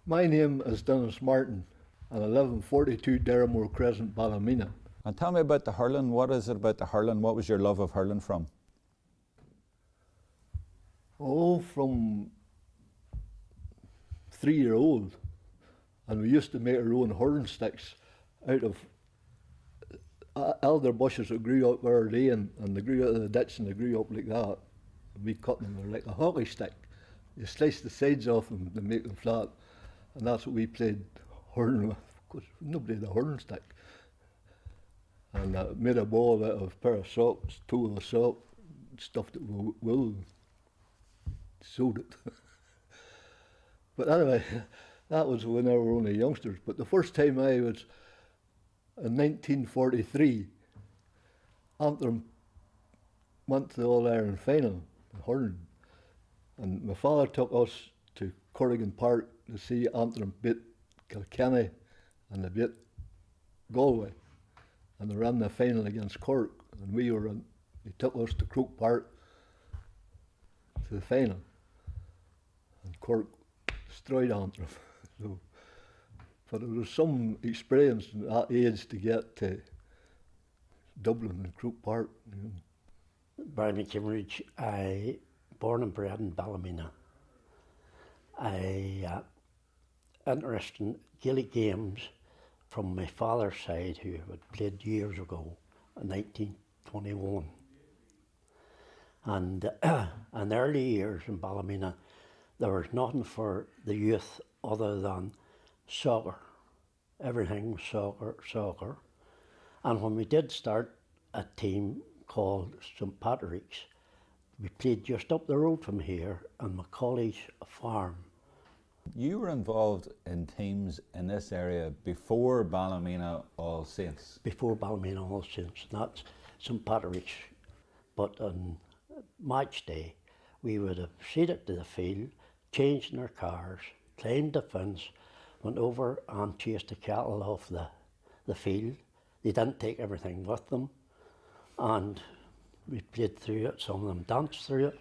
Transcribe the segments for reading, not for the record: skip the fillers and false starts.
My name is Dennis Martin, and I live in 42 Derrimore Crescent, Ballymena. And tell me about the hurling. What is it about the hurling? What was your love of hurling from? Oh, from 3-year-old. And we used to make our own hurling sticks out of elder bushes that grew up our lane, and they grew out of the ditch and they grew up like that. And we cut them, they're like a hockey stick. You slice the sides off them to make them flat. And that's what we played hurling with, because nobody had a hurling stick. And made a ball out of a pair of socks, toe of sock, stuffed it with wool, sewed it. But anyway, that was when I were only youngsters. But the first time I was, in 1943, Antrim went to the All-Ireland final in hurling. And my father took us to Corrigan Park to see Antrim beat Kilkenny and they beat Galway. And they ran the final against Cork, and he took us to Croke Park to the final. And Cork destroyed Antrim. So, but it was some experience at that age to get to Dublin and Croke Park. You know. Barry McKimmeridge, I born and bred in Ballymena. I interested in Gaelic games from my father's side, who had played years ago, in 1921. And in the early years in Ballymena, there was nothing for the youth other than soccer. Everything was soccer, soccer. And when we did start a team called St. Patrick's, we played just up the road from here on Macaulay's farm. You were involved in teams in this area before Ballymena All Saints. Before Ballymena All Saints, that's St. Patrick's. But on match day, we would have seated to the field, changed in our cars, climbed the fence, went over and chased the cattle off the field. They didn't take everything with them, and we played through it. Some of them danced through it,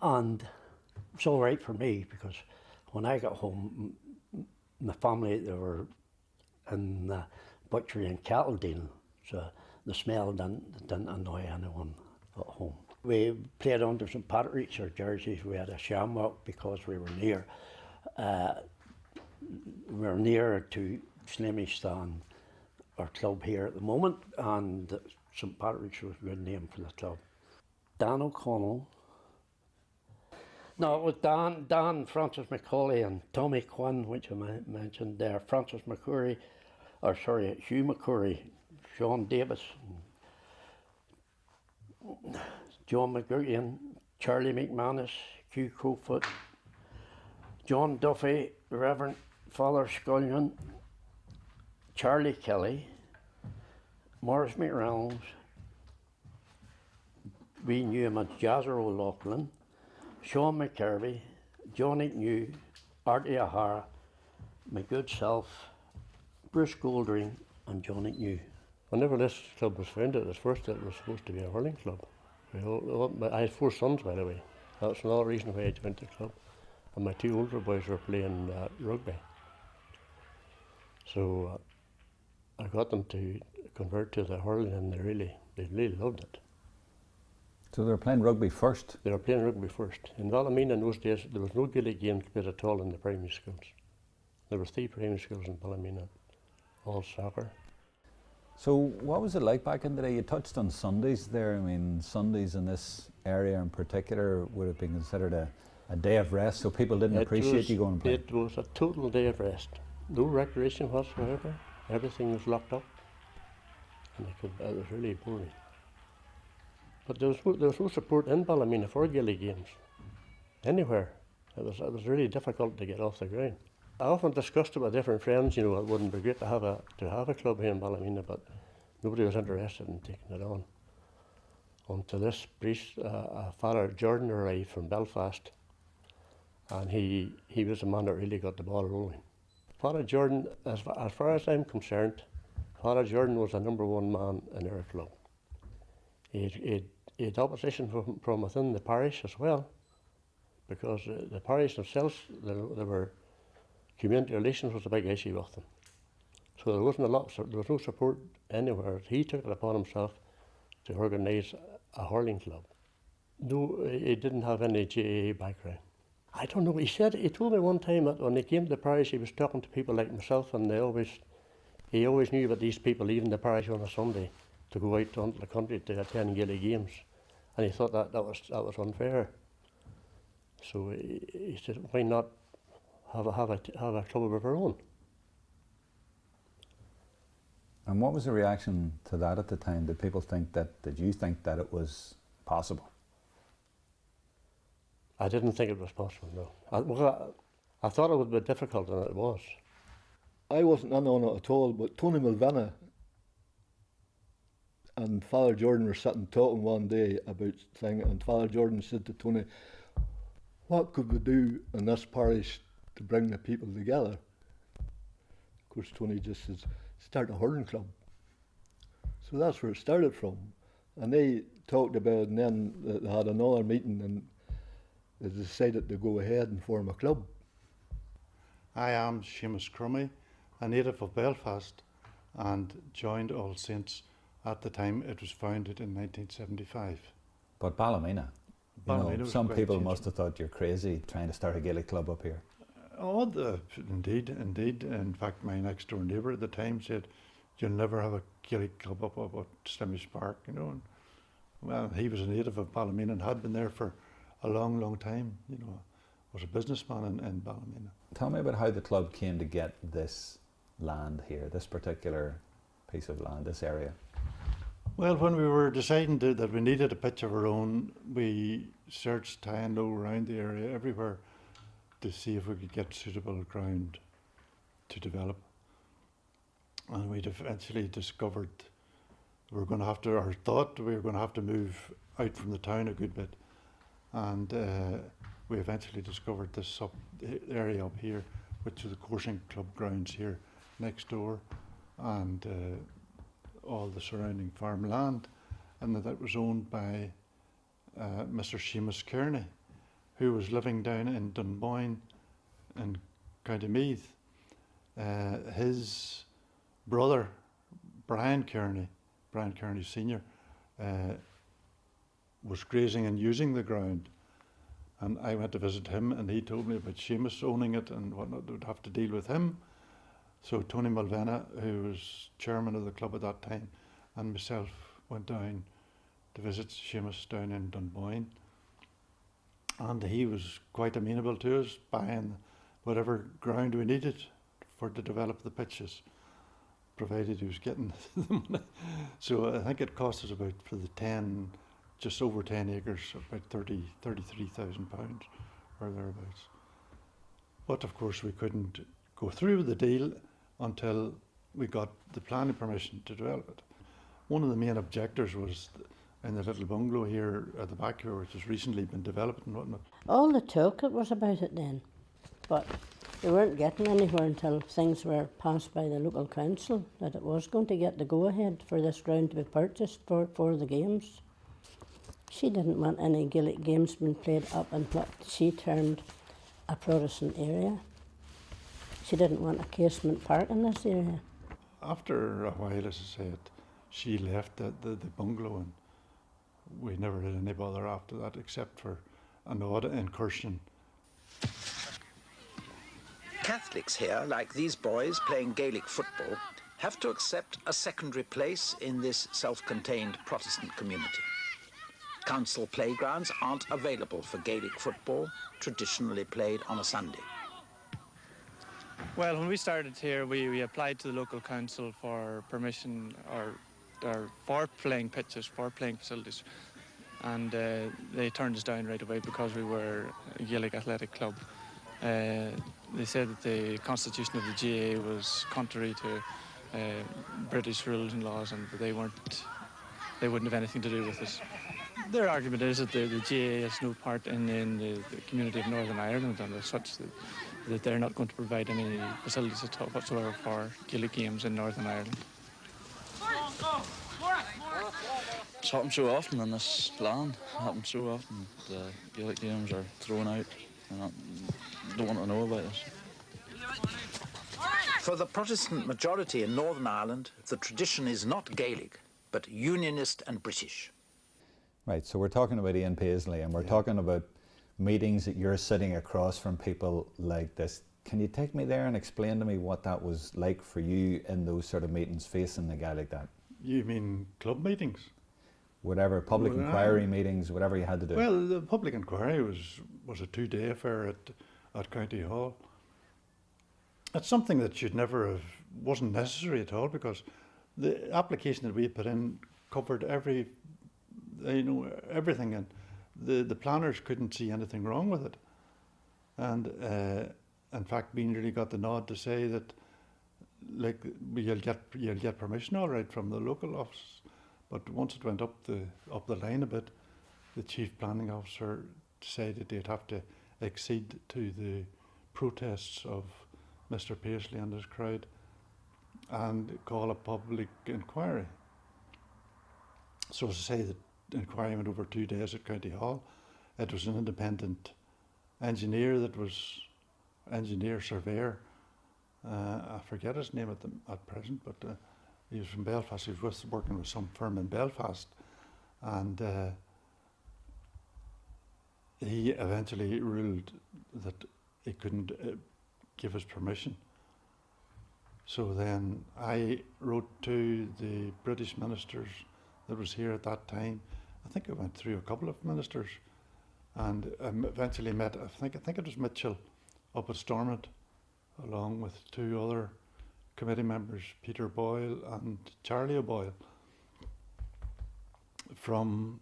and it was all right for me, because when I got home, my family, they were in the butchery and cattle dealing, so the smell didn't annoy anyone at home. We played under St. Patrick's, our jerseys. We had a shamrock because we were near. We were near to Slemish than our club here at the moment, and St. Patrick's was a good name for the club. Dan O'Connell. No, it was Dan, Francis Macaulay and Tommy Quinn, which I mentioned there, Francis McCurry, Hugh McCurry, Sean Davis, John McGurrian, Charlie McManus, Hugh Crowfoot, John Duffy, Reverend Father Scullion, Charlie Kelly, Morris McReynolds, we knew him as Jazzer O'Loughlin, Sean McKirby, Johnny New, Artie O'Hara, my good self, Bruce Goldring and Johnny New. Whenever this club was founded, at first it was supposed to be a hurling club. I had 4 sons, by the way. That's another reason why I joined the club. And my 2 older boys were playing rugby. So I got them to convert to the hurling, and they really loved it. So they were playing rugby first? They were playing rugby first. In Ballymena in those days, there was no Gaelic games played at all in the primary schools. There were 3 primary schools in Ballymena, all soccer. So what was it like back in the day? You touched on Sundays there. I mean, Sundays in this area in particular would have been considered a day of rest, so people didn't appreciate you going and playing. It was a total day of rest. No recreation whatsoever. Everything was locked up. And it was really boring. But there was no support in Ballymena for Gaelic games, anywhere. It was really difficult to get off the ground. I often discussed it with different friends. You know, it wouldn't be great to have a club here in Ballymena, but nobody was interested in taking it on. Until this priest, Father Jordan, arrived from Belfast, and he was the man that really got the ball rolling. Father Jordan, as far as I'm concerned, Father Jordan was the #1 man in our club. He had opposition from within the parish as well, because the parish themselves, they were community relations was a big issue with them. So there wasn't a lot, there was no support anywhere. He took it upon himself to organise a hurling club. No, he didn't have any GAA background. I don't know, he told me one time that when he came to the parish, he was talking to people like myself, and he always knew about these people leaving the parish on a Sunday to go out to the country to attend Gaelic games. And he thought that was unfair. So he said, why not have a club of our own? And what was the reaction to that at the time? Did people think that, did you think that it was possible? I didn't think it was possible, no. I thought it would be difficult, and it was. I wasn't in on it at all, but Tony Mulvanna and Father Jordan were sitting talking one day about thing, and Father Jordan said to Tony, what could we do in this parish to bring the people together? Of course, Tony just says, start a hurling club. So that's where it started from. And they talked about it, and then they had another meeting, and they decided to go ahead and form a club. I am Seamus Crummy, a native of Belfast, and joined All Saints at the time it was founded in 1975. But Ballymena, Ballymena was some quite people changed. must have thought you're crazy trying to start a Gaelic club up here. Oh, indeed. In fact, my next door neighbour at the time said, you'll never have a Gaelic club up at Slemish Park, And, well, he was a native of Ballymena and had been there for a long, long time, was a businessman in Ballymena. Tell me about how the club came to get this land here, this particular piece of land, this area. Well, when we were deciding that we needed a pitch of our own, we searched high and low around the area, everywhere, to see if we could get suitable ground to develop. And we'd eventually discovered we were going to have to, or thought we were going to have to move out from the town a good bit. And we eventually discovered this area up here, which is the coursing club grounds here next door, and all the surrounding farmland, and that was owned by Mr. Seamus Kearney, who was living down in Dunboyne in County Meath. His brother, Brian Kearney Senior, was grazing and using the ground, and I went to visit him, and he told me about Seamus owning it and whatnot. Would have to deal with him. So Tony Mulvanna, who was chairman of the club at that time, and myself went down to visit Seamus down in Dunboyne, and he was quite amenable to us buying whatever ground we needed to develop the pitches, provided he was getting the money. So I think it cost us about, for the just over 10 acres, about £33,000 or thereabouts. But of course we couldn't go through with the deal until we got the planning permission to develop it. One of the main objectors was in the little bungalow here at the back here, which has recently been developed and whatnot. All the talk was about it then, but they weren't getting anywhere until things were passed by the local council that it was going to get the go-ahead for this ground to be purchased for the games. She didn't want any Gaelic games being played up in what she termed a Protestant area. She didn't want a casement park in this area. After a while, as I said, she left the bungalow, and we never had any bother after that, except for an odd incursion. Catholics here, like these boys playing Gaelic football, have to accept a secondary place in this self-contained Protestant community. Council playgrounds aren't available for Gaelic football, traditionally played on a Sunday. Well, when we started here, we applied to the local council for permission or for playing pitches, for playing facilities. And they turned us down right away because we were a Gaelic athletic club. They said that the constitution of the GAA was contrary to British rules and laws, and that they wouldn't have anything to do with it. Their argument is that the GAA has no part in the community of Northern Ireland, and as such that they're not going to provide any facilities at all whatsoever for Gaelic games in Northern Ireland. It's happened so often in this land. It happens so often. The Gaelic games are thrown out, and I don't want to know about this. For the Protestant majority in Northern Ireland, the tradition is not Gaelic, but Unionist and British. Right, so we're talking about Ian Paisley, and we're talking about meetings that you're sitting across from people like this. Can you take me there and explain to me what that was like for you in those sort of meetings facing the guy like that? You mean club meetings? Whatever, public inquiry meetings, whatever you had to do. Well, the public inquiry was a 2-day affair at County Hall. It's something that should never have, wasn't necessary at all, because the application that we put in covered everything, and the planners couldn't see anything wrong with it. And in fact, we nearly got the nod to say that, like, you'll get permission all right from the local office. But once it went up the line a bit, the chief planning officer decided they'd have to accede to the protests of Mr. Paisley and his crowd and call a public inquiry. So to say that the inquiry went over 2 days at County Hall. It was an independent engineer surveyor. I forget his name at present, but he was from Belfast. He was working with some firm in Belfast, and he eventually ruled that he couldn't give us permission. So then I wrote to the British ministers that was here at that time. I think I went through a couple of ministers, and eventually met, I think it was Mitchell up at Stormont, along with 2 other committee members, Peter Boyle and Charlie O'Boyle, from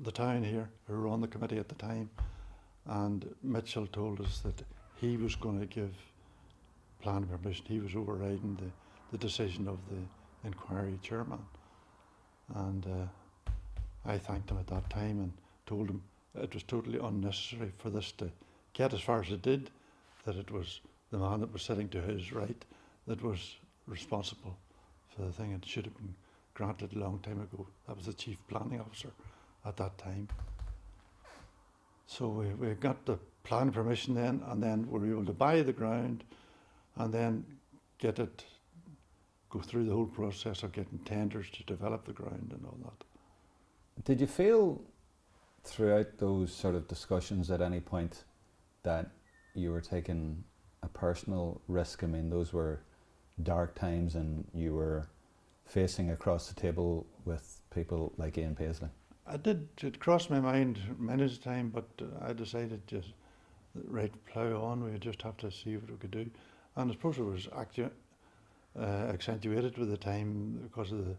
the town here, who were on the committee at the time. And Mitchell told us that he was going to give planning permission. He was overriding the decision of the inquiry chairman. And I thanked him at that time and told him it was totally unnecessary for this to get as far as it did, that it was the man that was sitting to his right that was responsible for the thing. It should have been granted a long time ago. That was the chief planning officer at that time. So we got the planning permission then, and then we were able to buy the ground and then go through the whole process of getting tenders to develop the ground and all that. Did you feel throughout those sort of discussions at any point that you were taking a personal risk? I mean, those were dark times and you were facing across the table with people like Ian Paisley. I did. It crossed my mind many a time, but I decided just plough on. We just have to see what we could do. And I suppose it was accentuated with the time because of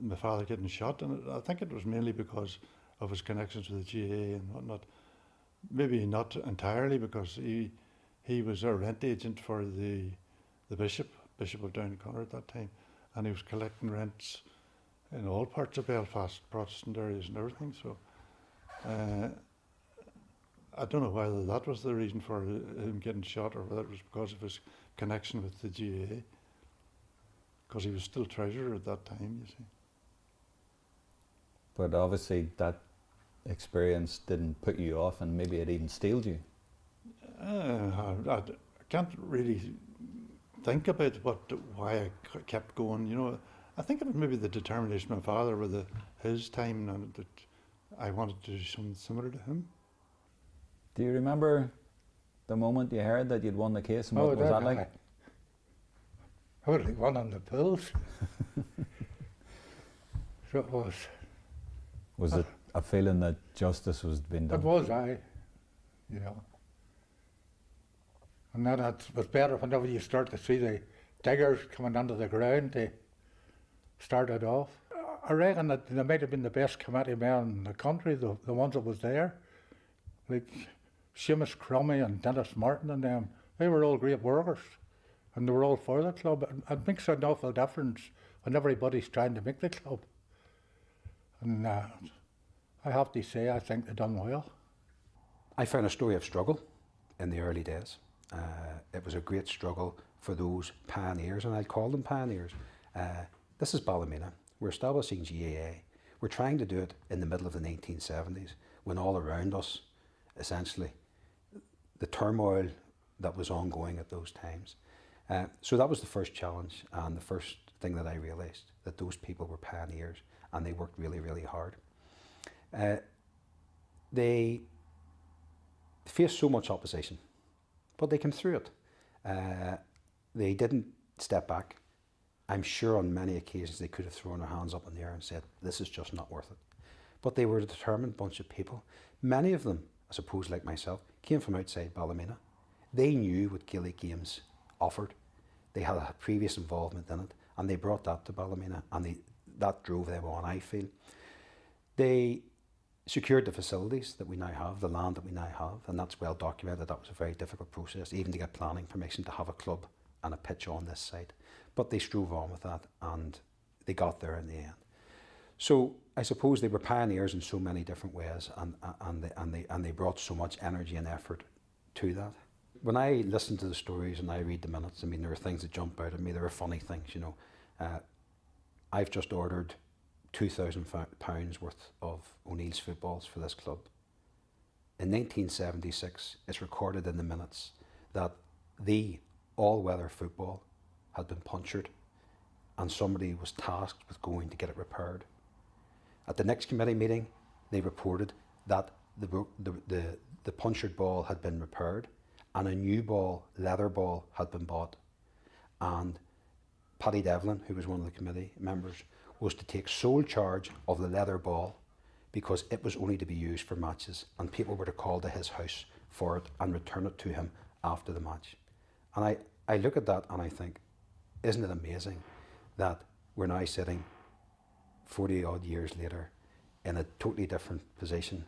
my father getting shot, and I think it was mainly because of his connections with the GAA and whatnot. Maybe not entirely, because he was a rent agent for the Bishop of Down Connor at that time, and he was collecting rents in all parts of Belfast, Protestant areas and everything. So I don't know whether that was the reason for him getting shot or whether it was because of his connection with the GAA, because he was still treasurer at that time, you see. But obviously that experience didn't put you off, and maybe it even steeled you. I can't really think about why I kept going. You know, I think it was maybe the determination of my father with his time, and that I wanted to do something similar to him. Do you remember the moment you heard that you'd won the case, and what was that like? I would have won on the pills. So it was. Was it a feeling that justice was being done? It was, you know. And then it was better whenever you start to see the diggers coming under the ground. They started off. I reckon that they might have been the best committee men in the country, the ones that was there. Like Seamus Crummy and Dennis Martin and them. They were all great workers, and they were all for the club. It makes an awful difference when everybody's trying to make the club. And I have to say, I think they've done well. I found a story of struggle in the early days. It was a great struggle for those pioneers, and I'd call them pioneers. This is Ballymena. We're establishing GAA. We're trying to do it in the middle of the 1970s, when all around us, essentially, the turmoil that was ongoing at those times. So that was the first challenge, and the first thing that I realised, that those people were pioneers and they worked really, really hard. They faced so much opposition, but they came through it. They didn't step back. I'm sure on many occasions they could have thrown their hands up in the air and said, this is just not worth it. But they were a determined bunch of people. Many of them, I suppose like myself, came from outside Ballymena. They knew what Gaelic games offered. They had a previous involvement in it, and they brought that to Ballymena, and that drove them on, I feel. They secured the facilities that we now have, the land that we now have, and that's well documented. That was a very difficult process, even to get planning permission to have a club and a pitch on this site. But they strove on with that, and they got there in the end. So I suppose they were pioneers in so many different ways, and they brought so much energy and effort to that. When I listen to the stories and I read the minutes, I mean, there are things that jump out at me. There are funny things, you know. I've just ordered £2,000 worth of O'Neill's footballs for this club. In 1976, it's recorded in the minutes that the all-weather football had been punctured and somebody was tasked with going to get it repaired. At the next committee meeting, they reported that the punctured ball had been repaired and a new ball, leather ball, had been bought. And Paddy Devlin, who was one of the committee members, was to take sole charge of the leather ball because it was only to be used for matches, and people were to call to his house for it and return it to him after the match. And I look at that and I think, isn't it amazing that we're now sitting 40 odd years later in a totally different position,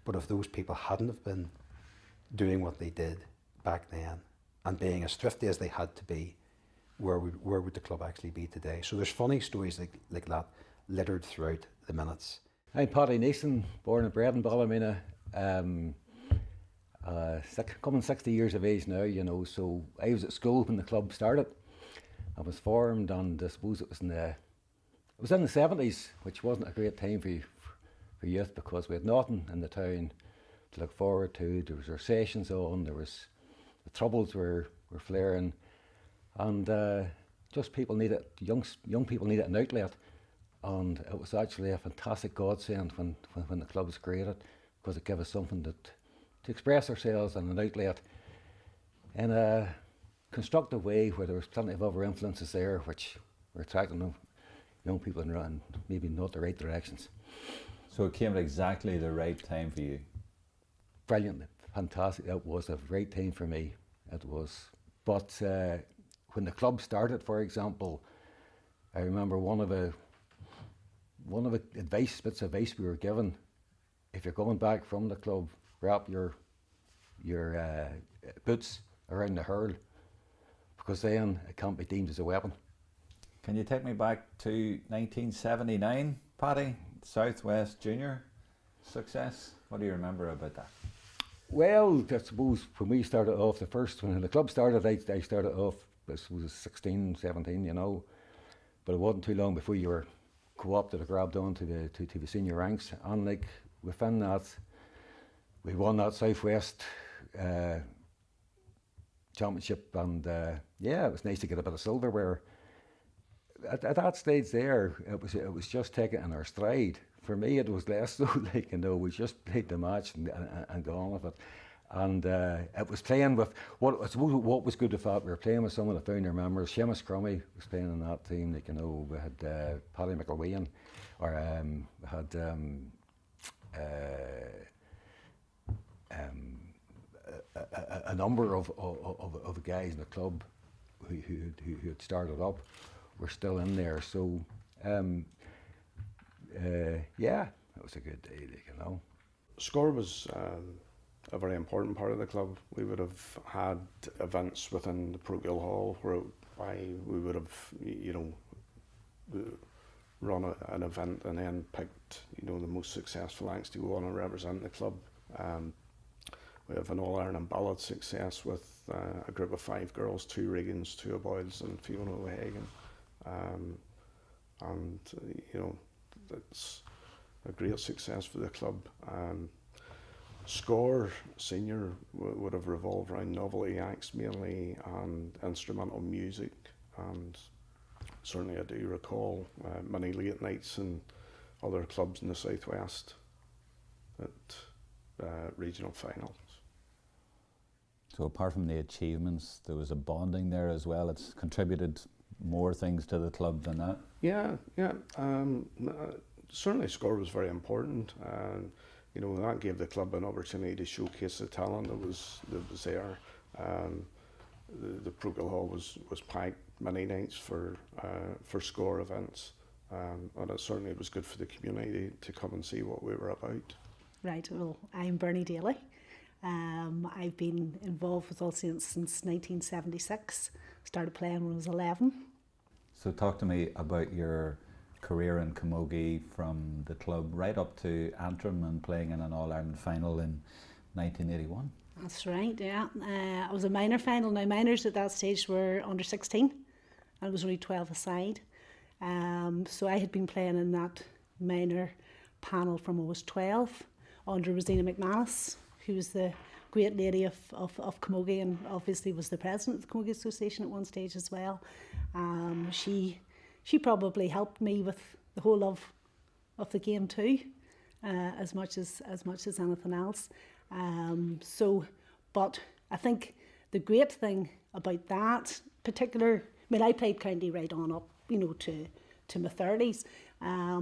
but if those people hadn't have been doing what they did back then and being as thrifty as they had to be, where would the club actually be today? So there's funny stories like that littered throughout the minutes. I'm Paddy Neeson, born and bred in Ballymena. Coming 60 years of age now, you know, so I was at school when the club started. I was formed, and I suppose it was in the 70s, which wasn't a great time for youth because we had nothing in the town to look forward to. There was recessions on, the troubles were flaring, and just young people needed an outlet, and it was actually a fantastic godsend when the club was created, because it gave us something to express ourselves and an outlet in a constructive way where there was plenty of other influences there which were attracting young people in maybe not the right directions. So it came at exactly the right time for you. Brilliant, fantastic. It was a great time for me. It was. But when the club started, for example, I remember one of the bits of advice we were given: if you're going back from the club, wrap your boots around the hurl, because then it can't be deemed as a weapon. Can you take me back to 1979, Paddy? Southwest Junior success. What do you remember about that? Well, I suppose when we started off, when the club started, I started off, I was 16, 17, you know, but it wasn't too long before you were co-opted or grabbed on to the senior ranks, and like within that, we won that Southwest championship, and yeah, it was nice to get a bit of silverware. At that stage there, it was just taking in our stride. For me, it was less so, like, you know, we just played the match and got on with it. And it was playing with, what was good with that, we were playing with someone that found their members. Seamus Crummy was playing in that team, like, you know, we had Paddy McElwain, or we had a number of guys in the club who had started up were still in there. So yeah, it was a good day, you know. Score was a very important part of the club. We would have had events within the parochial hall where we would have, you know, run an event and then picked, you know, the most successful acts to go on and represent the club. We have an All-Ireland ballad success with a group of 5 girls, 2 Regans, 2 O'Boyles and Fiona O'Hagan. And you know, it's a great success for the club. Score senior would have revolved around novelty acts mainly and instrumental music, and certainly I do recall many late nights in other clubs in the southwest at regional finals. So apart from the achievements, there was a bonding there as well. It's contributed more things to the club than that. Yeah. Certainly Score was very important. You know, that gave the club an opportunity to showcase the talent that was there. The Procol Hall was packed many nights for Score events, and it certainly was good for the community to come and see what we were about. Right, well, I'm Bernie Daly. I've been involved with All Saints since 1976. Started playing when I was 11. So talk to me about your career in camogie from the club right up to Antrim and playing in an All-Ireland final in 1981. That's right, yeah. I was a minor final. Now, minors at that stage were under 16. I was only 12 aside. So I had been playing in that minor panel from I was 12 under Rosina McManus, who was the great lady of camogie and obviously was the president of the Camogie Association at one stage as well. She probably helped me with the whole of the game too, as much as anything else. But I think the great thing about that particular, I mean, I played county right on up, you know, to my 30s.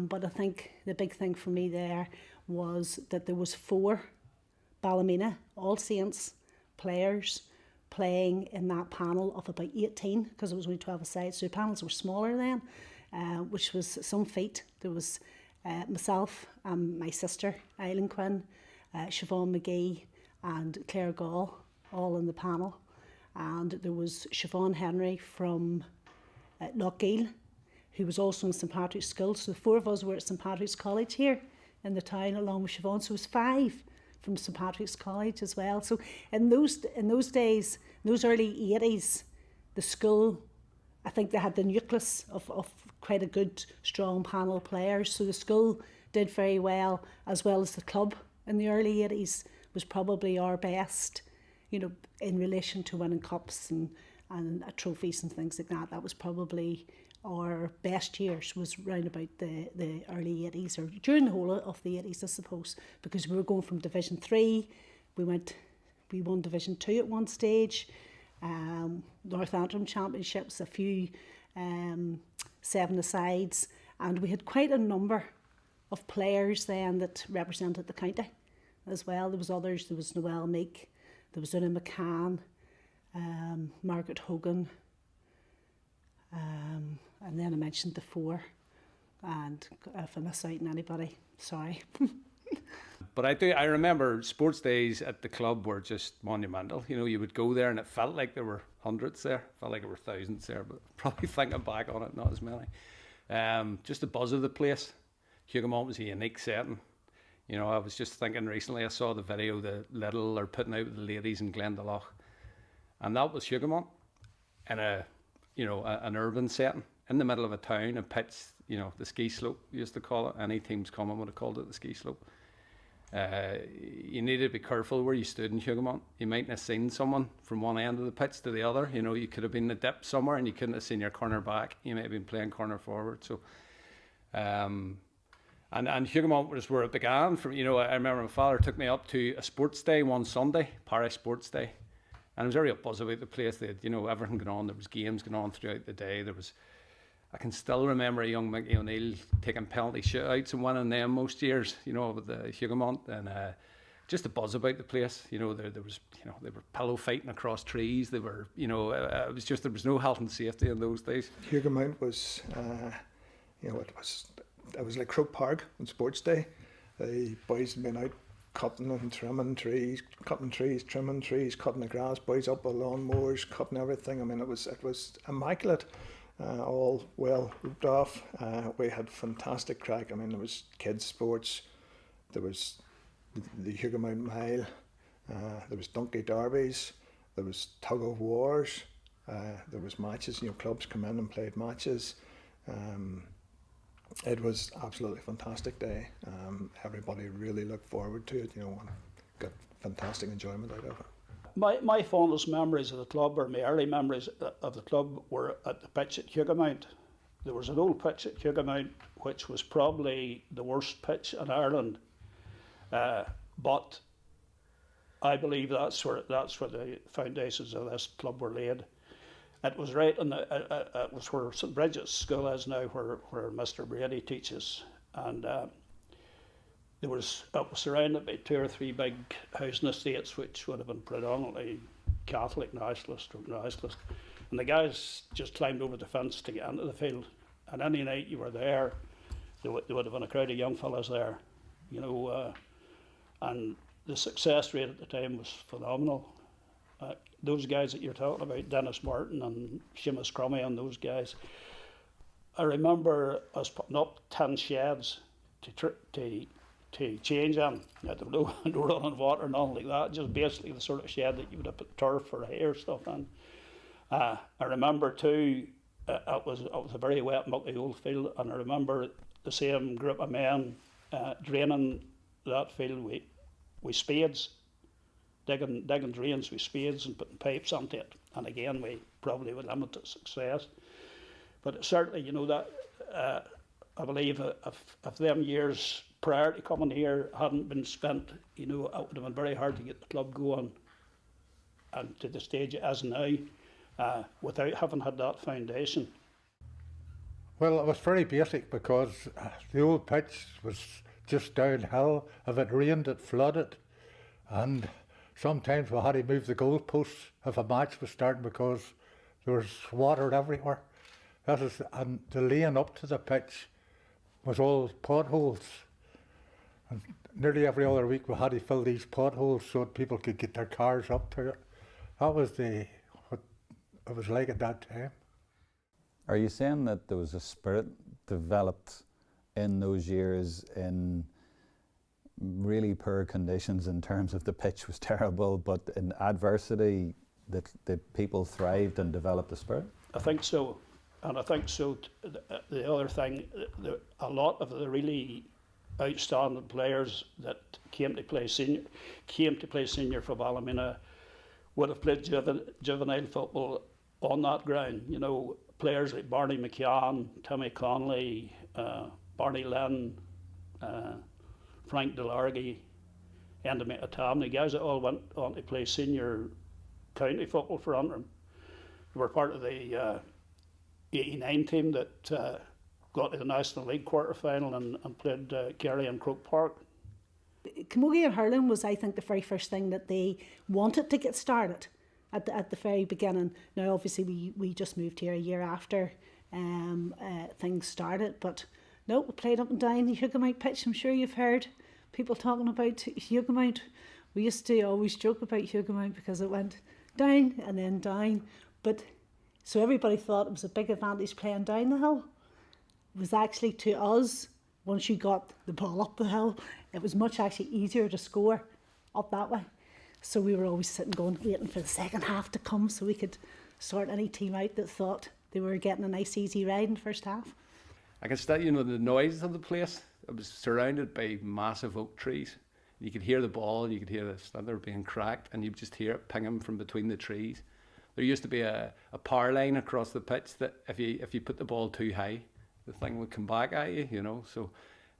But I think the big thing for me there was that there was 4 Ballymena All Saints players playing in that panel of about 18, because it was only 12 aside, so the panels were smaller then, which was some feat. There was myself and my sister, Eileen Quinn, Siobhan McGee and Claire Gall, all in the panel. And there was Siobhan Henry from Lochgiel, who was also in St Patrick's School. So the 4 of us were at St Patrick's College here in the town along with Siobhan. So it was 5 from St Patrick's College as well. So in those days, in those early 80s, the school, I think they had the nucleus of quite a good, strong panel of players. So the school did very well as the club in the early 80s was probably our best, you know, in relation to winning cups and trophies and things like that. That was probably our best years, was round about the early 80s, or during the whole of the 80s, I suppose, because we were going from Division 3, we won Division 2 at one stage, North Antrim Championships, a few 7-a-sides, and we had quite a number of players then that represented the county as well. There was others, there was Noel Meek, there was Una McCann, Margaret Hogan, and then I mentioned the 4, and if I miss out on anybody, sorry. But I remember sports days at the club were just monumental. You know, you would go there and it felt like there were hundreds there, felt like there were thousands there, but probably thinking back on it, not as many. Just the buzz of the place. Hougoumont was a unique setting. You know, I was just thinking recently, I saw the video that Little are putting out with the ladies in Glendalough, and that was Hougoumont in an urban setting in the middle of a town, a pitch, you know, the ski slope, we used to call it. Any teams coming would have called it the ski slope. You needed to be careful where you stood in Hougoumont. You mightn't have seen someone from one end of the pitch to the other. You know, you could have been in a dip somewhere and you couldn't have seen your corner back. You might have been playing corner forward. So, and Hougoumont was where it began. From, you know, I remember my father took me up to a sports day one Sunday, parish sports day, and it was very up buzz about the place. They had, you know, everything going on. There was games going on throughout the day. There was, I can still remember a young Mickey O'Neill taking penalty shootouts and winning them most years, you know, with the Hougoumont, and just a buzz about the place. You know, there was, you know, they were pillow fighting across trees. They were, you know, it was just, there was no health and safety in those days. Hougoumont was, you know, it was like Croke Park on sports day. The boys had been out cutting and trimming trees, trimming trees, cutting the grass, boys up with lawnmowers, cutting everything. I mean, it was immaculate. All well looked off. We had fantastic crack. I mean, there was kids' sports, there was the Hougoumont Mile, there was donkey derbies, there was tug of wars, there was matches. You know, clubs come in and played matches. It was absolutely fantastic day. Everybody really looked forward to it. You know, when got fantastic enjoyment out of it. My fondest memories of the club, or my early memories of the club, were at the pitch at Hughamount. There was an old pitch at Hughamount which was probably the worst pitch in Ireland, but I believe that's where the foundations of this club were laid. It was right in it was where St Bridget's School is now, where Mr Brady teaches, and it was surrounded by 2 or 3 big housing estates, which would have been predominantly Catholic nationalist or nationalist. And the guys just climbed over the fence to get into the field. And any night you were there would have been a crowd of young fellas there, you know. And the success rate at the time was phenomenal. Those guys that you're talking about, Dennis Martin and Seamus Crummy and those guys, I remember us putting up 10 sheds to change in. There was no running water, nothing like that. Just basically the sort of shed that you would have put turf or hay or stuff in. I remember too, it was a very wet, mucky old field, and I remember the same group of men draining that field with spades, digging drains with spades and putting pipes onto it. And again, we probably with limited success. But certainly, you know, that I believe if them years prior to coming here hadn't been spent, you know, it would have been very hard to get the club going and to the stage it is now, without having had that foundation. Well, it was very basic because the old pitch was just downhill. If it rained, it flooded, and sometimes we had to move the goalposts if a match was starting because there was water everywhere. And the lane up to the pitch was all potholes. And nearly every other week we had to fill these potholes so that people could get their cars up to it. That was what it was like at that time. Are you saying that there was a spirit developed in those years in really poor conditions in terms of the pitch was terrible, but in adversity that the people thrived and developed a spirit? I think so. And I think so. The other thing, a lot of the really outstanding players that came to play senior for Ballymena would have played juvenile football on that ground. You know, players like Barney McCann, Timmy Conley, Barney Lynn, Frank Delargy, Endemit Atamney, guys that all went on to play senior county football for Antrim. They were part of the 89 team that got to the National League quarter-final and played Kerry and Croke Park. Camogie and hurling was, I think, the very first thing that they wanted to get started at the very beginning. Now, obviously, we just moved here a year after things started, but no, we played up and down the Hughamount pitch. I'm sure you've heard people talking about Hughamount. We used to always joke about Hughamount because it went down and then down, but so everybody thought it was a big advantage playing down the hill. It was actually, to us, once you got the ball up the hill, it was much actually easier to score up that way. So we were always sitting waiting for the second half to come so we could sort any team out that thought they were getting a nice easy ride in the first half. I can still, you know, the noise of the place. It was surrounded by massive oak trees. You could hear the ball, you could hear the slither being cracked, and you would just hear it pinging from between the trees. There used to be a power line across the pitch that if you put the ball too high, the thing would come back at you, you know. So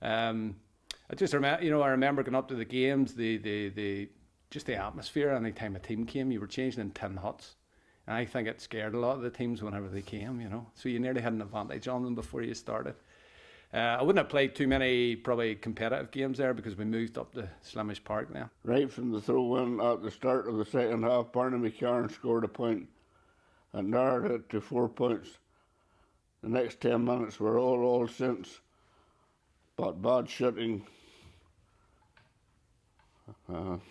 I just remember, you know, I remember going up to the games, just the atmosphere. Any time a team came, you were changing in tin huts, and I think it scared a lot of the teams whenever they came, you know. So you nearly had an advantage on them before you started. I wouldn't have played too many probably competitive games there because we moved up to Slemish Park then. Right from the throw-in at the start of the second half, Barney McCarn scored a point and narrowed it to 4 points. The next 10 minutes were all since, but bad shooting and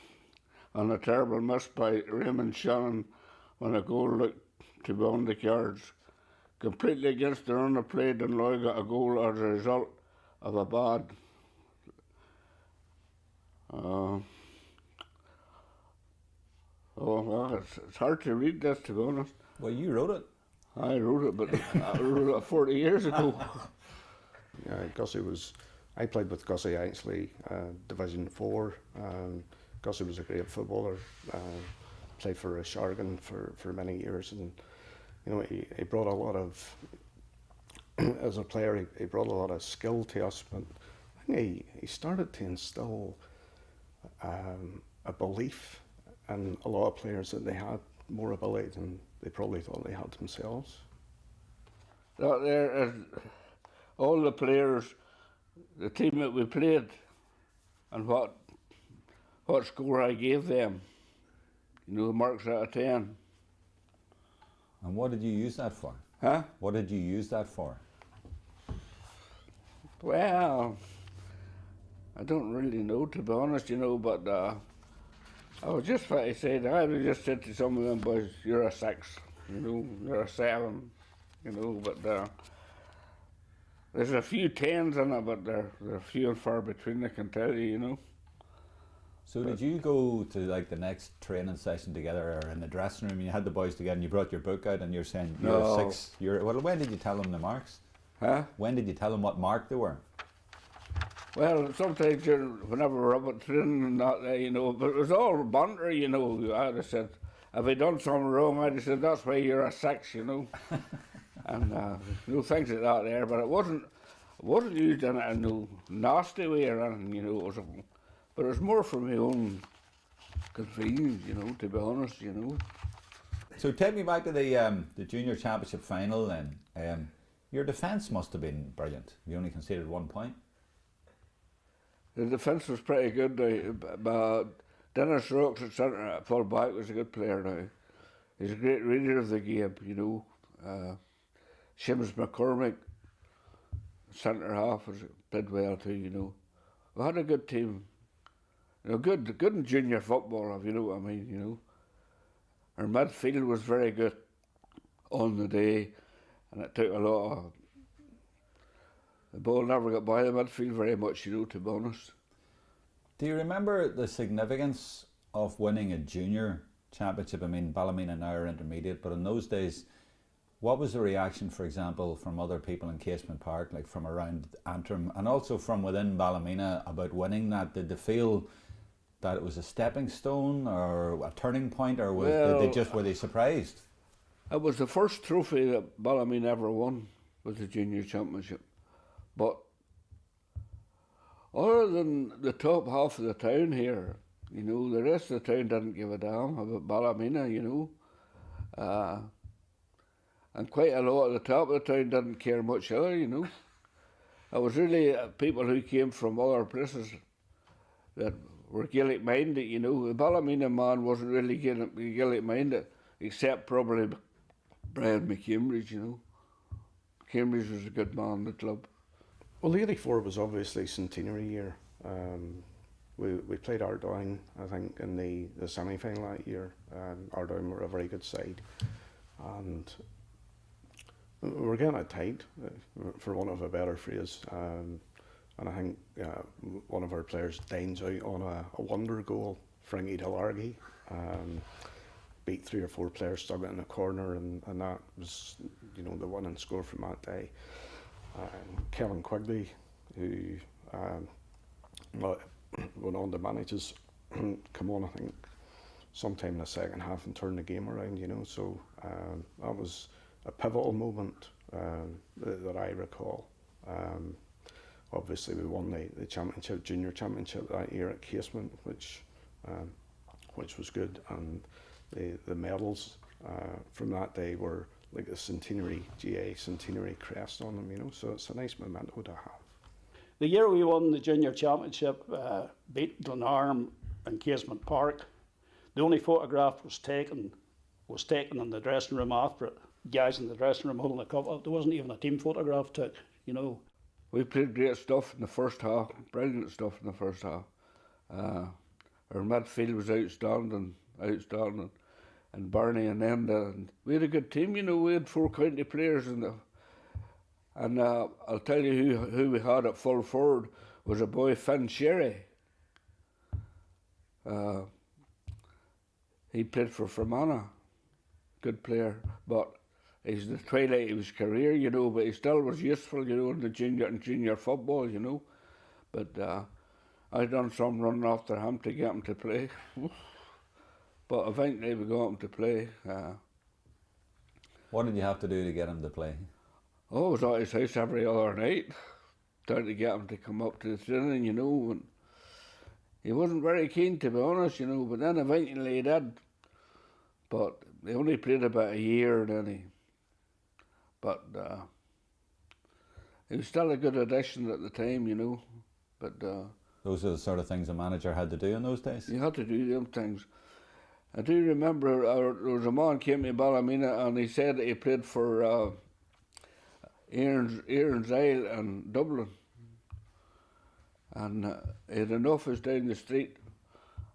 a terrible miss by Raymond Shannon when a goal looked to be on the cards. Completely against the run of play, Dunloy got a goal as a result of a bad it's hard to read this, to be honest. Well, you wrote it. I wrote it, but I wrote it 40 years ago. Yeah, Gussie I played with Gussie actually, Division 4. because he was a great footballer. Played for Shargan for many years, and you know he brought a lot of as a player. He brought a lot of skill to us, but I think he started to instill a belief in a lot of players that they had more ability than they probably thought they had themselves. That there is all the players, the team that we played, and what score I gave them. You know, the marks out of 10. And what did you use that for? Huh? What did you use that for? Well, I don't really know, to be honest, you know, but I was just what I said. I would just said to some of them boys, you're a 6, you know, you're a 7, you know, but there's a few 10s in it, but they're few and far between, I can tell you, you know. So did you go to like the next training session together, or in the dressing room, you had the boys together and you brought your book out and you're saying you're No. a 6, well, when did you tell them the marks? Huh? When did you tell them what mark they were? Well, sometimes whenever we're up at training and that, you know, but it was all banter, you know. I'd have said, have I done something wrong? I'd have said, that's why you're a 6, you know. And you know, things like that there, but it wasn't used in a no nasty way or anything, you know. But it was more for my own convenience, you know, to be honest, you know. So take me back to the junior championship final then. Your defence must have been brilliant. You only conceded 1 point. The defence was pretty good now, but Dennis Rocks at centre at full back was a good player now. He's a great reader of the game, you know. Seamus McCormick, centre half, did well too, you know. We had a good team. You know, good in junior football, if you know what I mean, you know. Our midfield was very good on the day, and it took a lot of... The ball never got by the midfield very much, you know, to be honest. Do you remember the significance of winning a junior championship? I mean, Ballymena now are intermediate, but in those days, what was the reaction, for example, from other people in Casement Park, like from around Antrim, and also from within Ballymena about winning that? Did they feel that it was a stepping stone or a turning point, or were they surprised? It was the first trophy that Ballymena ever won, was the junior championship. But other than the top half of the town here, you know, the rest of the town didn't give a damn about Ballymena, you know. And quite a lot of the top of the town didn't care much either, you know. It was really people who came from other places that were Gaelic minded, you know. The Ballymena man wasn't really Gaelic minded, except probably Brian McCambridge, you know. Cambridge was a good man in the club. Well, the 84 was obviously centenary year. We played Ardoyne, I think, in the semi-final that year. Ardoyne were a very good side. And we were getting it tight, for want of a better phrase. And I think one of our players dines out on a wonder goal, Frankie Delargy. Beat 3 or 4 players, stuck it in the corner, and that was, you know, the winning score from that day. Kevin Quigley, who went on to manage us, come on, I think, sometime in the second half and turn the game around, you know. So that was a pivotal moment that I recall. Obviously, we won the championship, junior championship that year at Casement, which was good, and the medals from that day were like a centenary GA centenary crest on them, you know. So it's a nice memento to have. The year we won the junior championship, beat Glenarm in Casement Park, the only photograph was taken in the dressing room after it. Guys in the dressing room holding the cup up. There wasn't even a team photograph took, you know. We played great stuff in the first half, brilliant stuff in the first half. Our midfield was outstanding, and Barney and Enda. And we had a good team, you know. We had 4 county players, and I'll tell you who we had at full forward was a boy, Finn Sherry. He played for Fermanagh, good player, but he's the twilight of his career, you know, but he still was useful, you know, in the junior football, you know. But I done some running after him to get him to play. But eventually we got him to play. What did you have to do to get him to play? Oh, I was at his house every other night, trying to get him to come up to the training, you know. And he wasn't very keen, to be honest, you know, but then eventually he did. But he only played about a year, but he was still a good addition at the time, you know. But those are the sort of things a manager had to do in those days? You had to do them things. I do remember there was a man came to Ballymena and he said that he played for Aaron's Isle in Dublin. And he had an office down the street.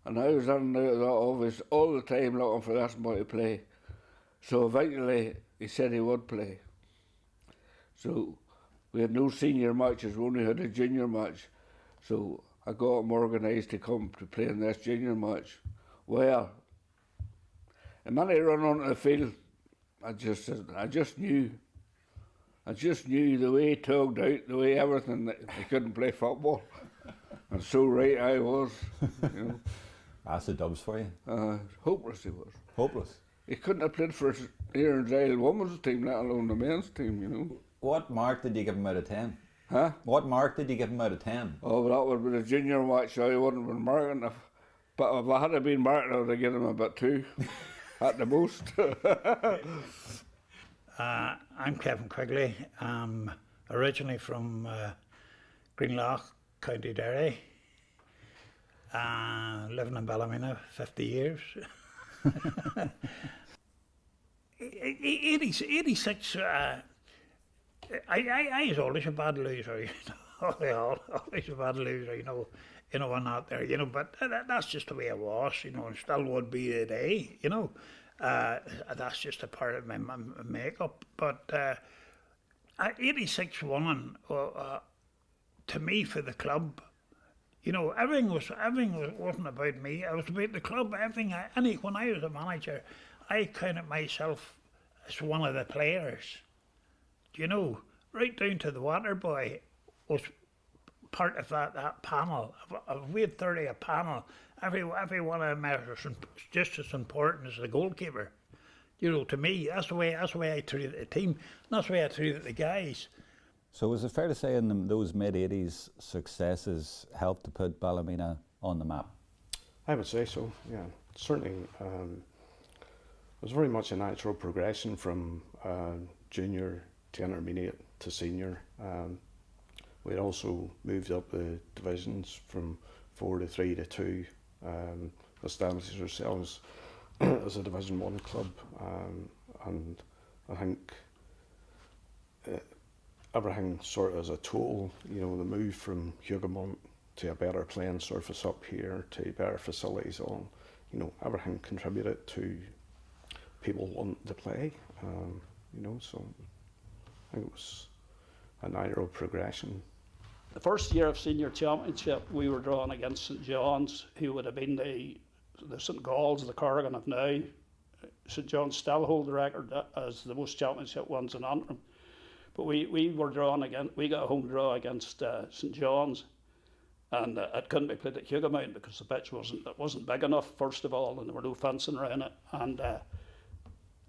And I was in and out of that office all the time looking for this boy to play. So eventually he said he would play. So we had no senior matches, we only had a junior match. So I got him organised to come to play in this junior match. Well, the minute he ran onto the field, I just knew the way he tugged out, the way everything, that he couldn't play football. And so right I was, you know. That's the dubs for you. Hopeless he was. Hopeless? He couldn't have played for Aaron's Isle women's team, let alone the men's team, you know. What mark did you give him out of 10? Huh? What mark did you give him out of 10? Oh, well, that would have been a junior match, so I wouldn't have been marking it. But if I had been marking, I would have given him about 2 at the most. I'm Kevin Quigley. I'm originally from Greenlough, County Derry. Living in Ballymena 50 years. 86, I was always a bad loser, you know. Always a bad loser, you know, and out there, you know, but that's just the way I was, you know, and still would be today, you know. That's just a part of my makeup. But 86 won, to me, for the club, you know, everything wasn't about me. It was about the club. Everything. When I was a manager, I counted myself as one of the players. You know, right down to the water boy was part of that panel. If we had 30 a panel, every one of them was just as important as the goalkeeper. You know, to me, that's the way I treated the team. That's the way I treated the guys. So is it fair to say in those mid-80s successes helped to put Ballymena on the map? I would say so, yeah. Certainly, it was very much a natural progression from junior to intermediate to senior. We also moved up the divisions from 4 to 3 to 2, established ourselves as a Division 1 club, and I think everything sort of as a total, you know, the move from Hougoumont to a better playing surface up here to better facilities on, you know, everything contributed to people wanting to play, you know, so I think it was a natural progression. The first year of senior championship, we were drawn against St John's, who would have been the St Galls, the Corrigan of now. St John's still hold the record as the most championship wins in Antrim. But we were drawn again. We got a home draw against St John's, and it couldn't be played at Hougoumont because the pitch wasn't big enough. First of all, and there were no fencing around it. And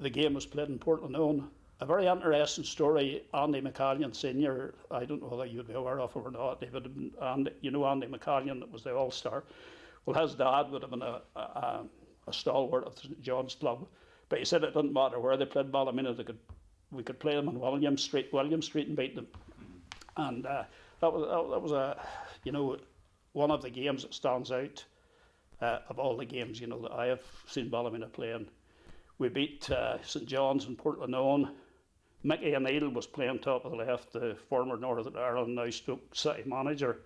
the game was played in Portlaown. A very interesting story. Andy McCallion Senior. I don't know whether you'd be aware of it or not. Andy McCallion, that was the All-Star. Well, his dad would have been a stalwart of the St John's club, but he said it didn't matter where they played Ballymena. We could play them on William Street, and beat them. And that was a, you know, one of the games that stands out of all the games, you know, that I have seen Ballymena playing. We beat St John's in Portlaown. Mickey O'Neill was playing top of the left, the former Northern Ireland, now Stoke City manager,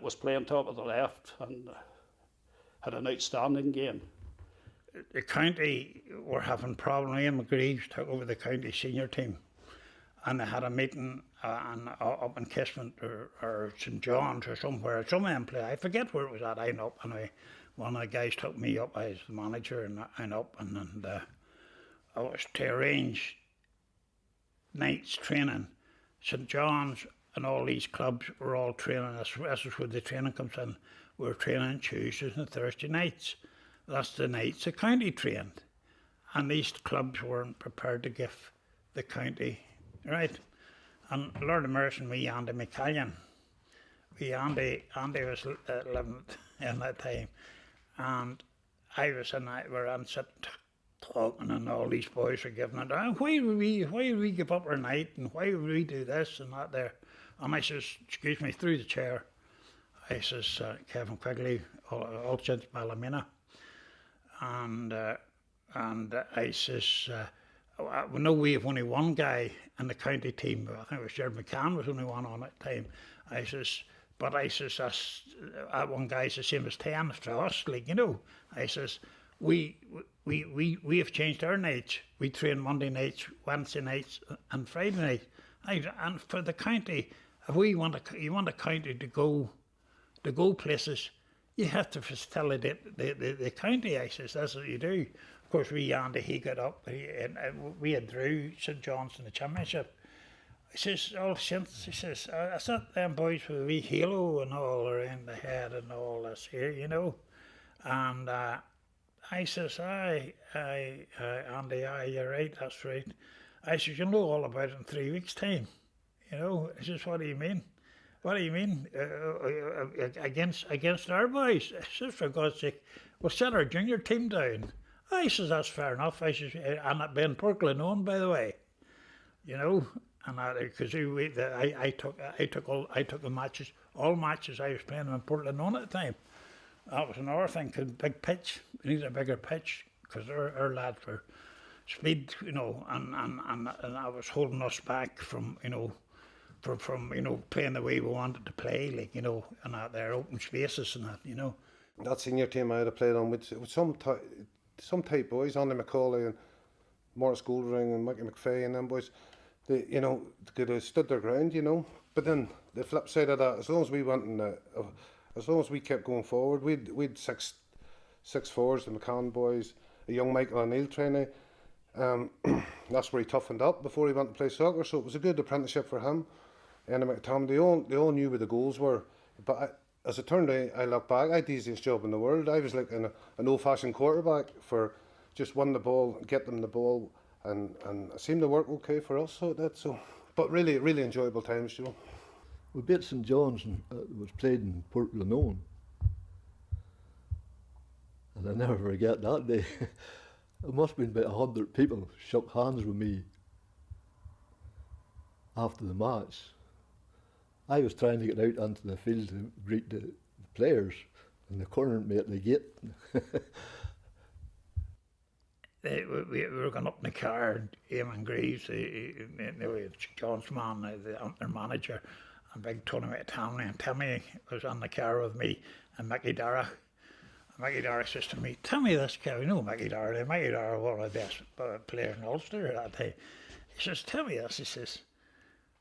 was playing top of the left and had an outstanding game. The county were having problems. Ian McGreeves took over the county senior team, and they had a meeting up in Kismet or St John's or somewhere. Some of them played. I forget where it was at. I went up, and one of the guys took me up as the manager, and I went up, and I was to arrange nights training. St John's and all these clubs were all training. This is where the training comes in. We were training Tuesdays and Thursday nights. That's the nights the county trained. And these clubs weren't prepared to give the county, right? And Lord of Mercy and me, Andy McCallion, Andy was living in that time, and I was in that, we're on sitting talking, and all these boys are giving it. Why would we give up our night, and why would we do this and that there? And I says, excuse me, through the chair, I says, Kevin Quigley, all since Ballymena, and I says, we know we have only one guy in the county team. I think it was Jerome was only one on that time. I says, but I says, that one guy's the same as 10 for us, like, you know. I says, we have changed our nights. We train Monday nights, Wednesday nights, and Friday nights. And for the county, if you want a county to go places, you have to facilitate the county. I says, that's what you do. Of course, Andy, he got up, and we had Drew St John's in the championship. He says, all since, he says, I thought them boys with a wee halo and all around the head and all this here, you know. And I says, Andy, you're right, that's right. I says, you'll know all about it in 3 weeks' time. You know, he says, what do you mean? What do you mean? Against our boys? I says, for God's sake, we'll set our junior team down. I says, that's fair enough. I says, and that Ben Perkle known, by the way. You know, and because I took the matches, all matches I was playing in Portland on at the time. That was another thing, cause big pitch. We needed a bigger pitch because our lads were speed, you know, and I was holding us back from, you know, from playing the way we wanted to play, like, you know, and out there open spaces and that, you know. That senior team I had played on with some tight boys, Andy McCauley and Morris Goldring and Mickey McFay and them boys. They, you know, could have stood their ground, you know. But then the flip side of that, as long as we went in, as long as we kept going forward, we'd six forwards, the McCann boys, a young Michael O'Neill trainee. That's where he toughened up before he went to play soccer. So it was a good apprenticeship for him. And Tom, they all knew where the goals were. But as it turned out, I look back, I had the easiest job in the world. I was like an old-fashioned quarterback for just win the ball, get them the ball, and it seemed to work okay for us. So, but really enjoyable times, Joe. We beat St John's, and it was played in Port Glenone. And I never forget that day. It must have been about 100 people shook hands with me after the match. I was trying to get out onto the field to greet the players, and the corner me at the gate. We were going up in the car, Eamon Greaves, John's man, their manager, and big Tony McTamney, and Timmy was on the car with me, and Mickey Dara. Mickey Dara says to me, tell me this, Kevin, you know Mickey Dara was one of the best players in Ulster at that time. He says, tell me this, he says,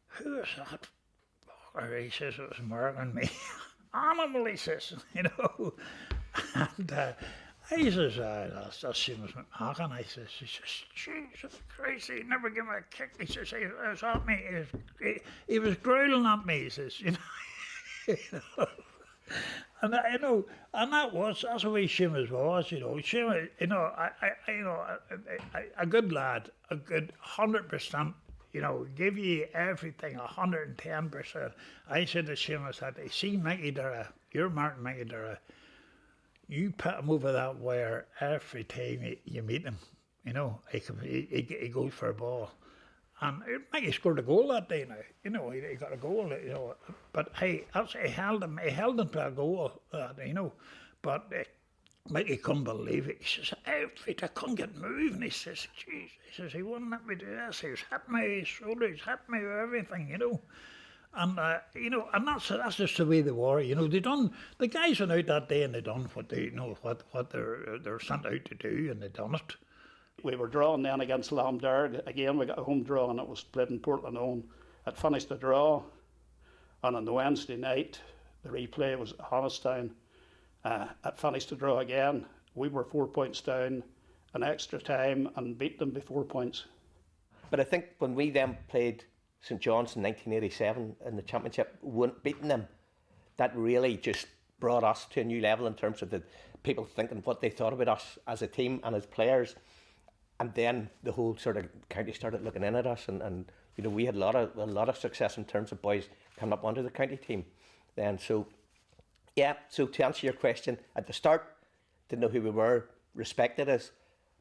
who is that? He says, it was Mark and me. Animal, he says, you know. And he says, that's Seamus McMahon. I says, Jesus Christ, he never gave me a kick. He says, he was at me. He was growling at me, he says, you know. And you know, and that's the way Seamus was, you know. Seamus, you know, a good lad, a good 100%. You know, give you everything 110%. I said to Seamus that, see Mickey Dara, you're Martin Mickey Dara, you put him over that wire every time you meet him. You know, he goes for a ball. And Mickey scored a goal that day now. You know, he got a goal, you know. But he held him to a goal, you know. But Mickey couldn't believe it. He says, I couldn't get moving. He says, jeez. He says, he wouldn't let me do this. He was hitting me, his shoulders, hitting me with everything, you know. And, you know, and that's just the way they were. You know, the guys went out that day and they done what they, you know, what they're sent out to do, and they done it. We were drawing then against Lamderg. Again, we got a home draw, and it was played in Portland on. It finished the draw, and on the Wednesday night, the replay was at Honnestown. It finished the draw again. We were 4 points down in extra time and beat them by 4 points. But I think when we then played St John's in 1987 in the championship, beating them, that really just brought us to a new level in terms of the people thinking what they thought about us as a team and as players. And then the whole sort of county started looking in at us, and you know, we had a lot of success in terms of boys coming up onto the county team then. So yeah, so to answer your question, at the start, didn't know who we were, respected us,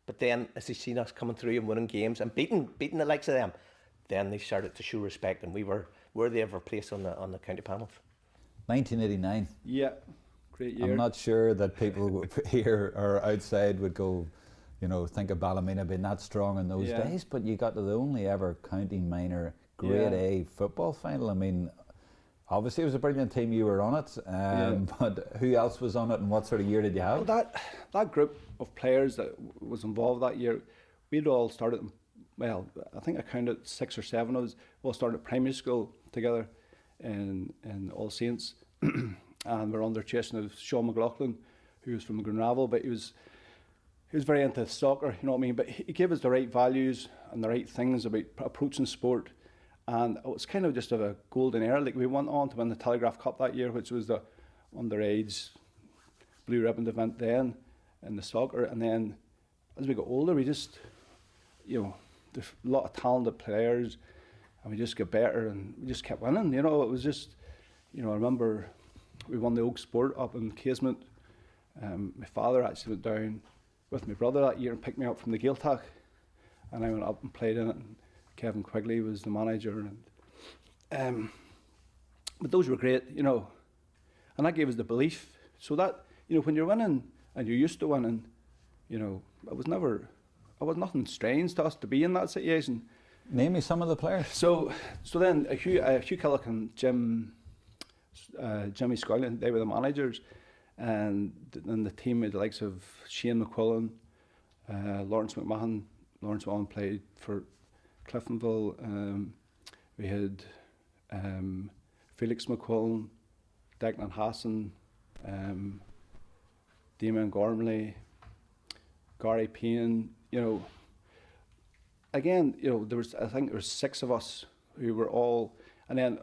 but then as they seen us coming through and winning games and beating the likes of them, then they started to show respect, and we were worthy of our place on the county panels. 1989. Yeah, great year. I'm not sure that people here or outside would go, you know, think of Ballymena being that strong in those days, but you got to the only ever county minor Grade A football final. I mean, obviously it was a brilliant team, you were on it, but who else was on it, and what sort of year did you have? Well, that group of players that was involved that year, we'd all started, well, I think I counted 6 or 7 of us, all started primary school together in All Saints, and we're under chasing of Sean McLaughlin, who was from Greenravel, but he was very into soccer, you know what I mean, but he gave us the right values and the right things about approaching sport. And it was kind of just a golden era. Like, we went on to win the Telegraph Cup that year, which was the underage blue ribbon event then in the soccer. And then as we got older, we just, you know, there's a lot of talented players, and we just got better, and we just kept winning. You know, it was just, you know, I remember we won the Oak Sport up in Casement. My father actually went down with my brother that year and picked me up from the Gaeltacht, and I went up and played in it. And Kevin Quigley was the manager, and but those were great, you know, and that gave us the belief. So that, you know, when you're winning and you're used to winning, you know, it was nothing strange to us to be in that situation. Name me some of the players. So then Hugh Killick and Jimmy Scullion, they were the managers, and then the team had the likes of Shane McQuillan, Lawrence McMahon. Lawrence McMahon played for Cliftonville. We had Felix McQuillan, Declan Hassan, Damien Gormley, Gary Payne. You know, again, you know, I think there was 6 of us who were all, and then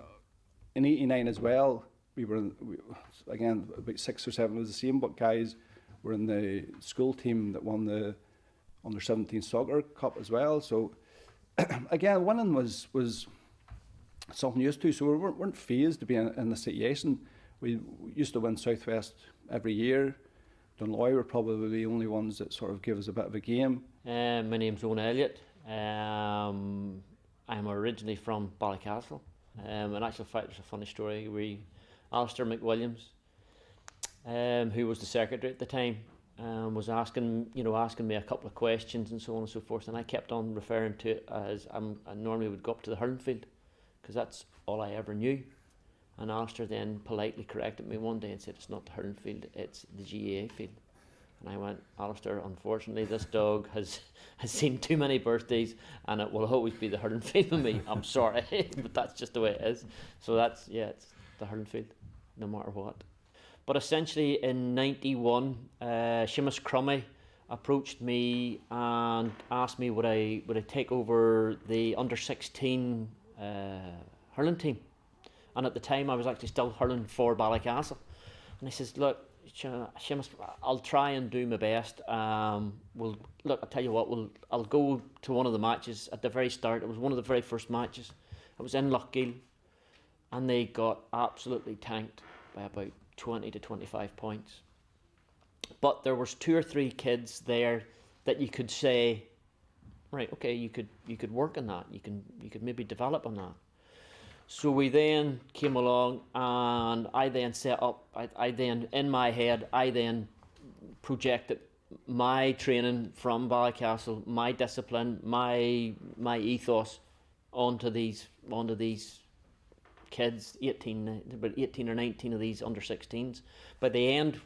in '89 as well, again about 6 or 7 of the same, but guys were in the school team that won the under-17 soccer cup as well. So again, winning was something used to, so we weren't phased to be in the situation. We used to win Southwest every year. Dunloy were probably the only ones that sort of give us a bit of a game. My name's Owen Elliott. I'm originally from Ballycastle. In actual fact, there's a funny story. Alistair McWilliams, who was the secretary at the time, was asking me a couple of questions and so on and so forth, and I kept on referring to it as I normally would go up to the hurling field, because that's all I ever knew. And Alistair then politely corrected me one day and said, it's not the hurling field, it's the GAA field. And I went, Alistair, unfortunately this dog has seen too many birthdays, and it will always be the hurling field with me. I'm sorry, but that's just the way it is. So it's the hurling field, no matter what. But essentially in '91, Seamus Crummy approached me and asked me would I take over the under-16 hurling team. And at the time I was actually still hurling for Ballycastle. And he says, look, Seamus, I'll try and do my best. I'll tell you what, I'll go to one of the matches at the very start. It was one of the very first matches. It was in Lochgiel, and they got absolutely tanked by about 20 to 25 points. But there was 2 or 3 kids there that you could say, right, okay, you could work on that. You could maybe develop on that. So we then came along, and I then set up, I then, in my head, I then projected my training from Ballycastle, my discipline, my ethos onto these kids, about 18 or 19 of these under-16s. By the end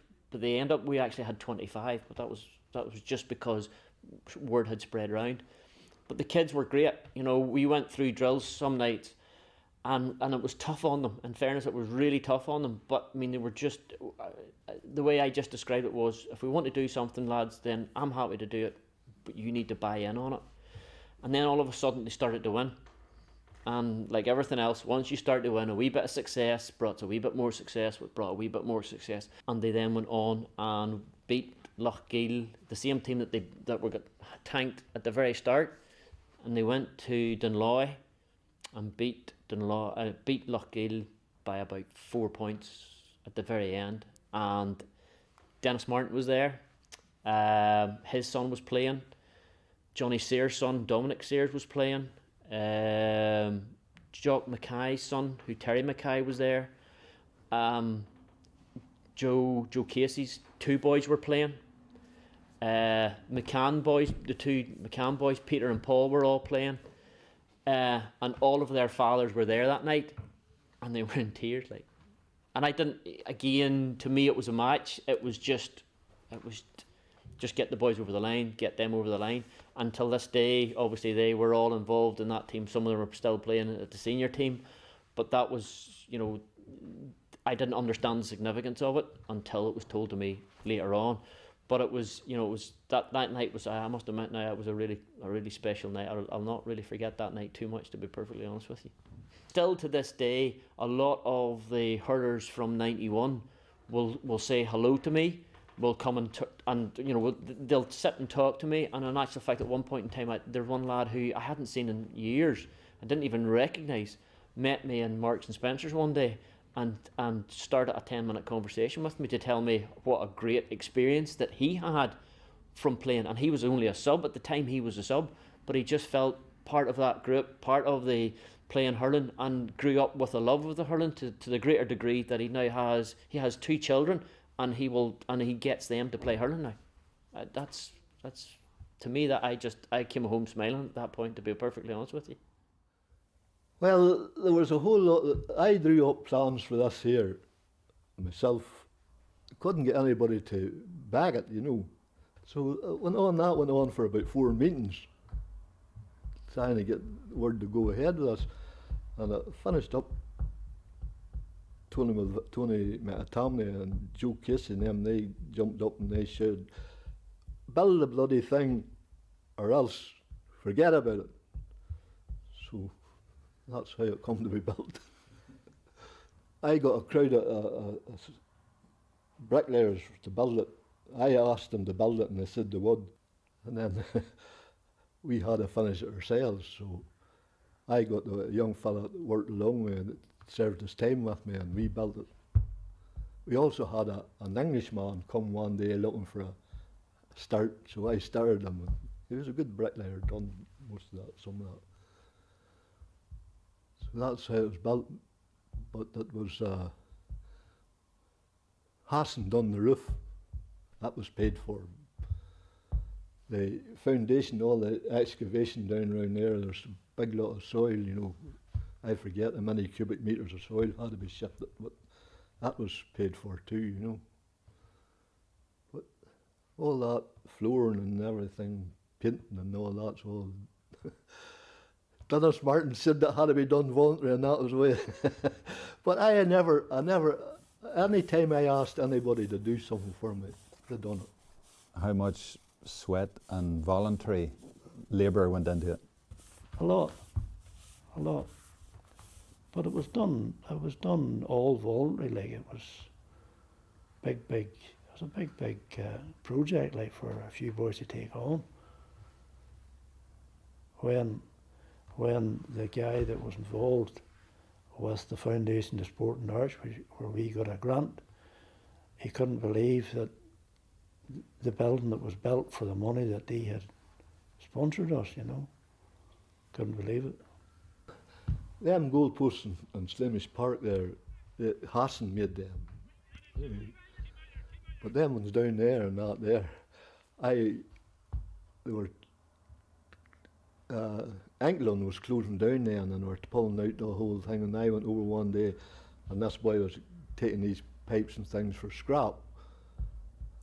up, we actually had 25, but that was just because word had spread around. But the kids were great. You know, we went through drills some nights, and it was tough on them. In fairness, it was really tough on them. But I mean, they were just, the way I just described it was, if we want to do something, lads, then I'm happy to do it, but you need to buy in on it. And then all of a sudden they started to win. And like everything else, once you start to win a wee bit of success, brought a wee bit more success, brought a wee bit more success. And they then went on and beat Lochgiel, the same team that were got tanked at the very start. And they went to Dunloy and beat Lochgiel by about 4 points at the very end. And Dennis Martin was there. His son was playing. Johnny Sears' son, Dominic Sears, was playing. Jock Mackay's son, who Terry Mackay, was there. Joe Casey's two boys were playing. McCann boys, the two McCann boys, Peter and Paul, were all playing. And all of their fathers were there that night, and they were in tears. Like, and I didn't. Again, to me, it was a match. It was just get the boys over the line, get them over the line. Until this day, obviously they were all involved in that team. Some of them are still playing at the senior team, but that was, you know, I didn't understand the significance of it until it was told to me later on. But it was, you know, it was that night was, I must admit now, it was a really special night. I'll not really forget that night too much, to be perfectly honest with you. Still to this day, a lot of the hurlers from '91 will say hello to me. Will come and you know, they'll sit and talk to me. And in actual fact, at one point in time, there's one lad who I hadn't seen in years, I didn't even recognise, met me in Marks and Spencer's one day and started a 10-minute conversation with me to tell me what a great experience that he had from playing. And he was only a sub at the time. He was a sub, but he just felt part of that group, part of the playing hurling, and grew up with a love of the hurling to the greater degree that he now has. He has 2 children. And he gets them to play hurling now. That's to me, that I came home smiling at that point, to be perfectly honest with you. Well, there was a whole lot. I drew up plans for this here myself. Couldn't get anybody to back it, you know. So that went on for about 4 meetings, trying to get the word to go ahead with us, and it finished up. Tony Metatamney and Joe Casey and them, they jumped up and they said, build the bloody thing or else forget about it. So that's how it come to be built. I got a crowd of bricklayers to build it. I asked them to build it and they said they would. And then we had to finish it ourselves. So I got the young fella that worked along with me that served his time with me, and we built it. We also had an Englishman come one day looking for a start, so I started him. He was a good bricklayer, done most of that, some of that. So that's how it was built. But it was Hassan done the roof. That was paid for. The foundation, all the excavation down around there's a big lot of soil, you know. I forget how many cubic metres of soil had to be shipped, but that was paid for too, you know. But all that flooring and everything, painting and all that's all. Dennis Martin said that had to be done voluntary, and that was way. But I never, any time I asked anybody to do something for me, they done it. How much sweat and voluntary labour went into it? A lot. But it was done all voluntary, like it was big, it was a big project, like, for a few boys to take on. When the guy that was involved with the Foundation of Sport and Arts, where we got a grant, he couldn't believe that the building that was built for the money that he had sponsored us, you know. Couldn't believe it. Them goalposts in Slemish Park there, Hassan made them. But them ones down there and not there, they were, Anklin was closing down there and they were pulling out the whole thing, and I went over one day and this boy was taking these pipes and things for scrap.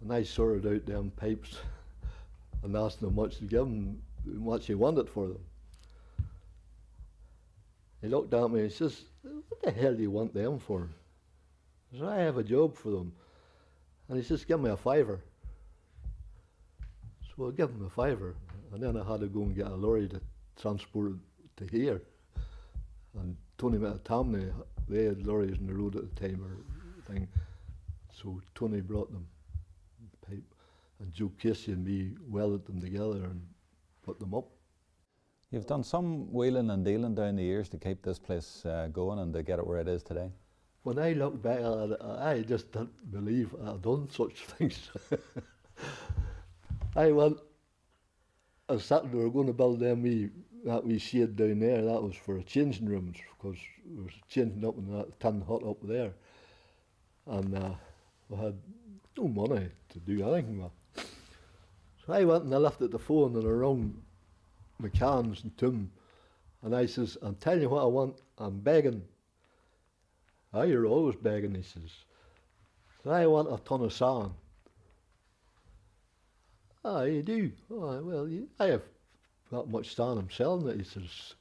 And I sorted out them pipes and asked them much to give them, what he wanted for them. He looked at me and he says, what the hell do you want them for? I said, I have a job for them. And he says, give me a $5. So I gave him a $5, and then I had to go and get a lorry to transport it to here. And Tony Tamney, they had lorries on the road at the time or thing. So Tony brought them pipe, and Joe Casey and me welded them together and put them up. You've done some wheeling and dealing down the years to keep this place going and to get it where it is today. When I look back at it, I just didn't believe I'd done such things. I was sitting, we were going to build that wee shed down there. That was for changing rooms, because we was changing up in that tin hut up there. And we had no money to do anything with. So I went and I lifted the phone and I rung McCann's and Tim, and I says, I'm telling you what I want, I'm begging. Ah, you're always begging, he says. So I want a ton of sand. Ah, you do? Oh, well, I have that much sand I'm selling it, he says.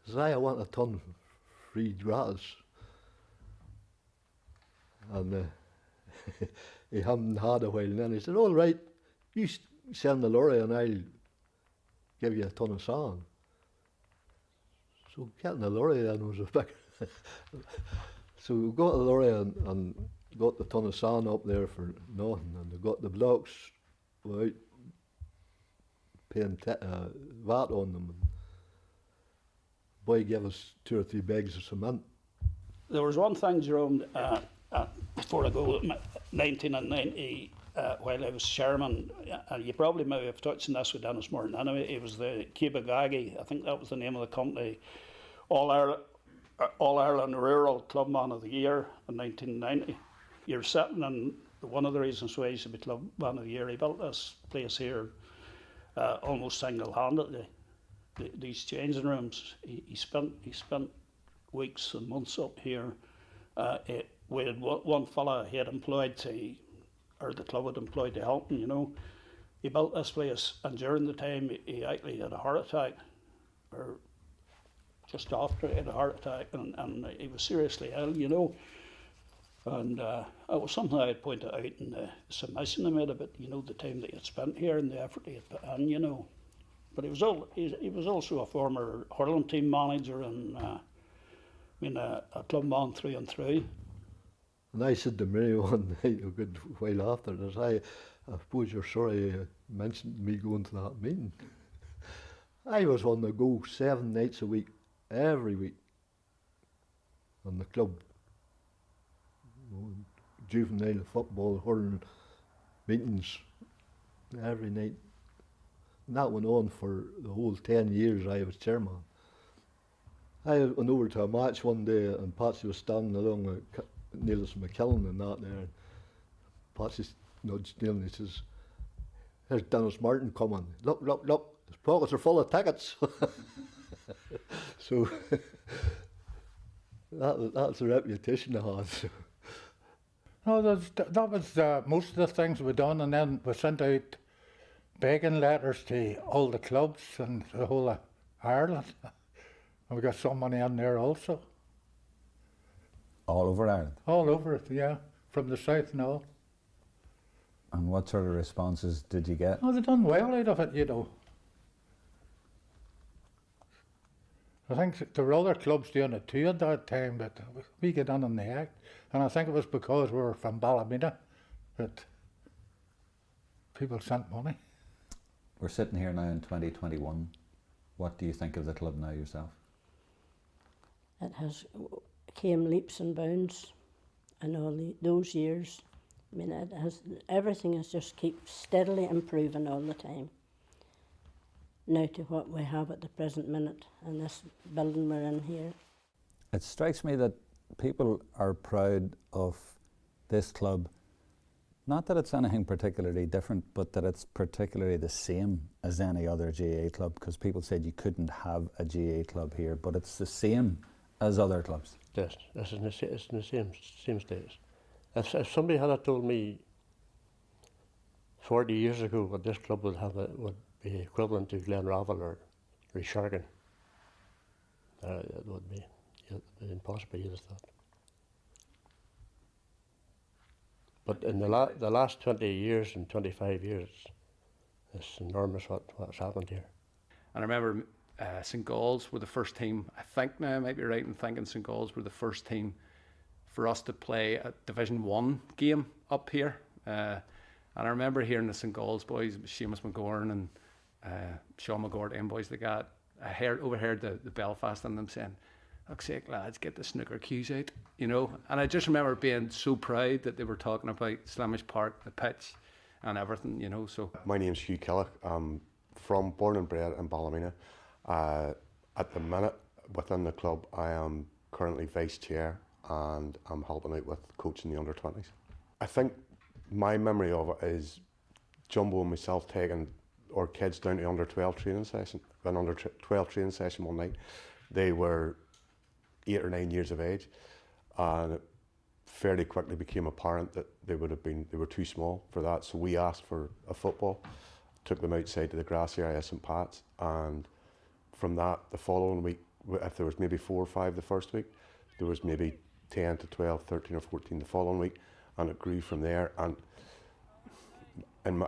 So I want a ton free gratis. And he hadn't had a while, and then he said, all right, you send the lorry and I'll give you a ton of sand. So getting the lorry then was a big... So we got the lorry and got the ton of sand up there for nothing, and we got the blocks without paying VAT on them. And boy gave us 2 or 3 bags of cement. There was one thing, Jerome, before I go, 1990, while I was chairman, and you probably may have touched on this with Dennis Morton anyway, it was the GAC, I think that was the name of the company, All Ireland Rural Clubman of the Year in 1990. You're sitting, and one of the reasons why he should be Clubman of the Year, he built this place here almost single-handedly. These changing rooms, he spent weeks and months up here. We had one fella he had employed or the club had employed to help him, you know. He built this place, and during the time he actually had a heart attack, or just after he had a heart attack, and he was seriously ill, you know. And it was something I had pointed out in the submission I made about, you know, the time that he had spent here and the effort he had put in, you know. But he was also a former hurling team manager and a clubman through and through. And I said to Mary one night, a good while after this, I suppose you're sorry you mentioned me going to that meeting. I was on the go 7 nights a week, every week, on the club. You know, juvenile football, hurling, meetings, every night. And that went on for the whole 10 years I was chairman. I went over to a match one day and Patsy was standing along with Niels McKillen and that there. And Patsy nudged Neil and he says, here's Dennis Martin coming. Look, look, look, his pockets are full of tickets. So that's the reputation I had. No, that was most of the things we done, and then we sent out begging letters to all the clubs and the whole of Ireland. And we got some money in there also. All over Ireland? All over it, yeah. From the south and all. And what sort of responses did you get? Oh, they done well out of it, you know. I think there were other clubs doing it too at that time, but we got on the act. And I think it was because we were from Ballymena that people sent money. We're sitting here now in 2021. What do you think of the club now yourself? It has came leaps and bounds in all those years. I mean, everything has just keep steadily improving all the time. Now to what we have at the present minute in this building we're in here. It strikes me that people are proud of this club, not that it's anything particularly different, but that it's particularly the same as any other GAA club, because people said you couldn't have a GAA club here, but it's the same as other clubs. Yes, it's in the same status. If somebody had told me 40 years ago that this club would be equivalent to Glenravel or Reshargan, it would be impossible, you'd have thought. But in the last 20 years and 25 years, it's enormous what's happened here. And I remember St Galls were the first team, I think now I might be right in thinking St Galls were the first team for us to play a Division 1 game up here. And I remember hearing the St Galls boys, Seamus McGorn and Sean McGorn and boys like that, overheard the Belfast and them saying, "Look sake lads, get the snooker cues out," you know. And I just remember being so proud that they were talking about Slemish Park, the pitch and everything, you know. So my name's Hugh Killick. I'm born and bred in Ballymena. At the minute, within the club, I am currently vice chair and I'm helping out with coaching the under-20s. I think my memory of it is Jumbo and myself taking our kids down to under-12 training session. An under-12 training session one night. They were 8 or 9 years of age, and it fairly quickly became apparent that they were too small for that. So we asked for a football, took them outside to the grassy area of St Pat's, and from that, the following week, if there was maybe 4 or 5 the first week, there was maybe 10 to 12, 13 or 14 the following week, and it grew from there. And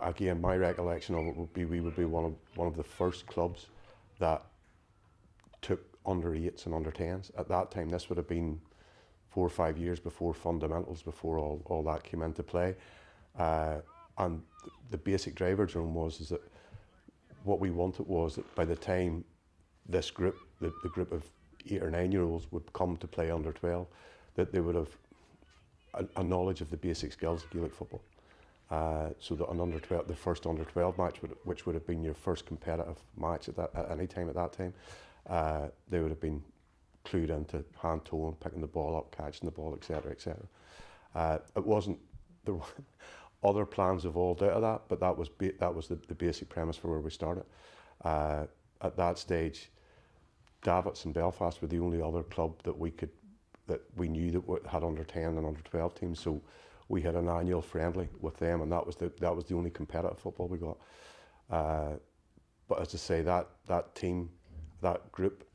again, my recollection of it would be we would be one of the first clubs that took under 8s and under 10s. At that time, this would have been 4 or 5 years before fundamentals, before all that came into play. And the basic driver, Jerome, was that what we wanted was that by the time this group, the group of 8 or 9 year olds would come to play under 12, that they would have a knowledge of the basic skills of Gaelic football. So that the first under 12 match, which would have been your first competitive match at any time at that time, they would have been clued into hand towing, picking the ball up, catching the ball, etc., etc. It wasn't there were other plans evolved out of that, but that was the basic premise for where we started. At that stage, Davits and Belfast were the only other club that we knew that had under 10 and under 12 teams. So we had an annual friendly with them, and that was the only competitive football we got. But as I say, that team, that group,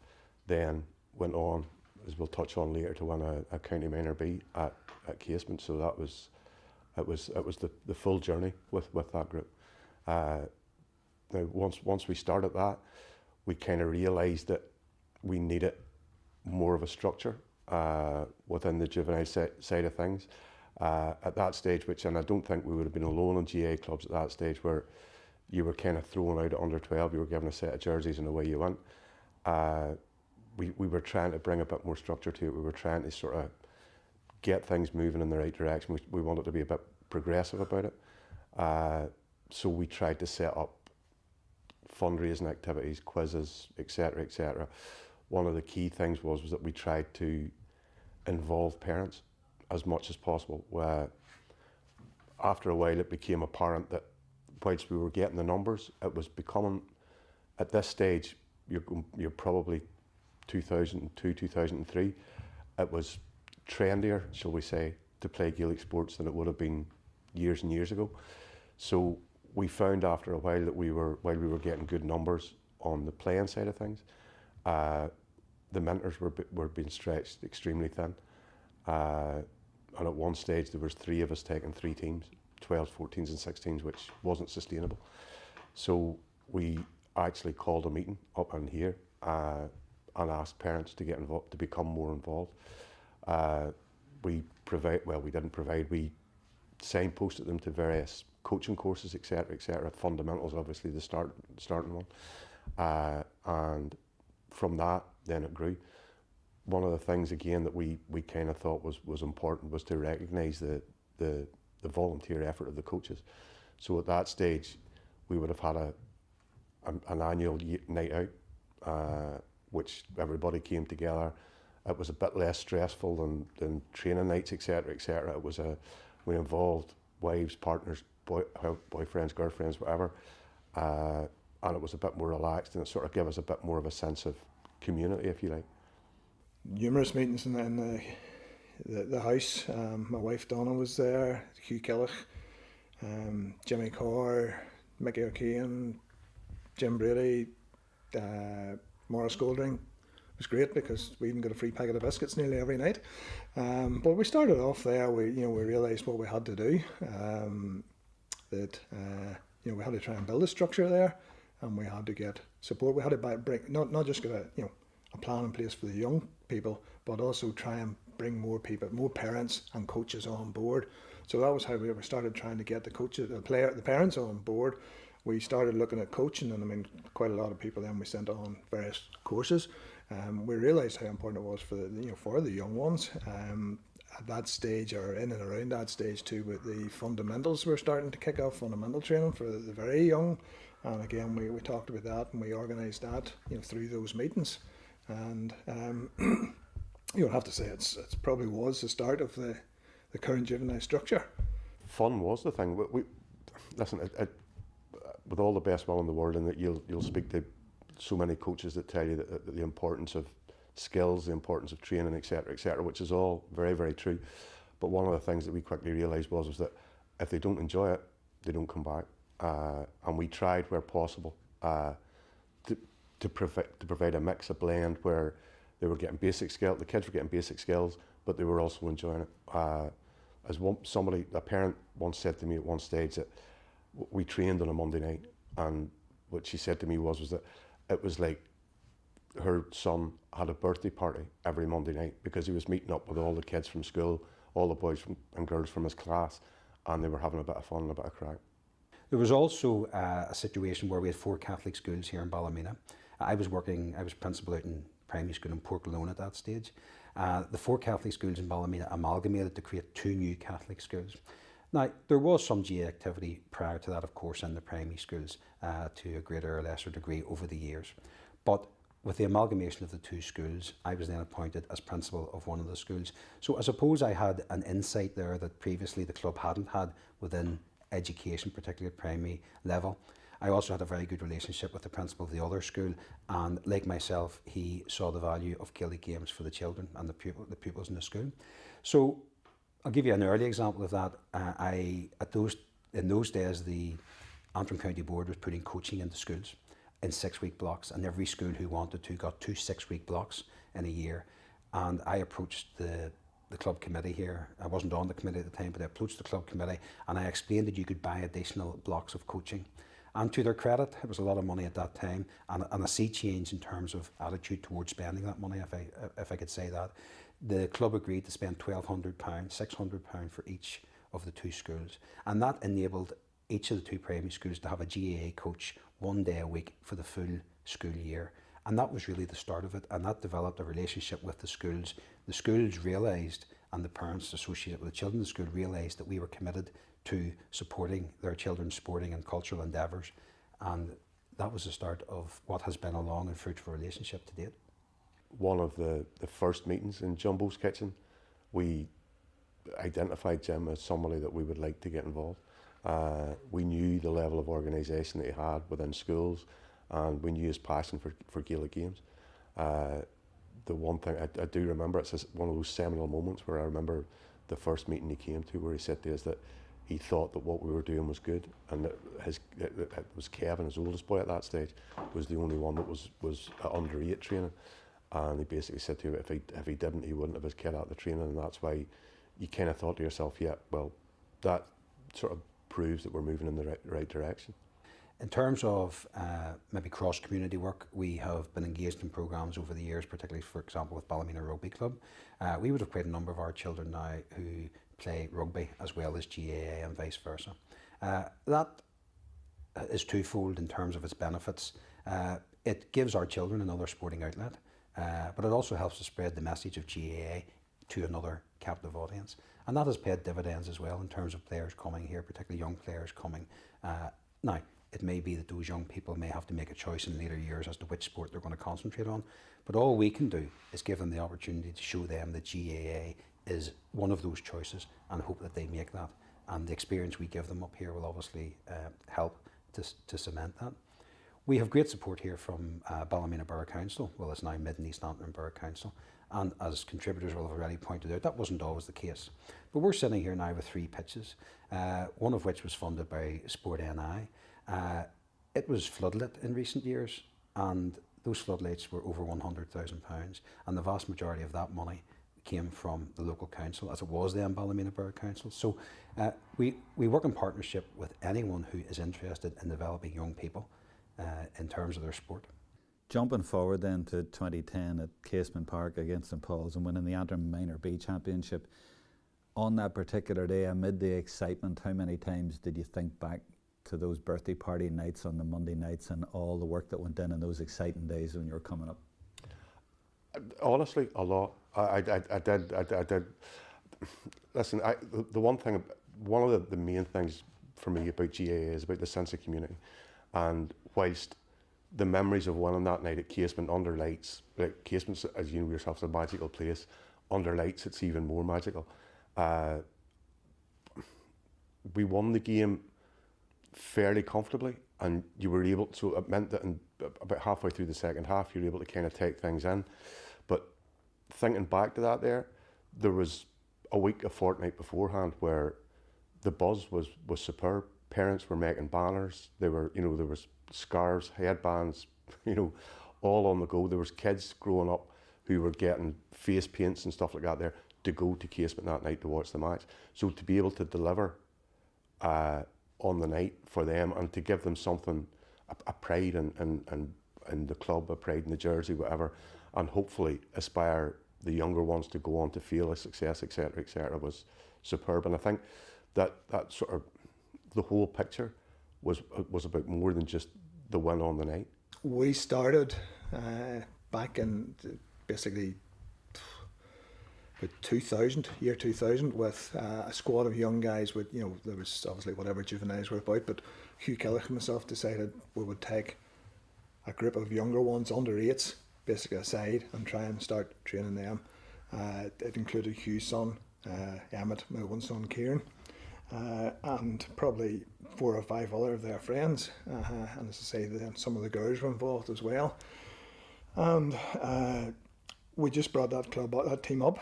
then went on, as we'll touch on later, to win a County Minor B at Casement. So it was the full journey with that group. Now once we started that, we kind of realised that we needed more of a structure within the juvenile side of things. At that stage, and I don't think we would have been alone in GA clubs at that stage, where you were kind of thrown out at under 12, you were given a set of jerseys and away you went. We were trying to bring a bit more structure to it. We were trying to sort of get things moving in the right direction. We wanted to be a bit progressive about it. So we tried to set up fundraising activities, quizzes, etc., etc. One of the key things was that we tried to involve parents as much as possible. After a while, it became apparent that whilst we were getting the numbers, it was becoming, at this stage, you're probably 2002, 2003, it was trendier, shall we say, to play Gaelic sports than it would have been years and years ago. So we found after a while that while we were getting good numbers on the playing side of things, the mentors were being stretched extremely thin. And at one stage there was 3 of us taking 3 teams, 12s, 14s and 16s, which wasn't sustainable. So we actually called a meeting up in here and asked parents to get involved, to become more involved. We signposted them to various coaching courses, etc., etc. Fundamentals, obviously, the starting one. And from that, then it grew. One of the things, again, that we kind of thought was important was to recognise the volunteer effort of the coaches. So at that stage, we would have had an annual night out, which everybody came together. It was a bit less stressful than training nights, etc., etc. It was we involved wives, partners, boyfriends, girlfriends, whatever, and it was a bit more relaxed, and it sort of gave us a bit more of a sense of community, if you like. Numerous meetings in the house. My wife Donna was there, Hugh Killick, Jimmy Carr, Mickey O'Kane, Jim Brady, Morris Goldring. It was great because we even got a free packet of biscuits nearly every night. But we started off there. We realised what we had to do. That we had to try and build a structure there. and we had to get support. We had to bring not just get a plan in place for the young people, but also try and bring more people, more parents and coaches on board. So that was how we started trying to get the coaches, the parents on board. We started looking at coaching, and I mean, quite a lot of people then we sent on various courses. We realised how important it was for the young ones. At that stage, or in and around that stage too, with the fundamentals were starting to kick off, fundamental training for the very young. And again, we talked about that, and we organised that through those meetings. And you'll have to say it's probably was the start of the current juvenile structure. Fun was the thing. We listen, with all the best will in the world, and that you'll speak to so many coaches that tell you that the importance of skills, the importance of training, etc., which is all very, very true. But one of the things that we quickly realised was that if they don't enjoy it, they don't come back. And we tried where possible to provide a mix, a blend where they were getting basic skills, the kids were getting basic skills, but they were also enjoying it. A parent once said to me at one stage that we trained on a Monday night, and what she said to me was that it was like her son had a birthday party every Monday night, because he was meeting up with all the kids from school, all the boys and girls from his class, and they were having a bit of fun and a bit of crack. There was also a situation where we had 4 Catholic schools here in Ballymena. I was principal out in primary school in Portgalone at that stage. The 4 Catholic schools in Ballymena amalgamated to create 2 new Catholic schools. Now, there was some GA activity prior to that, of course, in the primary schools to a greater or lesser degree over the years. But with the amalgamation of the 2 schools, I was then appointed as principal of one of the schools. So I suppose I had an insight there that previously the club hadn't had within education, particularly at primary level. I also had a very good relationship with the principal of the other school, and like myself, he saw the value of Gaelic games for the children and the pupils in the school. So I'll give you an early example of that. In those days, the Antrim County Board was putting coaching into schools in 6-week blocks, and every school who wanted to got 2 6-week blocks in a year. And I approached the club committee here. I wasn't on the committee at the time, but I approached the club committee and I explained that you could buy additional blocks of coaching. And to their credit, it was a lot of money at that time, and a sea change in terms of attitude towards spending that money, if I could say that. The club agreed to spend £1,200, £600 for each of the 2 schools, and that enabled each of the 2 primary schools to have a GAA coach 1 day a week for the full school year. And that was really the start of it, and that developed a relationship with the schools. The schools realised, and the parents associated with the children in the school realised, that we were committed to supporting their children's sporting and cultural endeavours, and that was the start of what has been a long and fruitful relationship to date. One of the first meetings in Jumbo's kitchen, we identified Jim as somebody that we would like to get involved. We knew the level of organisation that he had within schools, and we knew his passion for Gaelic games. The one thing I do remember, it's one of those seminal moments where I remember the first meeting he came to, where he said to us that he thought that what we were doing was good, and that it was Kevin, his oldest boy at that stage, was the only one that was under 8 training, and he basically said to him if he didn't, he wouldn't have his kid out the training, and that's why you kind of thought to yourself, yeah, well, that sort of proves that we're moving in the right direction. In terms of maybe cross-community work, we have been engaged in programmes over the years, particularly, for example, with Ballymena Rugby Club. We would have quite a number of our children now who play rugby as well as GAA and vice versa. That is twofold in terms of its benefits. It gives our children another sporting outlet, but it also helps to spread the message of GAA to another captive audience. And that has paid dividends as well in terms of players coming here, particularly young players coming. Now, it may be that those young people may have to make a choice in later years as to which sport they're going to concentrate on, but all we can do is give them the opportunity to show them that GAA is one of those choices and hope that they make that. And the experience we give them up here will obviously help to cement that. We have great support here from Ballymena Borough Council, well, it's now Mid and East Antrim Borough Council, and as contributors will have already pointed out, that wasn't always the case. But we're sitting here now with 3 pitches, one of which was funded by Sport NI. It was floodlit in recent years, and those floodlights were over £100,000, and the vast majority of that money came from the local council, as it was then Ballymena Borough Council. So we work in partnership with anyone who is interested in developing young people in terms of their sport. Jumping forward then to 2010 at Casement Park against St Paul's and winning the Antrim Minor B Championship. On that particular day, amid the excitement, how many times did you think back to those birthday party nights on the Monday nights and all the work that went in those exciting days when you were coming up? Honestly, a lot. I did. Listen, one of the main things for me about GAA is about the sense of community. And whilst the memories of winning that night at Casement under lights, like Casement, as you know yourself, is a magical place. Under lights, it's even more magical. We won the game fairly comfortably, and you were able to, so it meant that about halfway through the second half, you were able to kind of take things in. But thinking back to that there was a fortnight beforehand where the buzz was superb. Parents were making banners. There was scarves, headbands, all on the go. There was kids growing up who were getting face paints and stuff like that there to go to Casement that night to watch the match. So to be able to deliver on the night for them and to give them something, a pride in the club, a pride in the jersey, whatever, and hopefully aspire the younger ones to go on to feel a success, etc., was superb. And I think that sort of the whole picture was about more than just the win on the night. We started back in basically about year 2000, with a squad of young guys with, there was obviously whatever juveniles were about, but Hugh Killick and myself decided we would take a group of younger ones, under 8s, basically aside, and try and start training them. It included Hugh's son, Emmett, my one son, Kieran, and probably 4 or 5 other of their friends. And as I say, some of the girls were involved as well. And we just brought that team up.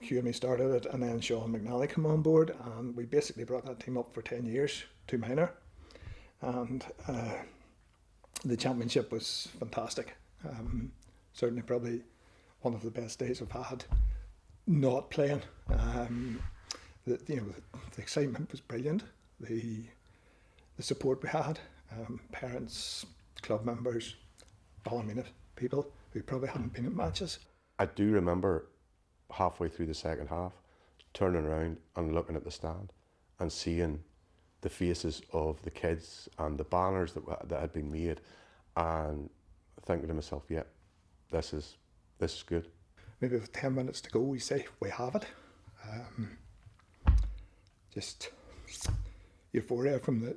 Hugh and me started it, and then Sean McNally came on board, and we basically brought that team up for 10 years to minor. And the championship was fantastic. Certainly probably one of the best days I've had not playing. The excitement was brilliant. The support we had, parents, club members, Ballymena people who probably hadn't been at matches. I do remember halfway through the second half turning around and looking at the stand and seeing the faces of the kids and the banners that had been made, and thinking to myself, yeah, this is good. Maybe with 10 minutes to go, we say we have it. Just euphoria from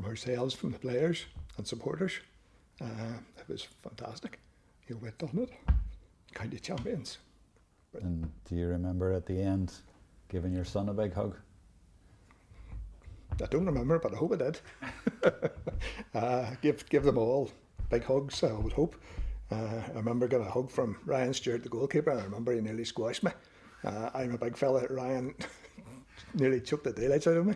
ourselves, from the players and supporters. It was fantastic. We'd done it. County champions. And do you remember at the end giving your son a big hug? I don't remember, but I hope I did. Give them all big hugs, I would hope. I remember getting a hug from Ryan Stewart, the goalkeeper, and I remember he nearly squashed me. I'm a big fella. Ryan nearly choked the daylights out of me.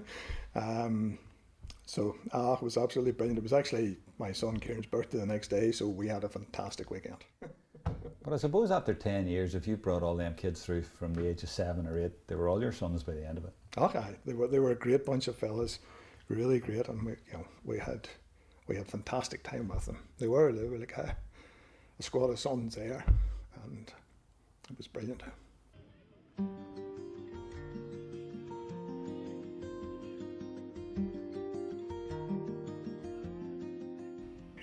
It was absolutely brilliant. It was actually my son Kieran's birthday the next day, so we had a fantastic weekend. But I suppose after 10 years, if you brought all them kids through from the age of 7 or 8, they were all your sons by the end of it. Okay, they were a great bunch of fellas, really great, and we had fantastic time with them. They were like a squad of sons there, and it was brilliant.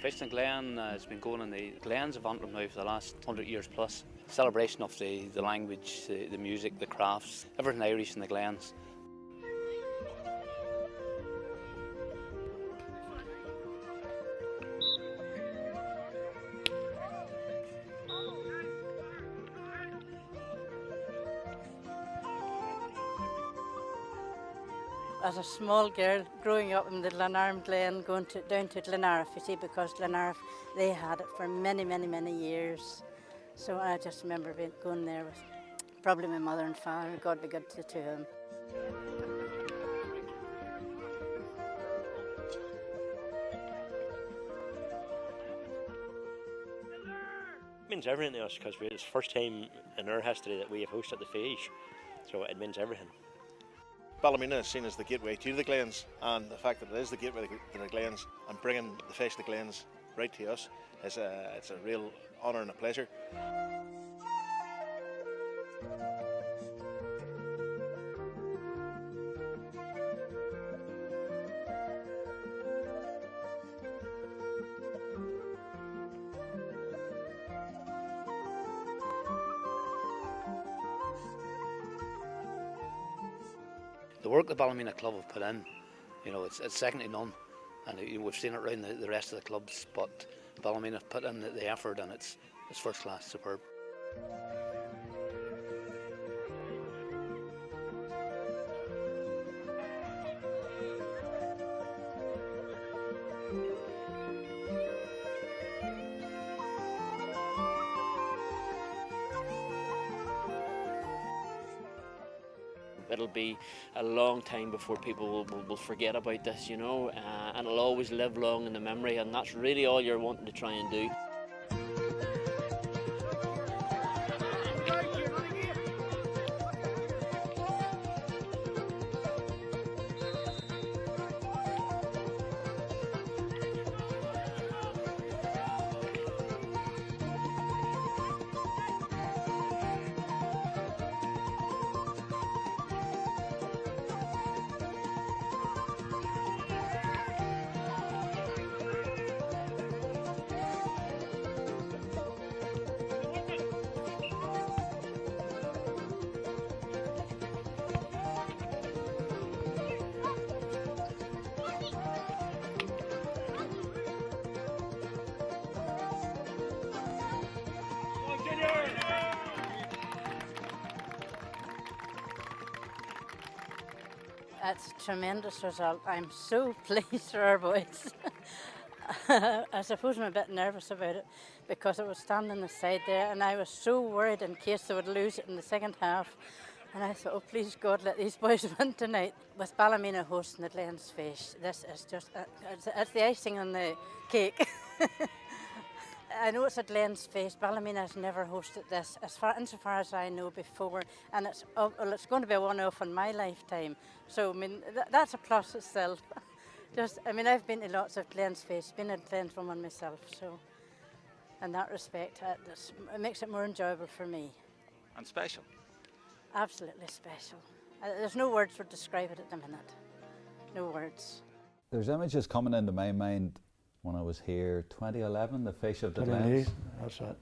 Christian Glen has been going in the glens of Antrim now for the last 100 years plus. Celebration of the language, the music, the crafts, everything Irish in the glens. As a small girl growing up in the Glenarm Glen, going down to Glenarf, you see, because Glenarf, they had it for many, many, many years. So I just remember going there with probably my mother and father. God be good to the two of them. It means everything to us because it's the first time in our history that we have hosted the Feige, so it means everything. Ballymena is seen as the gateway to the Glens, and the fact that it is the gateway to the Glens and bringing the Feis the Glens right to us it's a real honour and a pleasure. The work the Ballymena Club have put in, you know, it's second to none, and we've seen it around the rest of the clubs. But Ballymena have put in the effort, and it's first class, superb. It'll be a long time before people will forget about this, you know, and it'll always live long in the memory, and that's really all you're wanting to try and do. It's a tremendous result. I'm so pleased for our boys. I suppose I'm a bit nervous about it because I was standing on the side there and I was so worried in case they would lose it in the second half. And I thought, oh please God, let these boys win tonight. With Ballymena hosting the Glens Feis, this is just, it's the icing on the cake. I know it's a Glens Feis. Ballymena has never hosted this, insofar as I know, before, and it's going to be a one-off in my lifetime. So I mean, that's a plus itself. I've been to lots of Glens Feis, been a Glens woman myself. So, in that respect, it makes it more enjoyable for me. And special. Absolutely special. There's no words to describe it at the minute. No words. There's images coming into my mind. When I was here, 2011, the Feis of the Glens. That's it.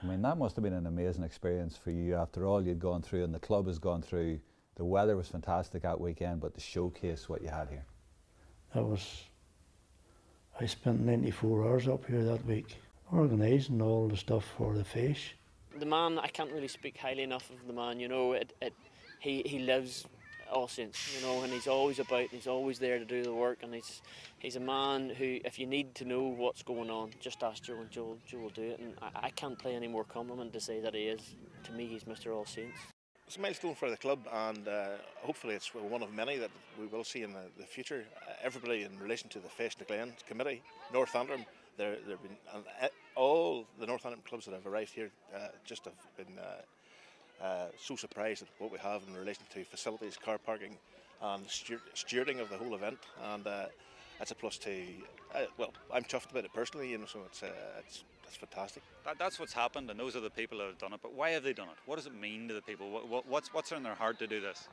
I mean, that must have been an amazing experience for you after all you'd gone through and the club has gone through. The weather was fantastic that weekend, but to showcase what you had here. I spent 94 hours up here that week, organising all the stuff for the Feis. The man, I can't really speak highly enough of the man, you know, he lives All Saints, you know, and he's always about, he's always there to do the work, and he's a man who, if you need to know what's going on, just ask Joe and Joe will do it, and I can't play any more compliment to say that he is. To me, he's Mr. All Saints. It's a milestone for the club, and hopefully it's one of many that we will see in the future. Everybody in relation to the Feis the Glens committee, North Antrim, there have been all the North Antrim clubs that have arrived here just have been so surprised at what we have in relation to facilities, car parking, and stewarding of the whole event, and that's a plus to. Well, I'm chuffed about it personally, you know, so it's fantastic. That's what's happened, and those are the people that have done it. But why have they done it? What does it mean to the people? What's in their heart to do this?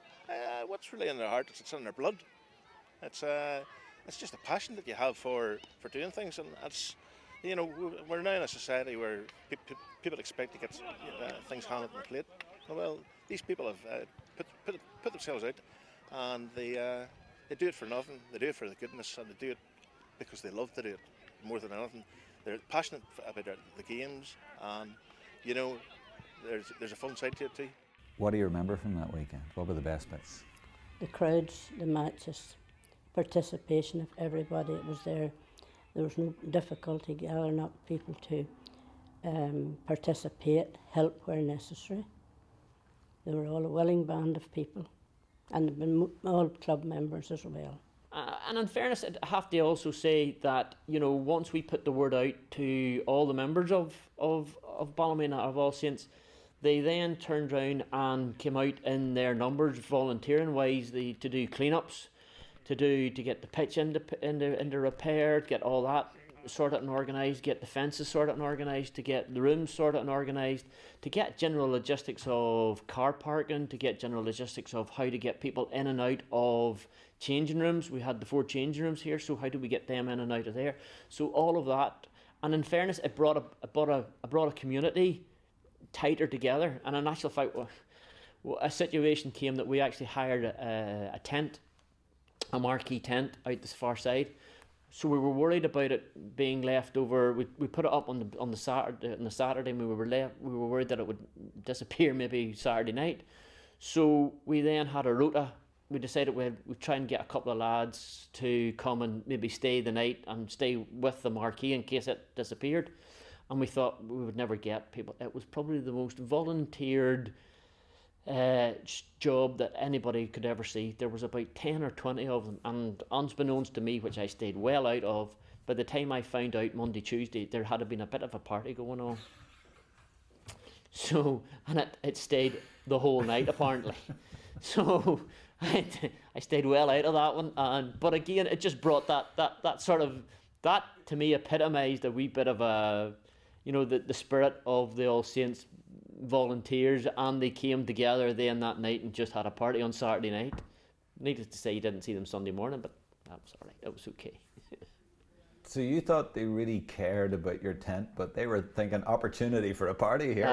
What's really in their heart? It's in their blood. It's just a passion that you have for doing things, and it's, you know, we're now in a society where people expect to get things handed on the plate. Well, these people have put themselves out, and they do it for nothing. They do it for the goodness, and they do it because they love to do it more than anything. They're passionate about the games, and you know, there's a fun side to it too. What do you remember from that weekend? What were the best bits? The crowds, the matches, participation of everybody that was there. There was no difficulty gathering up people to participate, help where necessary. They were all a willing band of people, and all club members as well. And in fairness, I have to also say that, you know, once we put the word out to all the members of Ballymena, of All Saints, They then turned round and came out in their numbers, volunteering wise, to do cleanups, to get the pitch into repair, get all that sorted and organised, get the fences sorted and organised, to get the rooms sorted and organised, to get general logistics of car parking, to get general logistics of how to get people in and out of changing rooms. We had the 4 changing rooms here, so how do we get them in and out of there? So all of that, and in fairness, it brought a community tighter together. And in actual fact, a situation came that we actually hired a tent, a marquee tent out this far side. So we were worried about it being left over. We put it up on the Saturday, and we were worried that it would disappear maybe Saturday night. So we then had a rota. We decided we'd try and get a couple of lads to come and maybe stay the night and stay with the marquee in case it disappeared. And we thought we would never get people. It was probably the most volunteered job that anybody could ever see. There was about 10 or 20 of them, and unbeknownst to me, which I stayed well out of, by the time I found out Monday, Tuesday, there had been a bit of a party going on. So, and it stayed the whole night apparently. So I stayed well out of that one. But again, it just brought that sort of, that to me epitomised a wee bit of a, the spirit of the All Saints volunteers, and they came together then that night and just had a party on Saturday night. Needless to say, you didn't see them Sunday morning, but that was all right. It was okay. So you thought they really cared about your tent, but they were thinking opportunity for a party here.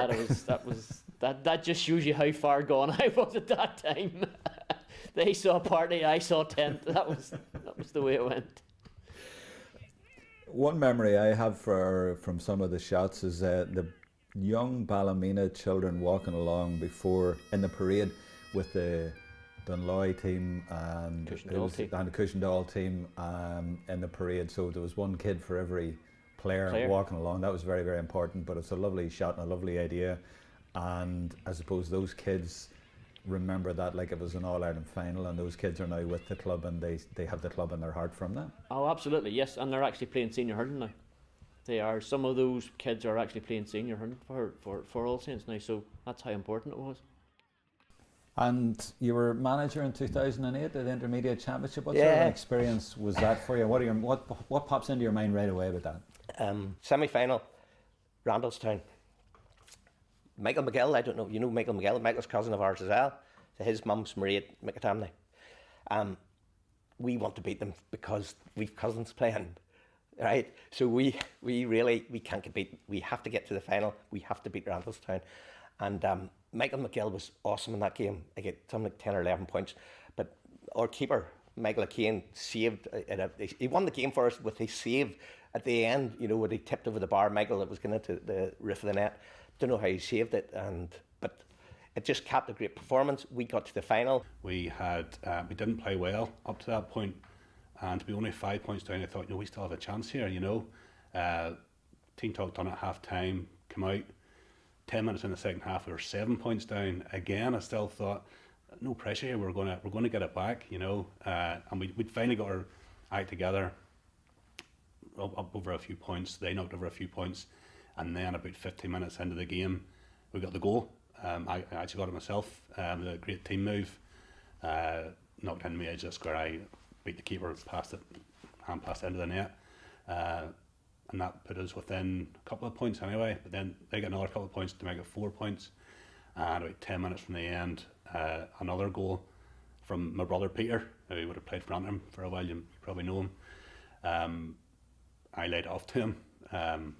That just shows you how far gone I was at that time. They saw a party, I saw a tent. That was the way it went. One memory I have from some of the shots is the young Ballymena children walking along in the parade with the Dunloy team and the Cushendall team in the parade. So there was one kid for every player walking along. That was very, very important, but it's a lovely shot and a lovely idea. And I suppose those kids remember that like it was an All-Ireland final, and those kids are now with the club, and they have the club in their heart from that. Oh, absolutely, yes. And they're actually playing senior hurling now. They are. Some of those kids are actually playing senior hurling for All Saints now, so that's how important it was. And you were manager in 2008 at the Intermediate Championship. What sort of an experience was that for you? What pops into your mind right away with that? Semi-final, Randallstown. Michael McGill, I don't know, you know Michael McGill, Michael's cousin of ours as well. So his mum's Marie McAtamney. We want to beat them because we've cousins playing, right? So we can't compete. We have to get to the final. We have to beat Randallstown. And Michael McGill was awesome in that game. I get something like 10 or 11 points. But our keeper, Michael O'Kane, saved. He won the game for us with his save at the end, when he tipped over the bar. Michael, it was going into the roof of the net. Don't know how he saved it, but it just capped a great performance. We got to the final. We didn't play well up to that point, and to be only 5 points down, I thought, we still have a chance here. Team talk done at half time, come out 10 minutes in the second half, we were 7 points down again. I still thought, no pressure here. We're going to get it back, and we'd finally got our act together. Up over a few points, they knocked over a few points. And then about 15 minutes into the game, we got the goal. I actually got it myself with a great team move. Knocked into the edge of the square. I beat the keeper, hand passed into the net. And that put us within a couple of points anyway. But then they got another couple of points to make it 4 points. And about 10 minutes from the end, another goal from my brother Peter, who would have played for Antrim for a while. You probably know him. I laid it off to him.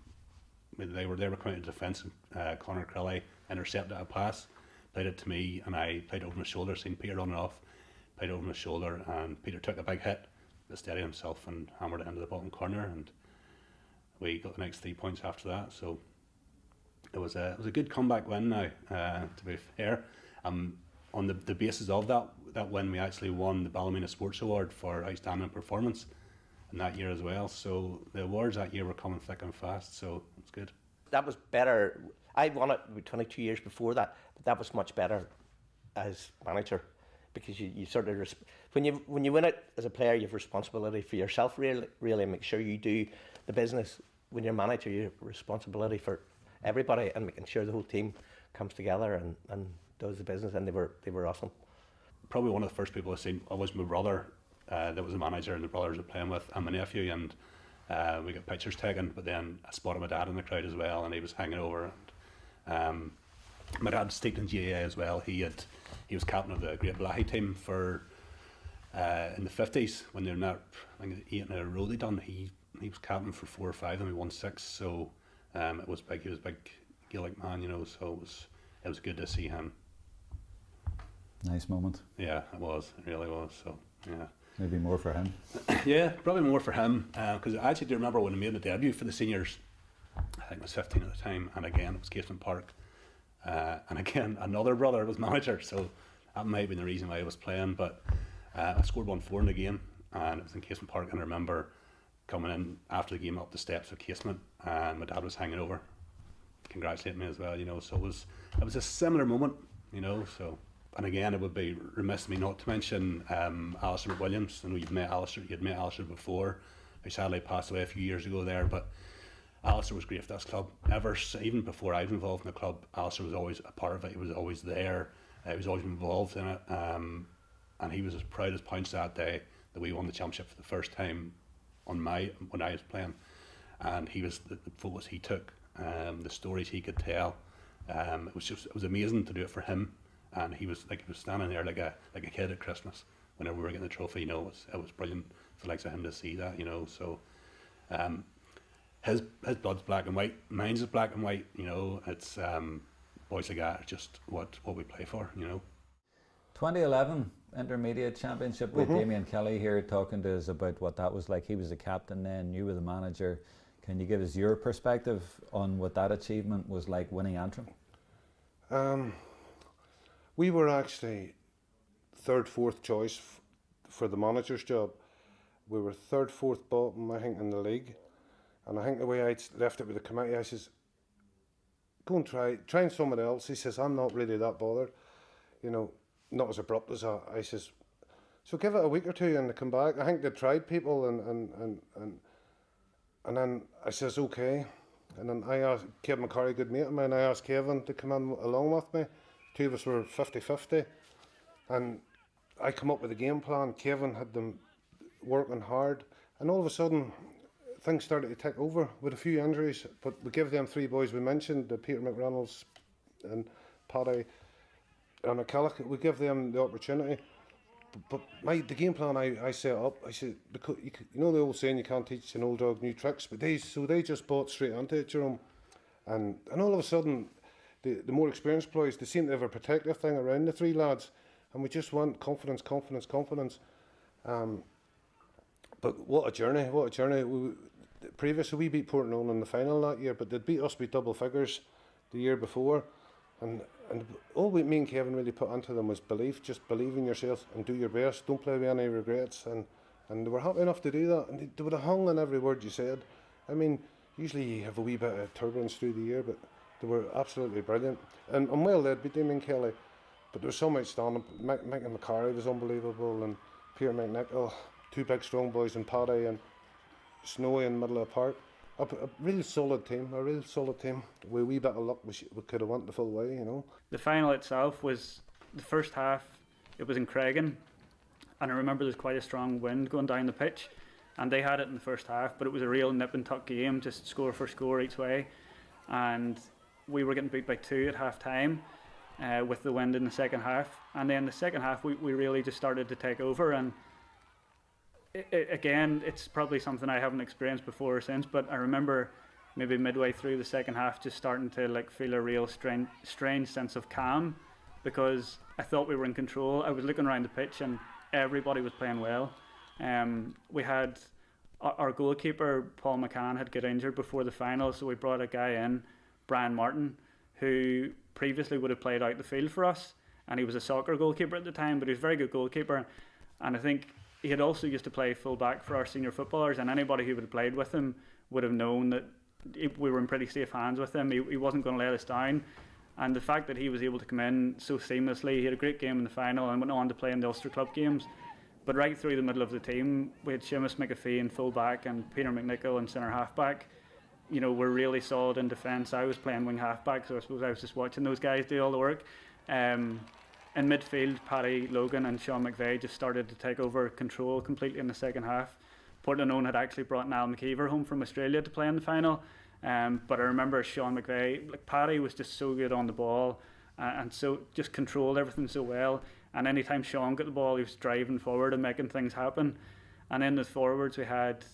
They were coming into defence, and Conor Crilley intercepted a pass, played it to me, and I played over my shoulder, seen Peter running off, played over my shoulder, and Peter took a big hit, but steadied himself and hammered it into the bottom corner, and we got the next 3 points after that. So it was a good comeback win now, to be fair. On the basis of that win, we actually won the Ballymena Sports Award for Outstanding Performance in that year as well. So the awards that year were coming thick and fast, so it's good. That was better. I won it 22 years before that, but that was much better as manager, because you sort of when you win it as a player, you have responsibility for yourself, really make sure you do the business. When you're manager, you have responsibility for everybody and making sure the whole team comes together and does the business, and they were awesome. Probably one of the first people I seen was my brother that was a manager, and the brothers were playing with, and my nephew, and we got pictures taken, but then I spotted my dad in the crowd as well, and he was hanging over. And my dad steeped in GAA as well. He was captain of the Great Blahi team for in the 50s when they were not, I think 8 in a row they done. He was captain for 4 or 5 and we won 6, so it was big. He was a big Gaelic man, you know, so it was good to see him. Nice moment. Yeah, it really was. So yeah, maybe more for him. Yeah, probably more for him, because I actually do remember when I made the debut for the seniors. I think I was 15 at the time, and again it was Casement Park, and again another brother was manager, so that might have been the reason why I was playing. But I scored 1-4 in the game, and it was in Casement Park, and I remember coming in after the game up the steps of Casement, and my dad was hanging over, congratulating me as well, you know. So it was a similar moment, you know. So, and again, it would be remiss of me not to mention Alistair McWilliams. I know you'd met Alistair before, who sadly passed away a few years ago there, but Alistair was great for this club. Even before I was involved in the club, Alistair was always a part of it. He was always there. He was always involved in it, and he was as proud as punch that day that we won the championship for the first time when I was playing. And he was the photos he took, the stories he could tell. It was amazing to do it for him, and he was standing there like a kid at Christmas whenever we were getting the trophy. You know, it was brilliant for the likes of him to see that. You know, so. His blood's black and white, mine's is black and white, you know. It's boys like that are just what we play for, you know. 2011 Intermediate Championship with Damien Kelly here talking to us about what that was like. He was the captain then, you were the manager. Can you give us your perspective on what that achievement was like, winning Antrim? We were actually 3rd, 4th choice for the manager's job. We were 3rd, 4th bottom, I think, in the league. And I think the way I left it with the committee, I says, go and try someone else. He says, I'm not really that bothered. You know, not as abrupt as that. I says, so give it a week or two and they come back. I think they tried people and then I says, okay. And then I asked Kevin McCarry, good mate of mine, I asked Kevin to come in along with me. 2 of us were 50-50. And I come up with a game plan. Kevin had them working hard. And all of a sudden, things started to take over with a few injuries, but we give them 3 boys we mentioned, the Peter McReynolds and Paddy and McCulloch, we give them the opportunity. But the game plan I set up, I said, because you know the old saying, you can't teach an old dog new tricks, but they just bought straight into it, Jerome. And all of a sudden, the more experienced players, they seem to have a protective thing around the 3 lads, and we just want confidence. But what a journey. Previously we beat Portnoy in the final that year, but they'd beat us by double figures the year before, and all me and Kevin really put into them was belief. Just believe in yourself and do your best. Don't play with any regrets, and they were happy enough to do that, and they would have hung on every word you said. I mean, usually you have a wee bit of turbulence through the year, but they were absolutely brilliant, and well led by Damien Kelly. But there was so much standing. Michael McCarry was unbelievable, and Peter McNichol, 2 big strong boys, and Paddy and Snowy in the middle of the park. A real solid team, With a wee bit of luck, we could have went the full way, you know. The final itself was, the first half, it was in Craigan, and I remember there's quite a strong wind going down the pitch, and they had it in the first half, but it was a real nip and tuck game, just score for score each way, and we were getting beat by 2 at half time with the wind in the second half, and then the second half we really just started to take over, and again, it's probably something I haven't experienced before or since, but I remember maybe midway through the second half just starting to feel a real strange sense of calm, because I thought we were in control. I was looking around the pitch and everybody was playing well. We had our goalkeeper Paul McCann had got injured before the final, so we brought a guy in, Brian Martin, who previously would have played out the field for us, and he was a soccer goalkeeper at the time, but he was a very good goalkeeper, and I think he had also used to play full back for our senior footballers, and anybody who would have played with him would have known that we were in pretty safe hands with him. He wasn't going to let us down, and the fact that he was able to come in so seamlessly, he had a great game in the final and went on to play in the Ulster Club games. But right through the middle of the team, we had Seamus McAfee in full back and Peter McNichol in centre half back. you know, were really solid in defence. I was playing wing halfback, so I suppose I was just watching those guys do all the work. In midfield, Paddy Logan and Sean McVeigh just started to take over control completely in the second half. Portland had actually brought Niall McKeever home from Australia to play in the final. But I remember Sean McVeigh, like Paddy was just so good on the ball and so just controlled everything so well. And anytime Sean got the ball, he was driving forward and making things happen. And in the forwards, we had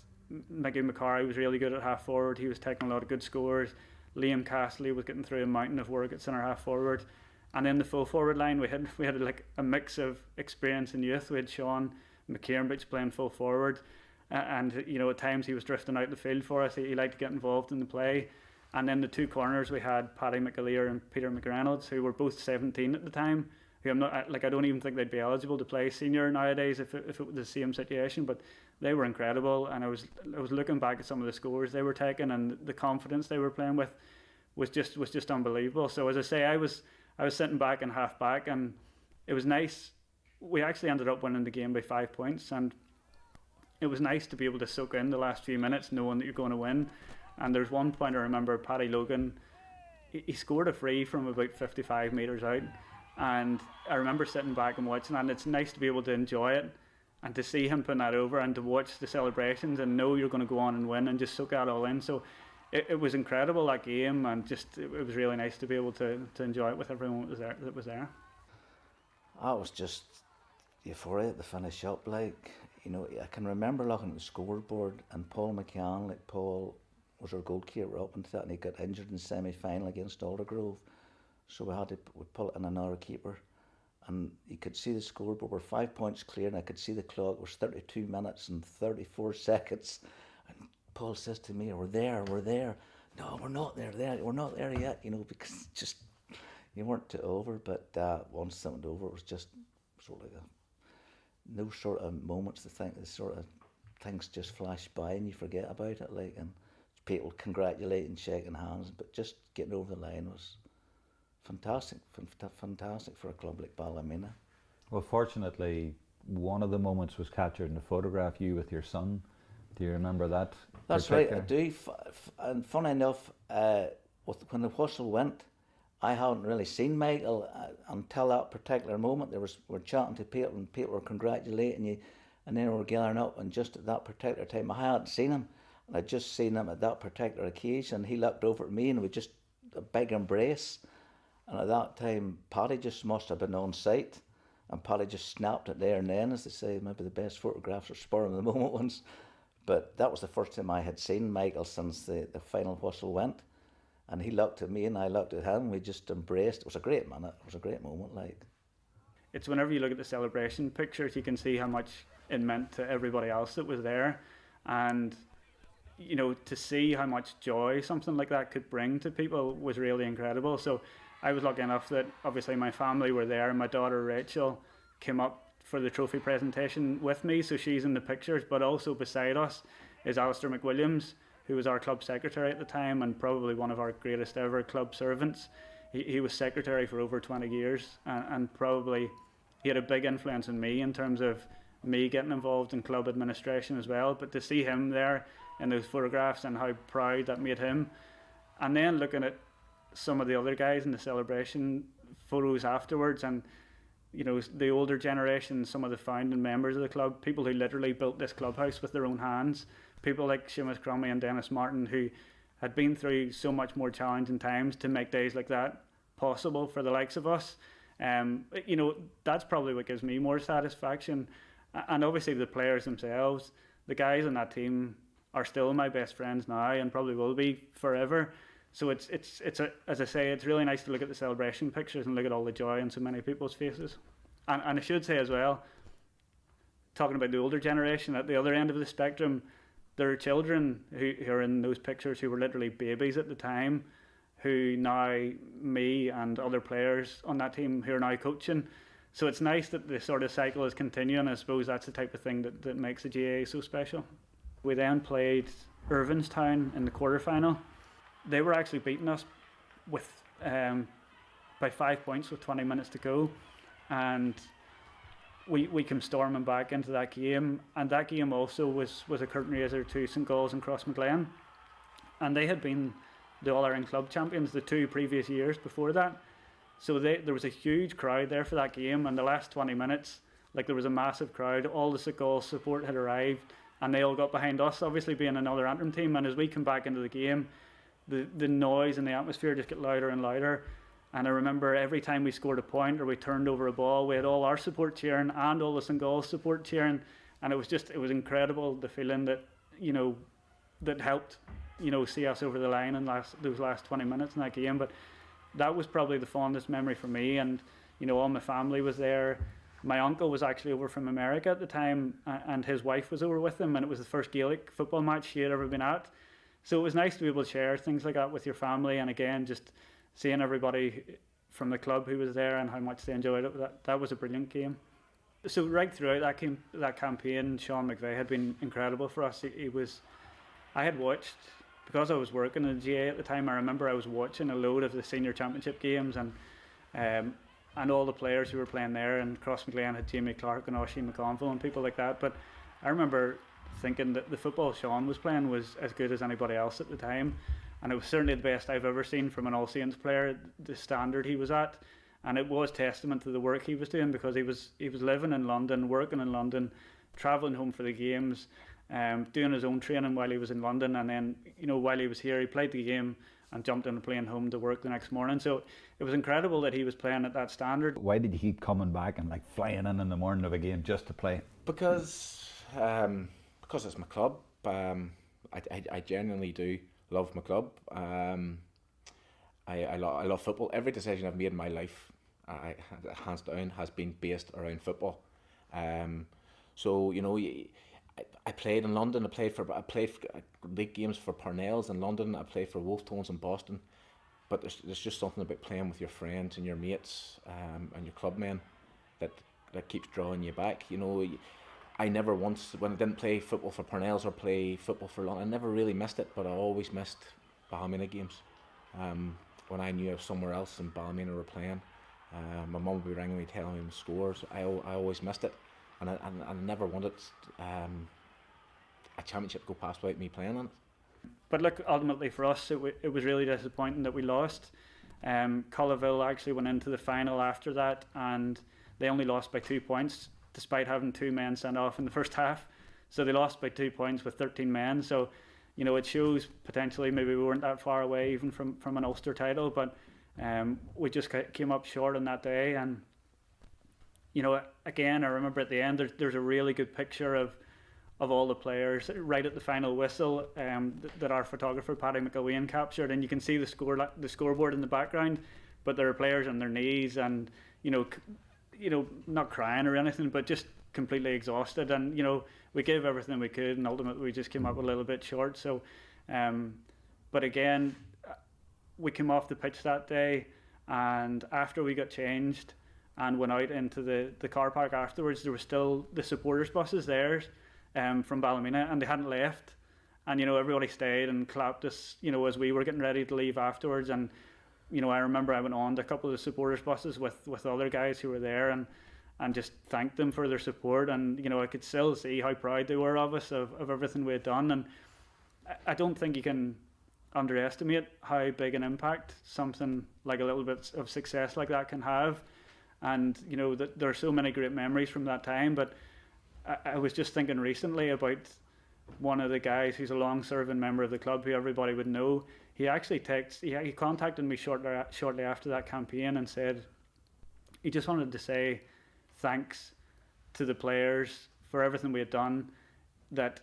Mickey McCarry was really good at half forward. He was taking a lot of good scores. Liam Castley was getting through a mountain of work at centre half forward. And in the full forward line, we had like a mix of experience and youth. We had Sean McKeerbridge playing full forward. And you know, at times he was drifting out the field for us. He liked to get involved in the play. And in the two corners we had Paddy McAleer and Peter McReynolds, who were both 17 at the time. Who I'm not like, I don't even think they'd be eligible to play senior nowadays if it was the same situation. But they were incredible. And I was looking back at some of the scores they were taking and the confidence they were playing with was just unbelievable. So as I say, I was sitting back and half back, and it was nice. We actually ended up winning the game by 5 points, and it was nice to be able to soak in the last few minutes knowing that you're going to win. And there's one point I remember, Paddy Logan, he scored a free from about 55 metres out, and I remember sitting back and watching, and it's nice to be able to enjoy it and to see him putting that over and to watch the celebrations and know you're going to go on and win and just soak that all in. So it was incredible, that game, and just it was really nice to be able to enjoy it with everyone that was there. I was just euphoria to finish up. Like, you know, I can remember looking at the scoreboard, and Paul McCann, like Paul was our goalkeeper up until that, and he got injured in the semi-final against Aldergrove, so we put in another keeper, and you could see the scoreboard, we're 5 points clear, and I could see the clock, it was 32 minutes and 34 seconds, and Paul says to me, we're there. No, we're not there, we're not there yet, you know, because just, you weren't too over, but once it went over, it was just sort of like no sort of moments to think, the sort of things just flash by and you forget about it, like, and people congratulating, shaking hands, but just getting over the line was fantastic for a club like Ballymena. Well, fortunately, one of the moments was captured in a photograph, you with your son. Do you remember that? That's right, I do. And funny enough, when the whistle went, I hadn't really seen Michael until that particular moment. We're chatting to people and people were congratulating you, and then we were gathering up, and just at that particular time I hadn't seen him, and I'd just seen him at that particular occasion. He looked over at me and we just a big embrace, and at that time Paddy just must have been on site, and Paddy just snapped it there and then, as they say, maybe the best photographs are spur of the moment ones. But that was the first time I had seen Michael since the final whistle went. And he looked at me and I looked at him. We just embraced. It was a great minute. It was a great moment. Like, it's whenever you look at the celebration pictures, you can see how much it meant to everybody else that was there, and you know, to see how much joy something like that could bring to people was really incredible. So I was lucky enough that obviously my family were there, and my daughter Rachel came up for the trophy presentation with me, so she's in the pictures. But also beside us is Alistair McWilliams, who was our club secretary at the time and probably one of our greatest ever club servants. He was secretary for over 20 years and probably he had a big influence on me in terms of me getting involved in club administration as well. But to see him there in those photographs and how proud that made him, and then looking at some of the other guys in the celebration photos afterwards, and you know, the older generation, some of the founding members of the club, people who literally built this clubhouse with their own hands, people like Seamus Cromie and Dennis Martin, who had been through so much more challenging times to make days like that possible for the likes of us. You know, that's probably what gives me more satisfaction. And obviously the players themselves, the guys on that team are still my best friends now and probably will be forever. So it's as I say, it's really nice to look at the celebration pictures and look at all the joy in so many people's faces. And I should say as well, talking about the older generation at the other end of the spectrum, there are children who are in those pictures who were literally babies at the time, who now me and other players on that team who are now coaching. So it's nice that the sort of cycle is continuing. I suppose that's the type of thing that makes the GAA so special. We then played Irvinstown in the quarterfinal. They were actually beating us with by 5 points with 20 minutes to go, and we came storming back into that game. And that game also was a curtain raiser to St Gall's and Crossmaglen. and they had been the All-Ireland club champions the 2 previous years before that. So there was a huge crowd there for that game, and the last 20 minutes, like there was a massive crowd. All the Sokol support had arrived, and they all got behind us, obviously being another Antrim team. And as we come back into the game, the noise and the atmosphere just get louder and louder. And I remember every time we scored a point or we turned over a ball, we had all our support cheering and all the Sokol support cheering, and it was incredible, the feeling that, you know, that helped, you know, see us over the line in those last 20 minutes in that game. But that was probably the fondest memory for me. And you know, all my family was there. My uncle was actually over from America at the time, and his wife was over with him, and it was the first Gaelic football match she had ever been at. So it was nice to be able to share things like that with your family, and again, just seeing everybody from the club who was there and how much they enjoyed it. That was a brilliant game. So right throughout that campaign, Sean McVeigh had been incredible for us. I had watched, because I was working in the GA at the time, I remember I was watching a load of the senior championship games, and all the players who were playing there, and Crossmaglen had Jamie Clark and Oisin McConville and people like that. But I remember thinking that the football Sean was playing was as good as anybody else at the time, and it was certainly the best I've ever seen from an All Saints player, the standard he was at. And it was testament to the work he was doing, because he was living in London, working in London, travelling home for the games, doing his own training while he was in London, and then, you know, while he was here, he played the game and jumped on a plane home to work the next morning. So it was incredible that he was playing at that standard. Why did you keep coming back and like flying in the morning of a game just to play? Because it's my club. I genuinely do love my club. I love football. Every decision I've made in my life, hands down, has been based around football. So you know, I played in London. I played for league games for Parnells in London. I played for Wolftones in Boston. But there's just something about playing with your friends and your mates and your clubmen that keeps drawing you back. You know, I never once, when I didn't play football for Parnells or play football for London, I never really missed it. But I always missed Ballymena games. When I knew I was somewhere else and Ballymena were playing, my mum would be ringing me telling me the scores. I always missed it, and I never wanted a championship to go past without me playing on it. But look, ultimately for us, it was really disappointing that we lost. Colourful actually went into the final after that, and they only lost by 2 points, despite having 2 men sent off in the first half. So they lost by 2 points with 13 men. So, you know, it shows potentially maybe we weren't that far away even from an Ulster title, but we just came up short on that day. And, you know, again, I remember at the end there's a really good picture of all the players right at the final whistle that our photographer Paddy McElwain captured, and you can see the scoreboard in the background, but there are players on their knees and you know not crying or anything, but just completely exhausted. And you know, we gave everything we could, and ultimately we just came up a little bit short. So but again, we came off the pitch that day, and after we got changed and went out into the car park afterwards, there were still the supporters buses there from Ballymena, and they hadn't left. And you know, everybody stayed and clapped us, you know, as we were getting ready to leave afterwards. And you know, I remember I went on to a couple of the supporters buses with other guys who were there, and just thanked them for their support. And you know, I could still see how proud they were of us, of everything we had done. And I don't think you can underestimate how big an impact something like a little bit of success like that can have. And you know, there are so many great memories from that time. But I was just thinking recently about one of the guys who's a long-serving member of the club who everybody would know. He actually he contacted me shortly after that campaign and said he just wanted to say thanks to the players for everything we had done, that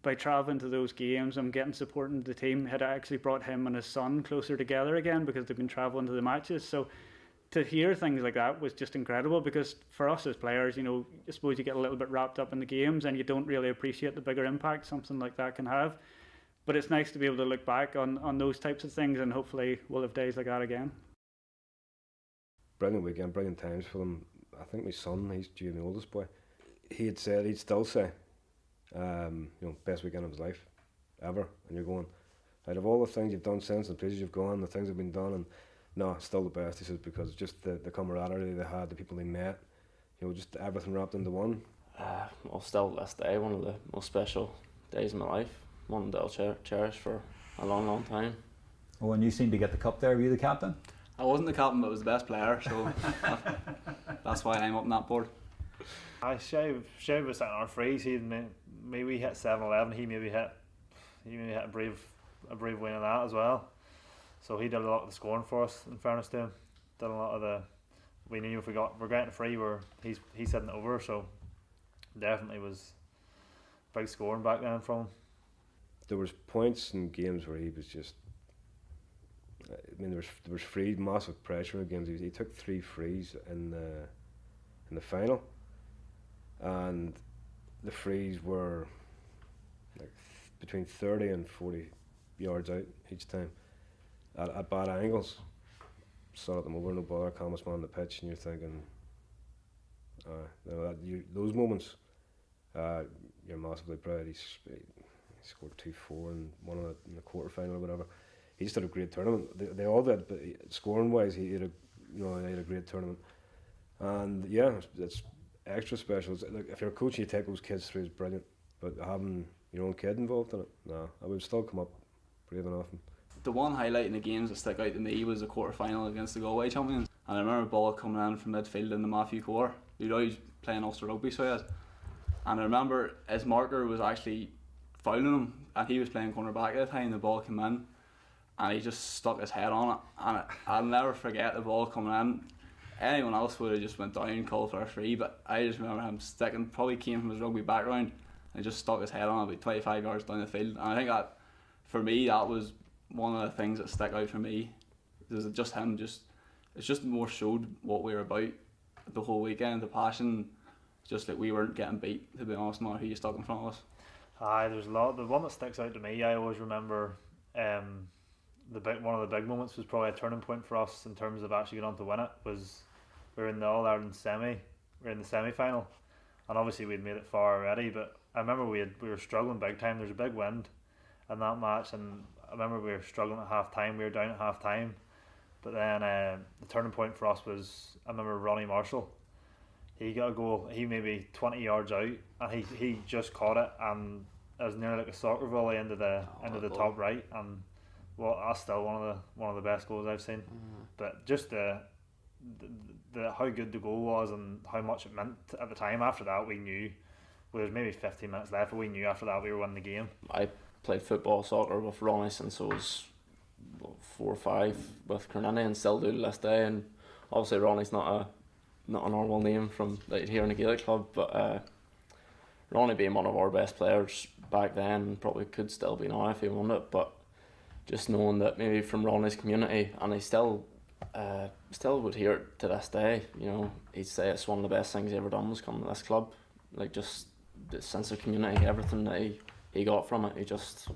by travelling to those games and getting support into the team had actually brought him and his son closer together again, because they've been travelling to the matches. So to hear things like that was just incredible, because for us as players, you know, I suppose you get a little bit wrapped up in the games and you don't really appreciate the bigger impact something like that can have. But it's nice to be able to look back on those types of things, and hopefully we'll have days like that again. Brilliant weekend, brilliant times for them. I think my son, he's due the oldest boy, he'd still say, you know, best weekend of his life ever. And you're going, out of all the things you've done since, the places you've gone, the things have been done, and no, it's still the best, he says, because just the camaraderie they had, the people they met, you know, just everything wrapped into one. Well, still this day, one of the most special days of my life, one that I'll cherish for a long, long time. Oh, and you seem to get the cup there. Were you the captain? I wasn't the captain, but I was the best player, so that's why I'm up on that board. Shave was sitting on our freeze. Maybe hit 7-11. He maybe hit a brave win of that as well. So he did a lot of the scoring for us. In fairness to him, did a lot of the. We knew if we're getting a free, he's hitting it over. So definitely was big scoring back then from him. There was points in games where he was just. I mean, there was free, massive pressure in games. He took 3 frees in the final, and the frees were like between 30 and 40 yards out each time, at bad angles. Saw them over, no bother, calmest man on the pitch, and you're thinking, those moments, you're massively proud. He scored 2-4 and one in the quarter final or whatever. He just had a great tournament. They all did, but scoring wise, he had a great tournament. And yeah, it's extra special. Like, if you're a coach and you take those kids through, it's brilliant. But having your own kid involved in it, I would still come up brave enough. The one highlight in the games that stuck out to me was the quarter final against the Galway champions. And I remember a ball coming in from midfield in the Matthew Core. He'd always playing Ulster rugby, so he had. And I remember his marker was actually fouling him, and he was playing corner back at the time. The ball came in, and he just stuck his head on it. And I'll never forget the ball coming in. Anyone else would have just went down and called for a free, but I just remember him sticking. Probably came from his rugby background, and just stuck his head on it about 25 yards down the field. And I think that, for me, that was one of the things that stuck out for me. Is just him. It's just more showed what we were about the whole weekend. The passion, just like we weren't getting beat. To be honest, no matter who you stuck in front of us. There's a lot. The one that sticks out to me, I always remember. One of the big moments was probably a turning point for us in terms of actually going on to win it. Was we were in the All Ireland semi. We were in the semi final, and obviously we'd made it far already. But I remember we were struggling big time. There was a big wind in that match, and I remember we were struggling at half time. We were down at half time, but then the turning point for us was, I remember Ronnie Marshall. He got a goal. He maybe 20 yards out, and he just caught it, and it was nearly like a soccer volley into the top right. And well, that's still one of the best goals I've seen. But just the how good the goal was and how much it meant at the time. After that, we knew. Well, there was maybe 15 minutes left, but we knew after that we were winning the game. I played football, soccer with Ronnie since I was 4 or 5 with Carnini, and still do to this day. And obviously Ronnie's not a normal name from here in the Gaelic club, but Ronnie being one of our best players back then, probably could still be now if he won it. But just knowing that maybe from Ronnie's community, and he still would hear it to this day, you know, he'd say it's one of the best things he ever done was come to this club. Like, just the sense of community, everything that he got from it, he just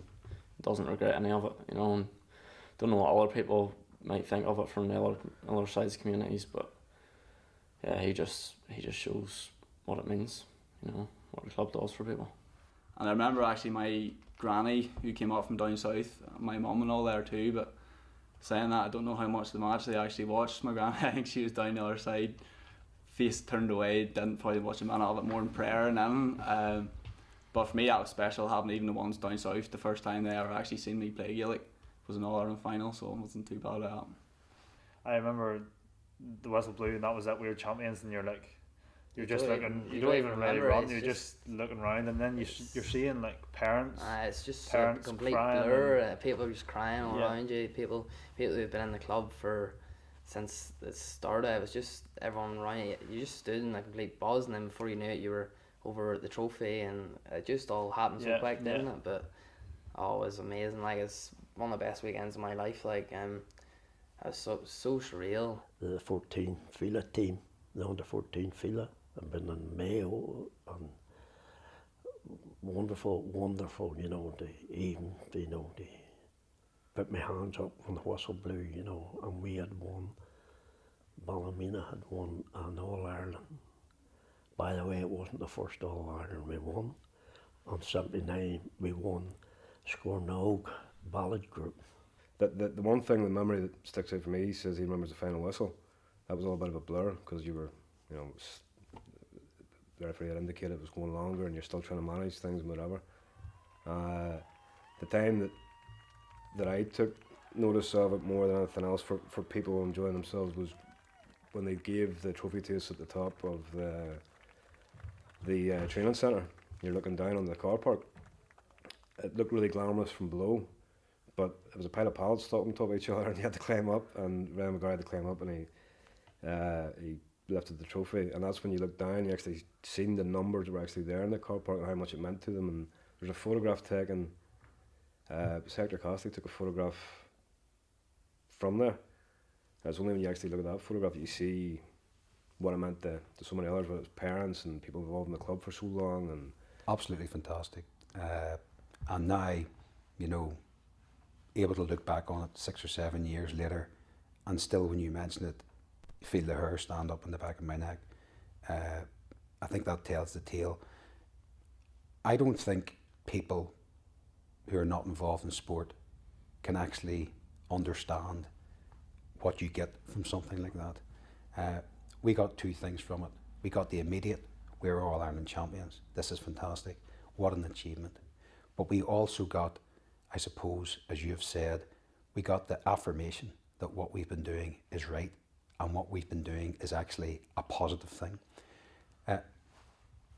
doesn't regret any of it, you know. And don't know what other people might think of it from the other sides of communities, but yeah, he just shows what it means, you know, what the club does for people. And I remember actually my granny, who came up from down south, my mum and all there too, but saying that, I don't know how much of the match they actually watched. My granny, I think she was down the other side, face turned away, didn't probably watch a minute of it, more in prayer and then. But for me, that was special, having even the ones down south, the first time they ever actually seen me play Gaelic was an All-Ireland final, so it wasn't too bad at that. I remember the whistle blew and that was it, we were champions, and you're like, you're just looking, you don't even really run, you're just looking around, and then you're seeing like parents. It's just parents a complete crying blur. People just crying all Yeah. around you. People who've been in the club since it started. It was just everyone around you. You just stood in a complete buzz, and then before you knew it, you were over at the trophy, and it just all happened so quick, didn't it? But it was amazing. Like, it's one of the best weekends of my life. Like, it was so surreal. The 14 Fila team, the under 14 Fila. I've been in Mayo, and wonderful, you know, they put my hands up when the whistle blew, you know, and we had won, Ballymena had won an All-Ireland. By the way, it wasn't the first All-Ireland we won. On 79, we won Scornog Ballad Group. The one thing, the memory that sticks out for me, he says he remembers the final whistle. That was all a bit of a blur, because you were, you know, the referee had indicated it was going longer and you're still trying to manage things and whatever. The time that that I took notice of it more than anything else for people enjoying themselves was when they gave the trophy to us at the top of the training centre. You're looking down on the car park. It looked really glamorous from below, but it was a pile of pallets stuck on top of each other, and you had to climb up. And Ryan McGuire had to climb up, and he lifted the trophy. And that's when you look down, you actually seen the numbers that were actually there in the car park and how much it meant to them. And there's a photograph taken. Hector Cassidy took a photograph from there. It's only when you actually look at that photograph that you see what it meant to so many others, whether it's parents and people involved in the club for so long. And absolutely fantastic. And now, you know, able to look back on it 6 or 7 years later, and still when you mention it, you feel the hair stand up in the back of my neck. I think that tells the tale. I don't think people who are not involved in sport can actually understand what you get from something like that. We got two things from it. We got the immediate, we're All Ireland champions. This is fantastic. What an achievement. But we also got, I suppose, as you have said, we got the affirmation that what we've been doing is right and what we've been doing is actually a positive thing.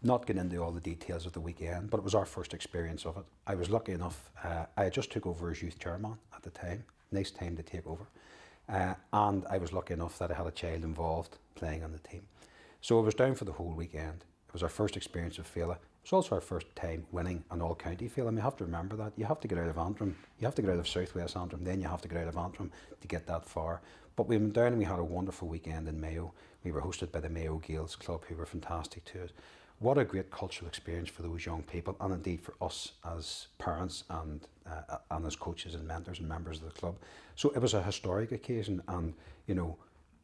Not getting into all the details of the weekend, but it was our first experience of it. I was lucky enough, I had just took over as youth chairman at the time. Nice time to take over. And I was lucky enough that I had a child involved playing on the team. So I was down for the whole weekend. It was our first experience of Fela. It was also our first time winning an all-county Fela. And you have to remember that. You have to get out of Antrim. You have to get out of South West Antrim. Then you have to get out of Antrim to get that far. But we went down and we had a wonderful weekend in Mayo. We were hosted by the Mayo Gaels Club, who were fantastic to us. What a great cultural experience for those young people, and indeed for us as parents and as coaches and mentors and members of the club. So it was a historic occasion, and you know,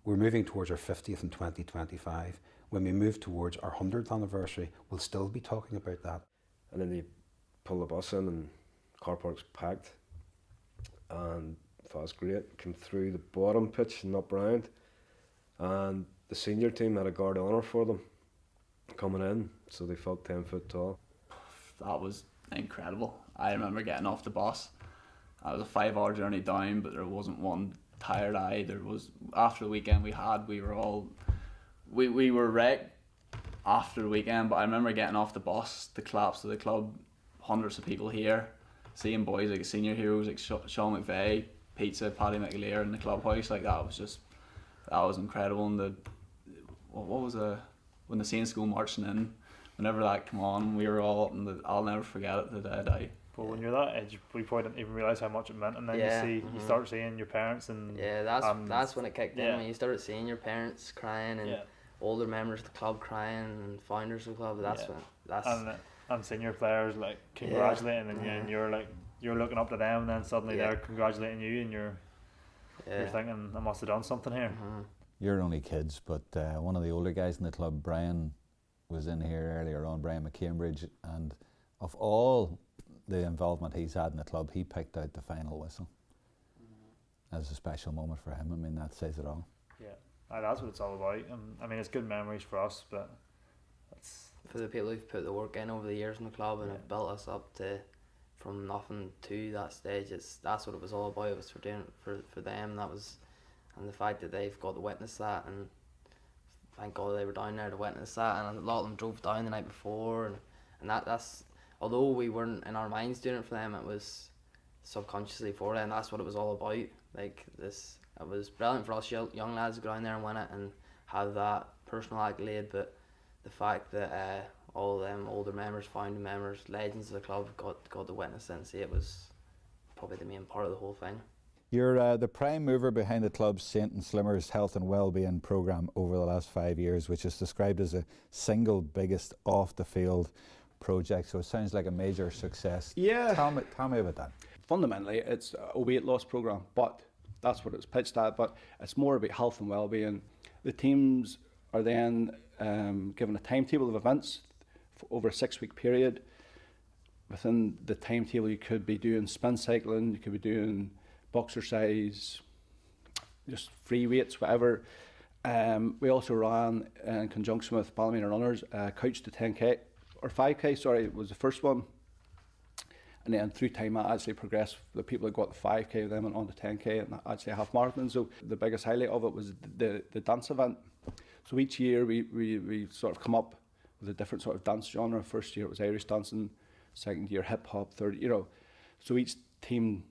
we're moving towards our 50th in 2025. When we move towards our 100th anniversary, we'll still be talking about that. And then you pull the bus in and car park's packed, and that was great. Came through the bottom pitch and up round, and the senior team had a guard of honour for them coming in, so they felt 10 foot tall. That was incredible. I remember getting off the bus. It was a 5-hour journey down, but there wasn't one tired eye. There was, after the weekend we were wrecked after the weekend, but I remember getting off the bus, the collapse of the club, hundreds of people here, seeing boys like senior heroes like Sean McVeigh, Pizza, Paddy McAleer in the clubhouse, like that was incredible. And when the same school marching in, whenever that came on, we were all up, and I'll never forget it to the day. But when you're that age, we probably didn't even realise how much it meant, and then you start seeing your parents, and that's when it kicked in. When you started seeing your parents crying and older members of the club crying and founders of the club, and senior players like congratulating, and you're looking up to them, and then suddenly they're congratulating you, and you're thinking, I must have done something here. You're only kids, but one of the older guys in the club, Brian, was in here earlier on, Brian McCambridge, and of all the involvement he's had in the club, he picked out the final whistle as a special moment for him. I mean, that says it all. Yeah, that's what it's all about. I mean, it's good memories for us, but it's for the people who've put the work in over the years in the club and have built us up to from nothing to that stage. That's what it was all about. It was for doing for them. And the fact that they've got to witness that, and thank God they were down there to witness that, and a lot of them drove down the night before, and that's although we weren't in our minds doing it for them, it was subconsciously for them. That's what it was all about. Like this, it was brilliant for us young lads to go down there and win it and have that personal accolade, but the fact that all of them older members, founding members, legends of the club got to witness it and see it was probably the main part of the whole thing. You're the prime mover behind the club's Saint and Slimmer's health and wellbeing programme over the last 5 years, which is described as the single biggest off-the-field project. So it sounds like a major success. Yeah. Tell me about that. Fundamentally, it's a weight loss programme, but that's what it's pitched at. But it's more about health and wellbeing. The teams are then given a timetable of events over a 6-week period. Within the timetable, you could be doing spin cycling, you could be doing boxercise, just free weights, whatever. We also ran in conjunction with Ballymena Runners, Couch to 10k, or 5k, sorry, was the first one. And then through time, I actually progressed. The people that got the 5K, then went on to 10K and actually a half marathon. So the biggest highlight of it was the dance event. So each year we sort of come up with a different sort of dance genre. First year it was Irish dancing, second year hip hop, third, so each team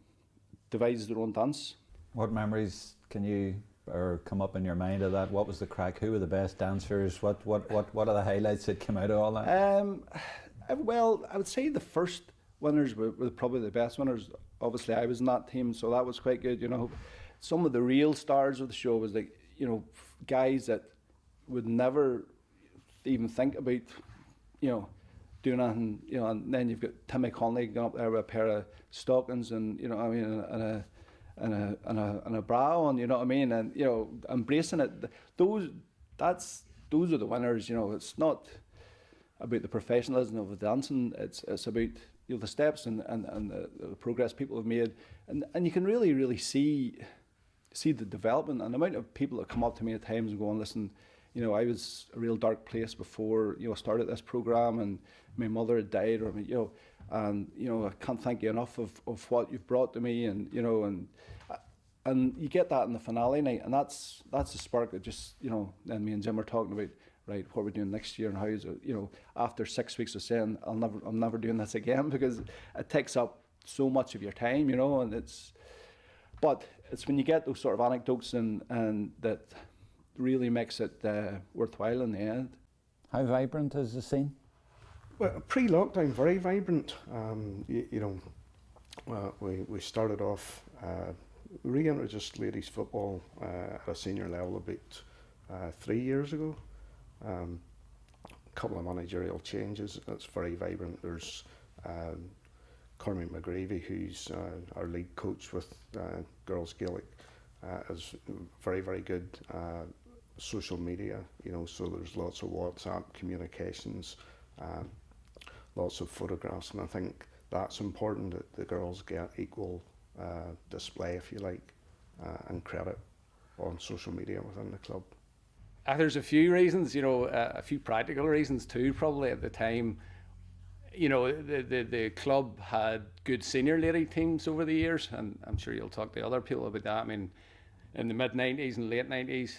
devises their own dance. What memories can you or come up in your mind of that? What was the crack? Who were the best dancers? What are the highlights that came out of all that? Well, I would say the first winners were probably the best winners. Obviously, I was in that team, so that was quite good. Some of the real stars of the show was like, guys that would never even think about, doing anything, and then you've got Timmy Connolly going up there with a pair of stockings and, and a bra on, and, embracing it. Those are the winners, It's not about the professionalism of the dancing, it's about, the steps and the progress people have made, and you can really see the development and the amount of people that come up to me at times and go, and listen, I was a real dark place before, I started this program, and my mother had died, or, and, I can't thank you enough of what you've brought to me, and, and you get that in the finale night, and that's the spark that just, then me and Jim are talking about, right, what we're doing next year, and how is it, after 6 weeks of saying, I'm never doing this again, because it takes up so much of your time, and but it's when you get those sort of anecdotes and that really makes it worthwhile in the end. How vibrant is the scene? Well, pre-lockdown, very vibrant. We started off, reintroduced ladies football at a senior level about 3 years ago. A couple of managerial changes. It's very vibrant. There's Cormac McGravy, who's our lead coach with Girls Gaelic, is very, very good. Social media, so there's lots of WhatsApp communications, lots of photographs, and I think that's important that the girls get equal display, if you like, and credit on social media within the club. There's a few reasons, a few practical reasons too, probably at the time. The club had good senior lady teams over the years, and I'm sure you'll talk to other people about that. I mean, in the mid-90s and late 90s,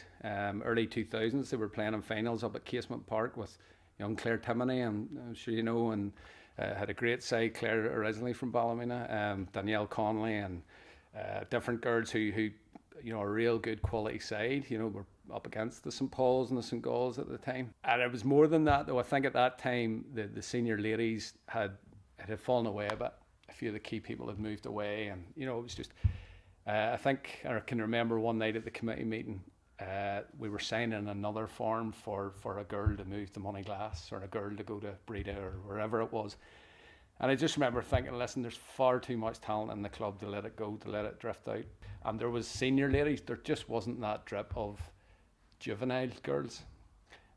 early 2000s, they were playing in finals up at Casement Park with young Claire Timoney, I'm sure you know, and had a great side, Claire originally from Ballymena, Danielle Connolly, and different girls who a real good quality side, were up against the St Paul's and the St Galls at the time. And it was more than that, though. I think at that time, the senior ladies had fallen away a bit. A few of the key people had moved away, and, it was just... I can remember one night at the committee meeting, we were signing another form for a girl to move to Moneyglass, or a girl to go to Breda, or wherever it was. And I just remember thinking, listen, there's far too much talent in the club to let it go, to let it drift out. And there was senior ladies, there just wasn't that drip of juvenile girls.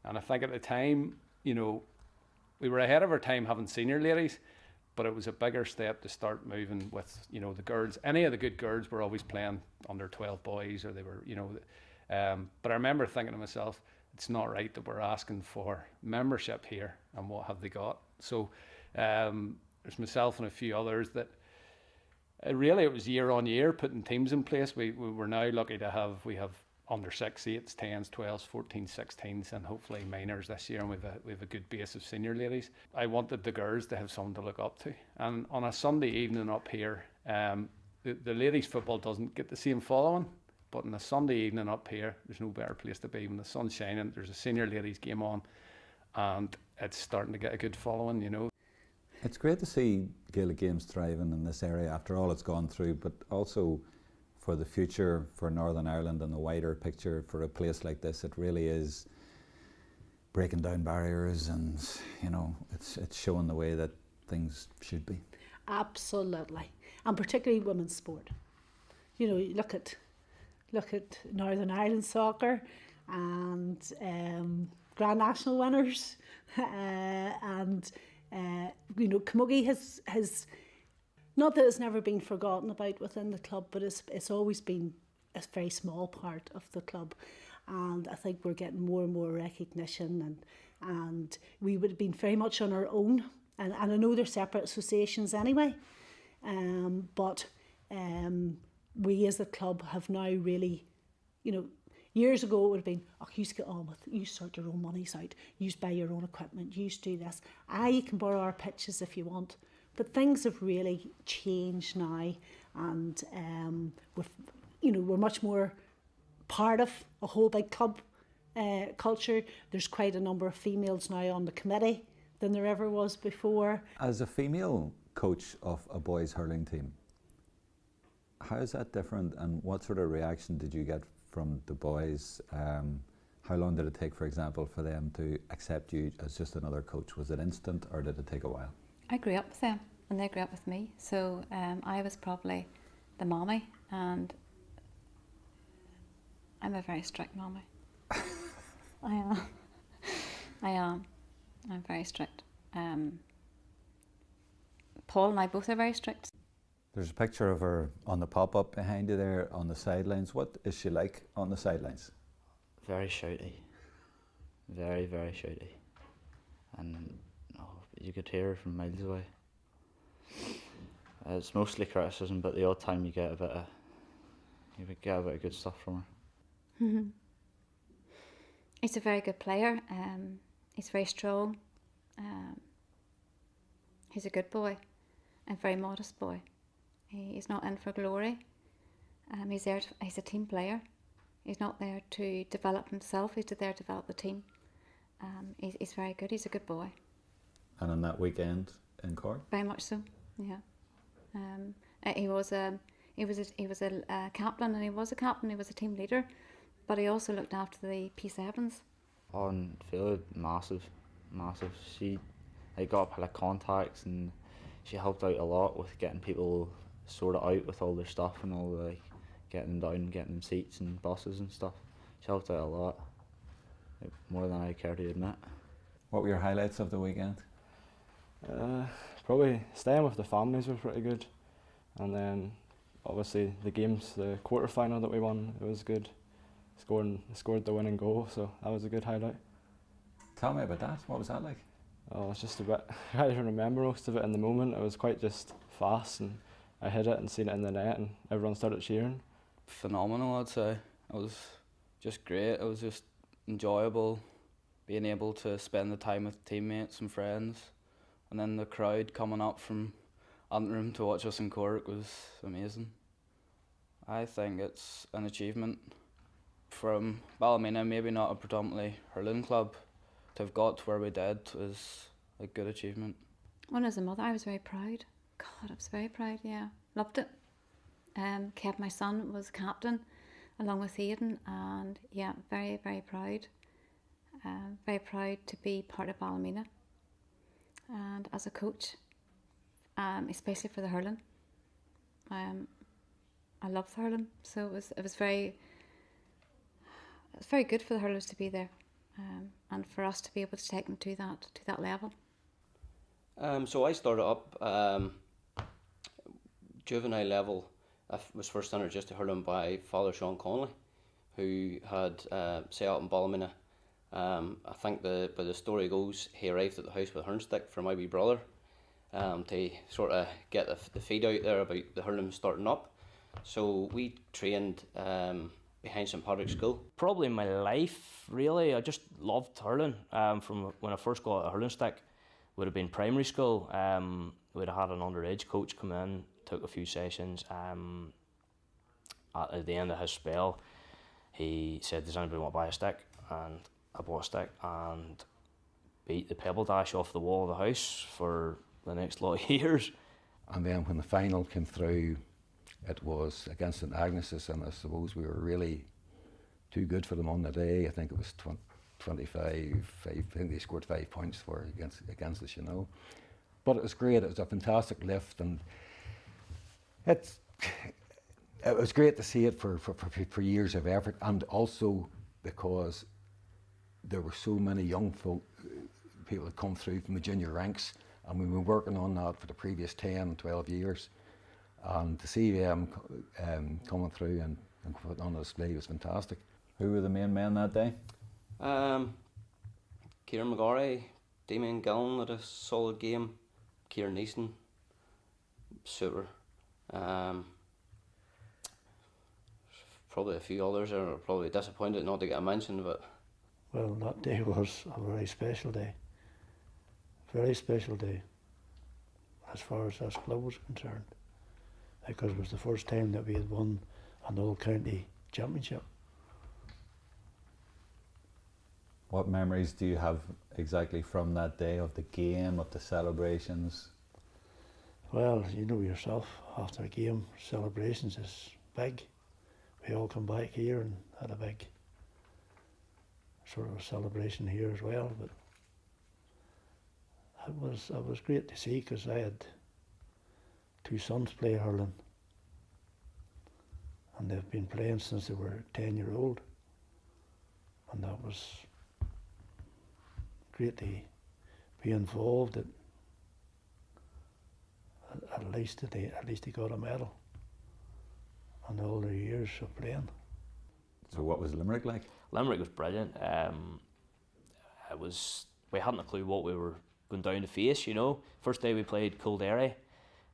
And I think at the time, we were ahead of our time having senior ladies, but it was a bigger step to start moving with, the girls. Any of the good girls were always playing under 12 boys, or they were, but I remember thinking to myself, it's not right that we're asking for membership here, and what have they got? So there's myself and a few others that it was year on year putting teams in place. We were now lucky to we have under 6, 8s, 10s, 12s, 14s, 16s, and hopefully minors this year, and we have a good base of senior ladies. I wanted the girls to have someone to look up to. And on a Sunday evening up here, the ladies' football doesn't get the same following, but on a Sunday evening up here, there's no better place to be. When the sun's shining, there's a senior ladies game on, and it's starting to get a good following, It's great to see Gaelic games thriving in this area after all it's gone through, but also for the future, for Northern Ireland and the wider picture, for a place like this, it really is breaking down barriers, and it's showing the way that things should be. Absolutely, and particularly women's sport. Look at Northern Ireland soccer and Grand National winners, and Camogie has. Not that it's never been forgotten about within the club, but it's always been a very small part of the club. And I think we're getting more and more recognition, and we would have been very much on our own. And I know they're separate associations anyway, But we as a club have now really, you know, years ago it would have been, oh, you get on with it, you sort your own monies out, you buy your own equipment, you do this. You can borrow our pitches if you want. But things have really changed now, and we're much more part of a whole big club culture. There's quite a number of females now on the committee than there ever was before. As a female coach of a boys hurling team, how is that different, and what sort of reaction did you get from the boys? How long did it take, for example, for them to accept you as just another coach? Was it instant, or did it take a while? I grew up with them and they grew up with me, so I was probably the mommy, and I'm a very strict mommy. I am. I'm very strict. Paul and I both are very strict. There's a picture of her on the pop-up behind you there on the sidelines. What is she like on the sidelines? Very shouty. Very, very shouty. And you could hear her from miles away. It's mostly criticism, but the odd time you get a bit of good stuff from her. He's a very good player. He's very strong. He's a good boy, a very modest boy. He's not in for glory. He's a team player. He's not there to develop himself. He's there to develop the team. He's very good. He's a good boy. And on that weekend in Cork? Very much so. Yeah. He was a captain, and he was a captain. He was a team leader, but he also looked after the P7s. On field, massive. She got up like contacts, and she helped out a lot with getting people sorted out with all their stuff and all the, getting them down, getting them seats and buses and stuff. She helped out a lot, more than I care to admit. What were your highlights of the weekend? Probably staying with the families was pretty good, and then obviously the games, the quarter final that we won, it was good. Scored the winning goal, so that was a good highlight. Tell me about that. What was that like? Oh, it's just a bit. I can't even remember most of it in the moment. It was quite just fast, and I hit it and seen it in the net, and everyone started cheering. Phenomenal, I'd say. It was just great. It was just enjoyable, being able to spend the time with teammates and friends, and then the crowd coming up from Antrim to watch us in Cork was amazing. I think it's an achievement from Ballymena, maybe not a predominantly hurling club, to have got to where we did was a good achievement. When as a mother, I was very proud. God, I was very proud, yeah. Loved it. Kev, my son, was captain along with Aidan, and yeah, very, very proud. Very proud to be part of Ballymena. And as a coach, especially for the hurling. I love the hurling, so it was very good for the hurlers to be there, and for us to be able to take them to that level. So I started up juvenile level. I was first introduced to hurling by Father Sean Connolly, who had set up in Ballymena. I think by the story goes, he arrived at the house with a hurling stick for my wee brother to sort of get the feed out there about the hurling starting up. So we trained behind St Patrick's School. Probably my life, really. I just loved hurling. From when I first got a hurling stick, would have been primary school. We'd have had an underage coach come in, took a few sessions. At the end of his spell, he said, "Does anybody want to buy a stick?" And I bought a stick and beat the pebble dash off the wall of the house for the next lot of years. And then when the final came through, it was against St Agnes's, and I suppose we were really too good for them on the day. I think it was 25. I think they scored 5 points for against us, you know. But it was great. It was a fantastic lift, and it was great to see it for years of effort, and also because there were so many young people that come through from the junior ranks, and we've been working on that for the previous 10, 12 years. And to see them coming through and putting on a display was fantastic. Who were the main men that day? Kieran McGorry, Damien Gillen had a solid game. Kieran Neeson, suitor. Probably a few others are probably disappointed not to get a mention, but Well, that day was a very special day. Very special day as far as this club was concerned, because it was the first time that we had won an all-county championship. What memories do you have exactly from that day, of the game, of the celebrations? Well, you know yourself, after a game, celebrations is big. We all come back here and had a big sort of a celebration here as well, but it was great to see, because I had two sons play hurling, and they've been playing since they were 10-year-old, and that was great to be involved. At least they got a medal in all their years of playing. So what was Limerick like? Limerick was brilliant. We hadn't a clue what we were going down to face, you know. First day we played Kildare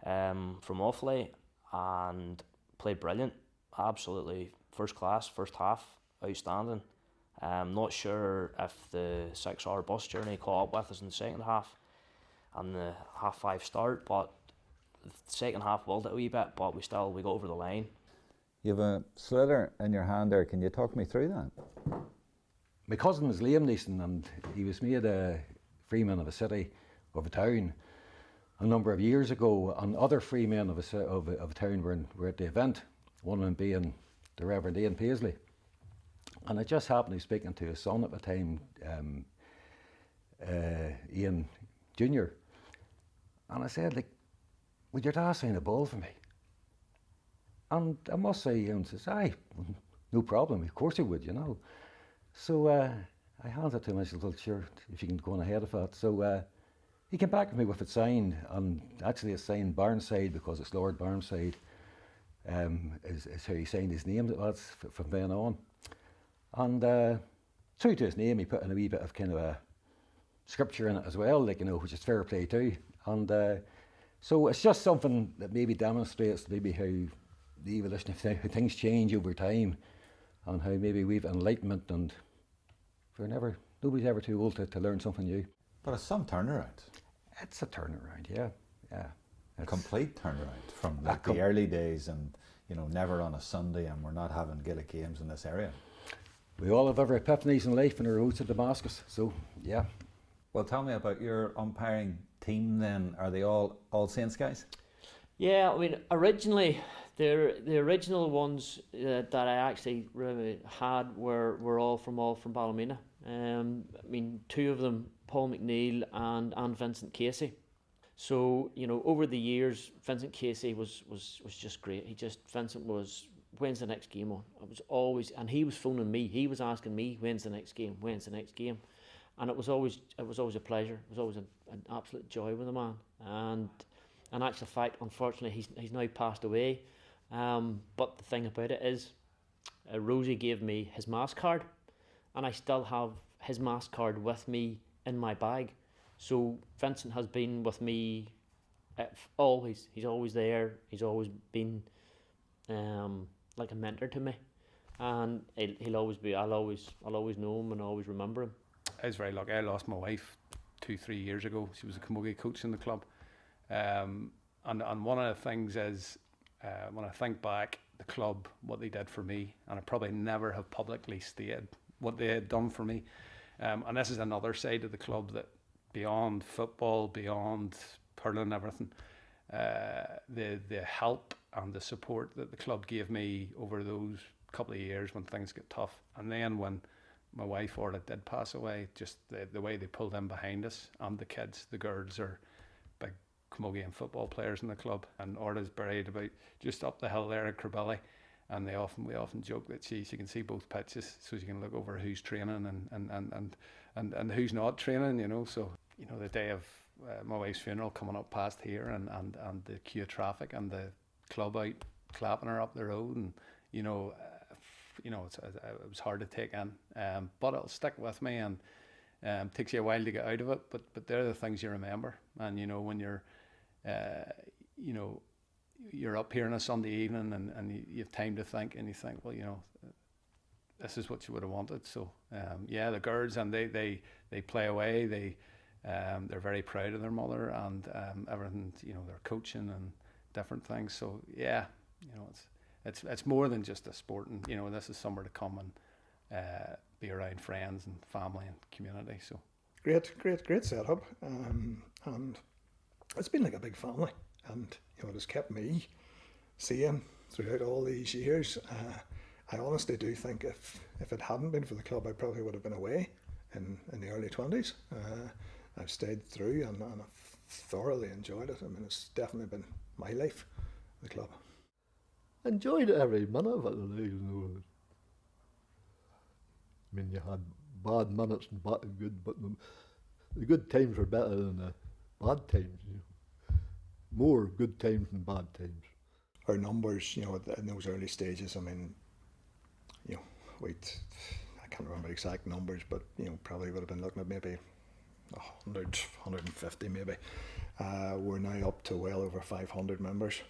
from Offaly and played brilliant. Absolutely first class, first half, outstanding. Not sure if the 6-hour bus journey caught up with us in the second half and the 5:30 start, but the second half willed it a wee bit, but we got over the line. You have a sliotar in your hand there. Can you talk me through that? My cousin was Liam Neeson, and he was made a freeman of a city, of a town, a number of years ago, and other freemen of a town were at the event, one of them being the Reverend Ian Paisley. And I just happened to be speaking to his son at the time, Ian Jr. And I said, like, would your dad sign a ball for me? And I must say, Ian says, aye, no problem, of course he would, you know. So I handed it to him, I said, well, sure, if you can go on ahead of that. So he came back to me with it signed, and actually it's signed Barnside, because it's Lord Barnside, is how he signed his name from then on. And true to his name, he put in a wee bit of kind of a scripture in it as well, like, you know, which is fair play too. And so it's just something that maybe demonstrates maybe how the evolution of how things change over time, and how maybe we've enlightenment, and nobody's ever too old to learn something new. But it's some turnaround. It's a turnaround, yeah. A complete turnaround from the early days, and you know, never on a Sunday, and we're not having Gaelic games in this area. We all have our epiphanies in life and our roads to Damascus, so yeah. Well, tell me about your umpiring team then. Are they all Saints guys? Yeah, I mean, originally, the original ones that I actually really had were all from Ballymena. I mean, two of them, Paul McNeil and Vincent Casey. So, you know, over the years, Vincent Casey was just great. Vincent was, when's the next game on? It was always, and he was phoning me. He was asking me, when's the next game? And it was always a pleasure. It was always an absolute joy with the man. And in actual fact, unfortunately, he's now passed away. But the thing about it is, Rosie gave me his mass card, and I still have his mass card with me in my bag. So Vincent has been with me always. He's always there. He's always been like a mentor to me, and he'll always be. I'll always know him and always remember him. I was very lucky. I lost my wife 2-3 years ago. She was a camogie coach in the club, and one of the things is when I think back, the club, what they did for me, and I probably never have publicly stated what they had done for me. And this is another side of the club that, beyond football, beyond hurling and everything, the help and the support that the club gave me over those couple of years when things get tough, and then when my wife Orla did pass away, just the way they pulled in behind us, and the kids, the girls are big camogie and football players in the club, and Orla's buried about just up the hill there at Cribilly, and we often joke that she can see both pitches, so she can look over who's training and who's not training, you know. So, you know, the day of my wife's funeral coming up past here, and the queue of traffic and the club out clapping her up the road, and it was hard to take in, but it'll stick with me, and takes you a while to get out of it, but they're the things you remember. And you know, when you're you're up here on a Sunday evening and you have time to think, and you think, well, you know, this is what you would have wanted. So yeah, the girls, and they play away. They're very proud of their mother and everything, you know, their coaching and different things. So yeah, you know, it's more than just a sport, and you know, this is somewhere to come and be around friends and family and community. So great setup, and it's been like a big family, and you know, it has kept me seeing throughout all these years. I honestly do think if it hadn't been for the club, I probably would have been away in the early 20s. I've stayed through and I've thoroughly enjoyed it. I mean, it's definitely been my life, the club. Enjoyed every minute of it, you know. I mean, you had bad minutes and bad and good, but the good times were better than the bad times. You know. More good times than bad times. Our numbers, you know, in those early stages, I mean, you know, I can't remember exact numbers, but you know, probably would have been looking at maybe 100, 150 maybe. We're now up to well over 500 members.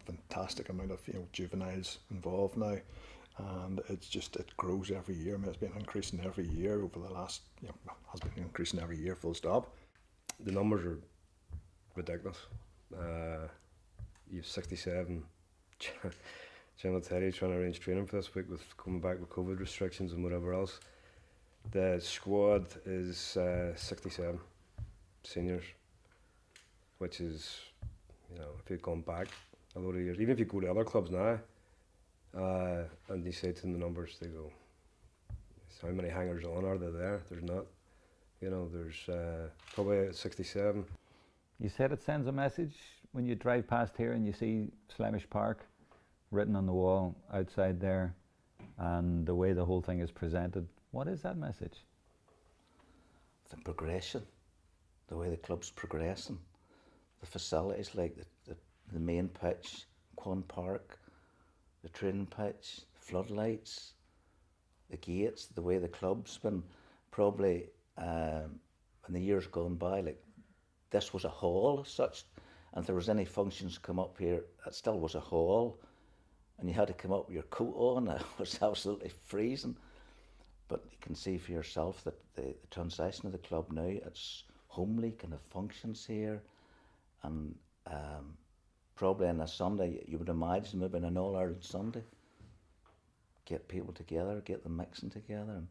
Fantastic amount of, you know, juveniles involved now, and it grows every year. I mean, it's been increasing every year over the last, you know, has been increasing every year, full stop. The numbers are ridiculous. You have 67 Channel Terry trying to arrange training for this week, with coming back with COVID restrictions and whatever else. The squad is 67 seniors, which is, you know, if you've gone back a lot of years, even if you go to other clubs now, and you say to them the numbers, they go, how many hangers on are there? There's not. You know, there's probably 67. You said it sends a message when you drive past here and you see Slemish Park written on the wall outside there, and the way the whole thing is presented. What is that message? The progression, the way the club's progressing, the facilities like the main pitch, Quinn Park, the training pitch, floodlights, the gates, the way the club's been probably in the years gone by, like this was a hall as such, and if there was any functions come up here, it still was a hall, and you had to come up with your coat on. It was absolutely freezing. But you can see for yourself that the transition of the club now, it's homely kind of functions here, and probably on a Sunday, you would imagine maybe an All-Ireland Sunday, get people together, get them mixing together.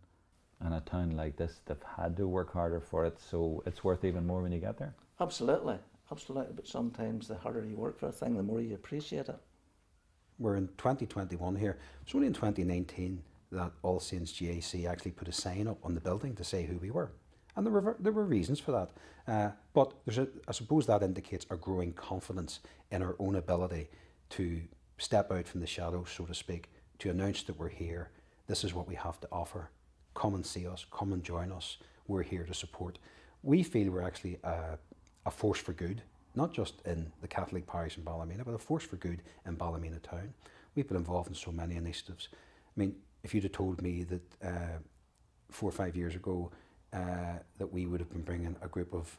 And a town like this, they've had to work harder for it, so it's worth even more when you get there? Absolutely, absolutely, but sometimes the harder you work for a thing, the more you appreciate it. We're in 2021 here. It's only in 2019 that All Saints GAC actually put a sign up on the building to say who we were. And there were reasons for that. But I suppose that indicates a growing confidence in our own ability to step out from the shadows, so to speak, to announce that we're here. This is what we have to offer. Come and see us, come and join us. We're here to support. We feel we're actually a force for good, not just in the Catholic parish in Ballymena, but a force for good in Ballymena town. We've been involved in so many initiatives. I mean, if you'd have told me that 4 or 5 years ago that we would have been bringing a group of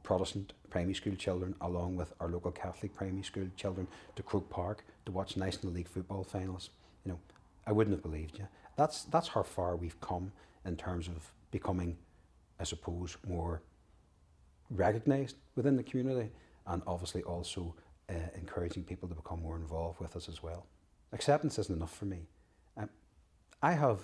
Protestant primary school children along with our local Catholic primary school children to Croke Park to watch National League football finals, you know, I wouldn't have believed you. That's how far we've come in terms of becoming, I suppose, more recognised within the community, and obviously also encouraging people to become more involved with us as well. Acceptance isn't enough for me. I have,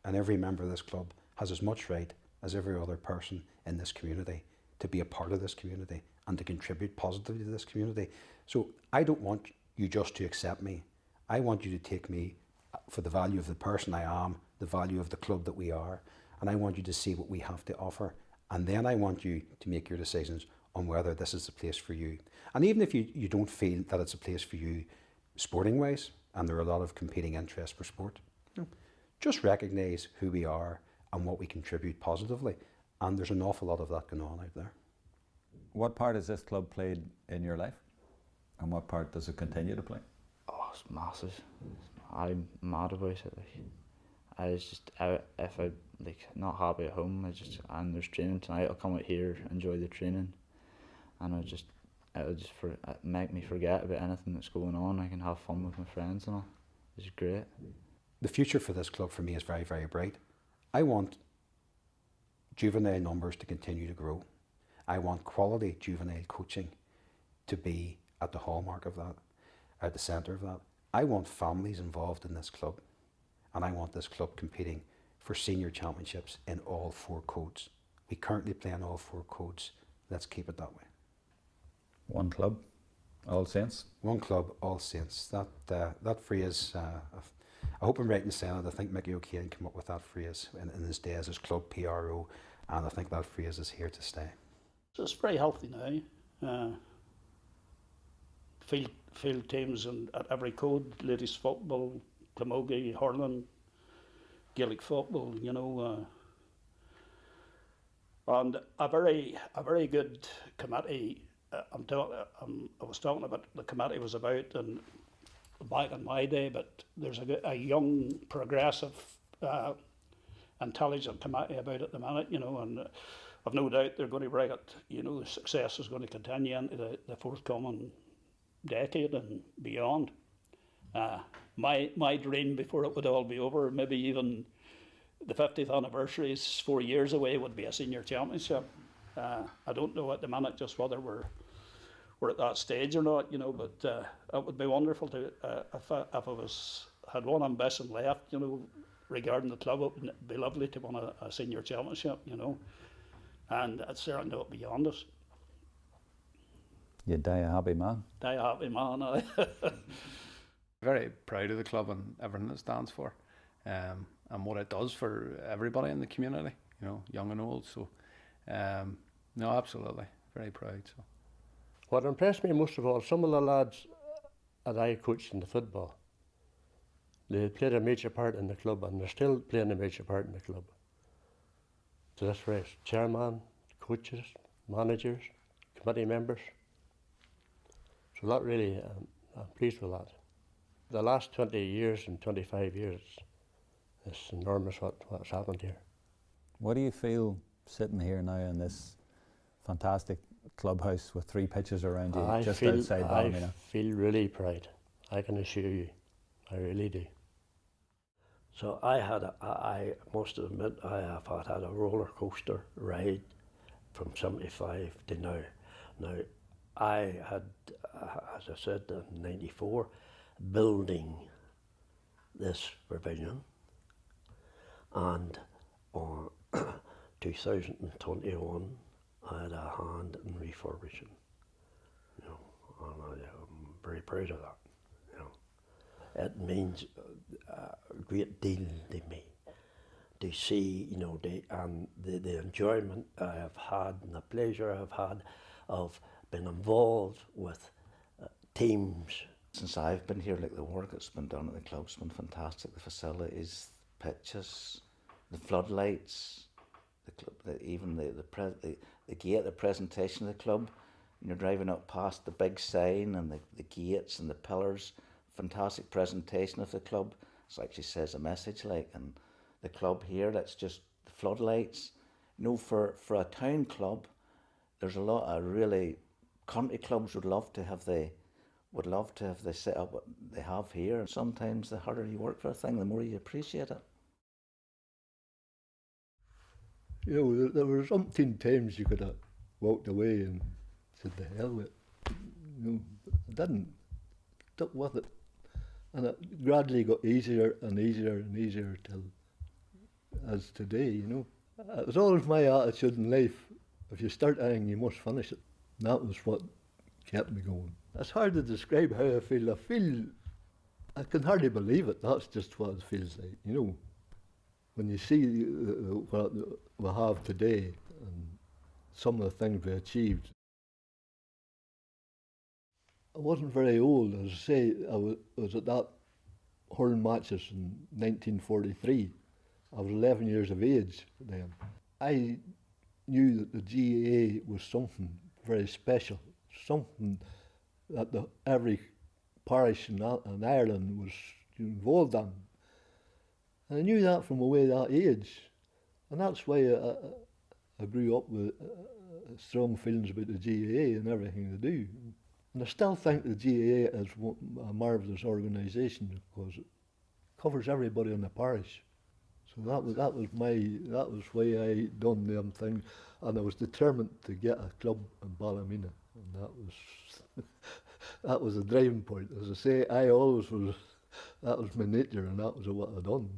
and every member of this club has as much right as every other person in this community to be a part of this community and to contribute positively to this community. So I don't want you just to accept me. I want you to take me for the value of the person I am, the value of the club that we are, and I want you to see what we have to offer. And then I want you to make your decisions on whether this is the place for you. And even if you don't feel that it's a place for you sporting wise, and there are a lot of competing interests for sport, just recognise who we are and what we contribute positively. And there's an awful lot of that going on out there. What part has this club played in your life? And what part does it continue to play? Oh, it's massive. I'm mad about it. If I'm not happy at home, and there's training tonight, I'll come out here, enjoy the training, and it'll just make me forget about anything that's going on. I can have fun with my friends and all. It's great. The future for this club for me is very, very bright. I want juvenile numbers to continue to grow. I want quality juvenile coaching to be at the hallmark of that, at the centre of that. I want families involved in this club, and I want this club competing for senior championships in all 4 codes. We currently play in all 4 codes. Let's keep it that way. One club, all saints. One club, all saints. That phrase, I hope I'm right in saying it. I think Mickey O'Kane came up with that phrase in his day as his club PRO, and I think that phrase is here to stay. So it's very healthy now. Field teams at every code, ladies football, camogie, hurling, Gaelic football, you know, and a very good committee. I was talking about the committee was about and back in my day, but there's a young, progressive, intelligent committee about it at the minute, you know, and I've no doubt they're going to bring it, you know, the success is going to continue into the forthcoming decade and beyond. My dream before it would all be over, maybe even the 50th anniversary is 4 years away, would be a senior championship. I don't know at the minute just whether we're at that stage or not, you know, but it would be wonderful to if I had one ambition left, you know, regarding the club, it would be lovely to win a senior championship, you know, and it's certainly not beyond us. You die a happy man. Die a happy man, aye. Very proud of the club and everything it stands for, and what it does for everybody in the community, you know, young and old. So, no, absolutely, very proud. So, what impressed me most of all, some of the lads that I coached in the football, they played a major part in the club, and they're still playing a major part in the club. So that's right, chairman, coaches, managers, committee members. So that really, I'm pleased with that. The last 20 years and 25 years, it's enormous what's happened here. What do you feel sitting here now in this fantastic clubhouse with 3 pitches around you, outside Ballymena? I feel really proud, I can assure you, I really do. So I must admit, I have had a roller coaster ride from 75 to now. Now, I had, as I said, in '94, building this pavilion, and on 2021, I had a hand in refurbishing. You know, and I'm very proud of that. You know, it means a great deal to me to see, you know, the enjoyment I have had and the pleasure I've had of being involved with teams. Since I've been here, like the work that's been done at the club's been fantastic. The facilities, pitches, the floodlights, even the gate, the presentation of the club. When you're driving up past the big sign and the gates and the pillars, fantastic presentation of the club. It actually says a message, like, and the club here, that's just the floodlights. You know, for a town club, there's a lot of really country clubs would love to have the setup what they have here. And sometimes the harder you work for a thing, the more you appreciate it. You know, there were umpteen times you could have walked away and said, the hell with it. You know, I didn't. Stuck with it. And it gradually got easier and easier and easier till as today, you know. It was always my attitude in life. If you start anything, you must finish it. And that was what kept me going. It's hard to describe how I feel. I can hardly believe it. That's just what it feels like, you know. When you see what we have today and some of the things we achieved. I wasn't very old, as I say. I was at that hurling matches in 1943. I was 11 years of age then. I knew that the GAA was something very special, something that every parish in Ireland was involved in. And I knew that from away that age, and that's why I grew up with strong feelings about the GAA and everything they do. And I still think the GAA is a marvellous organisation because it covers everybody in the parish. So that was why I done them things, and I was determined to get a club in Ballymena, and that was a driving point. As I say, that was my nature, and that was what I done.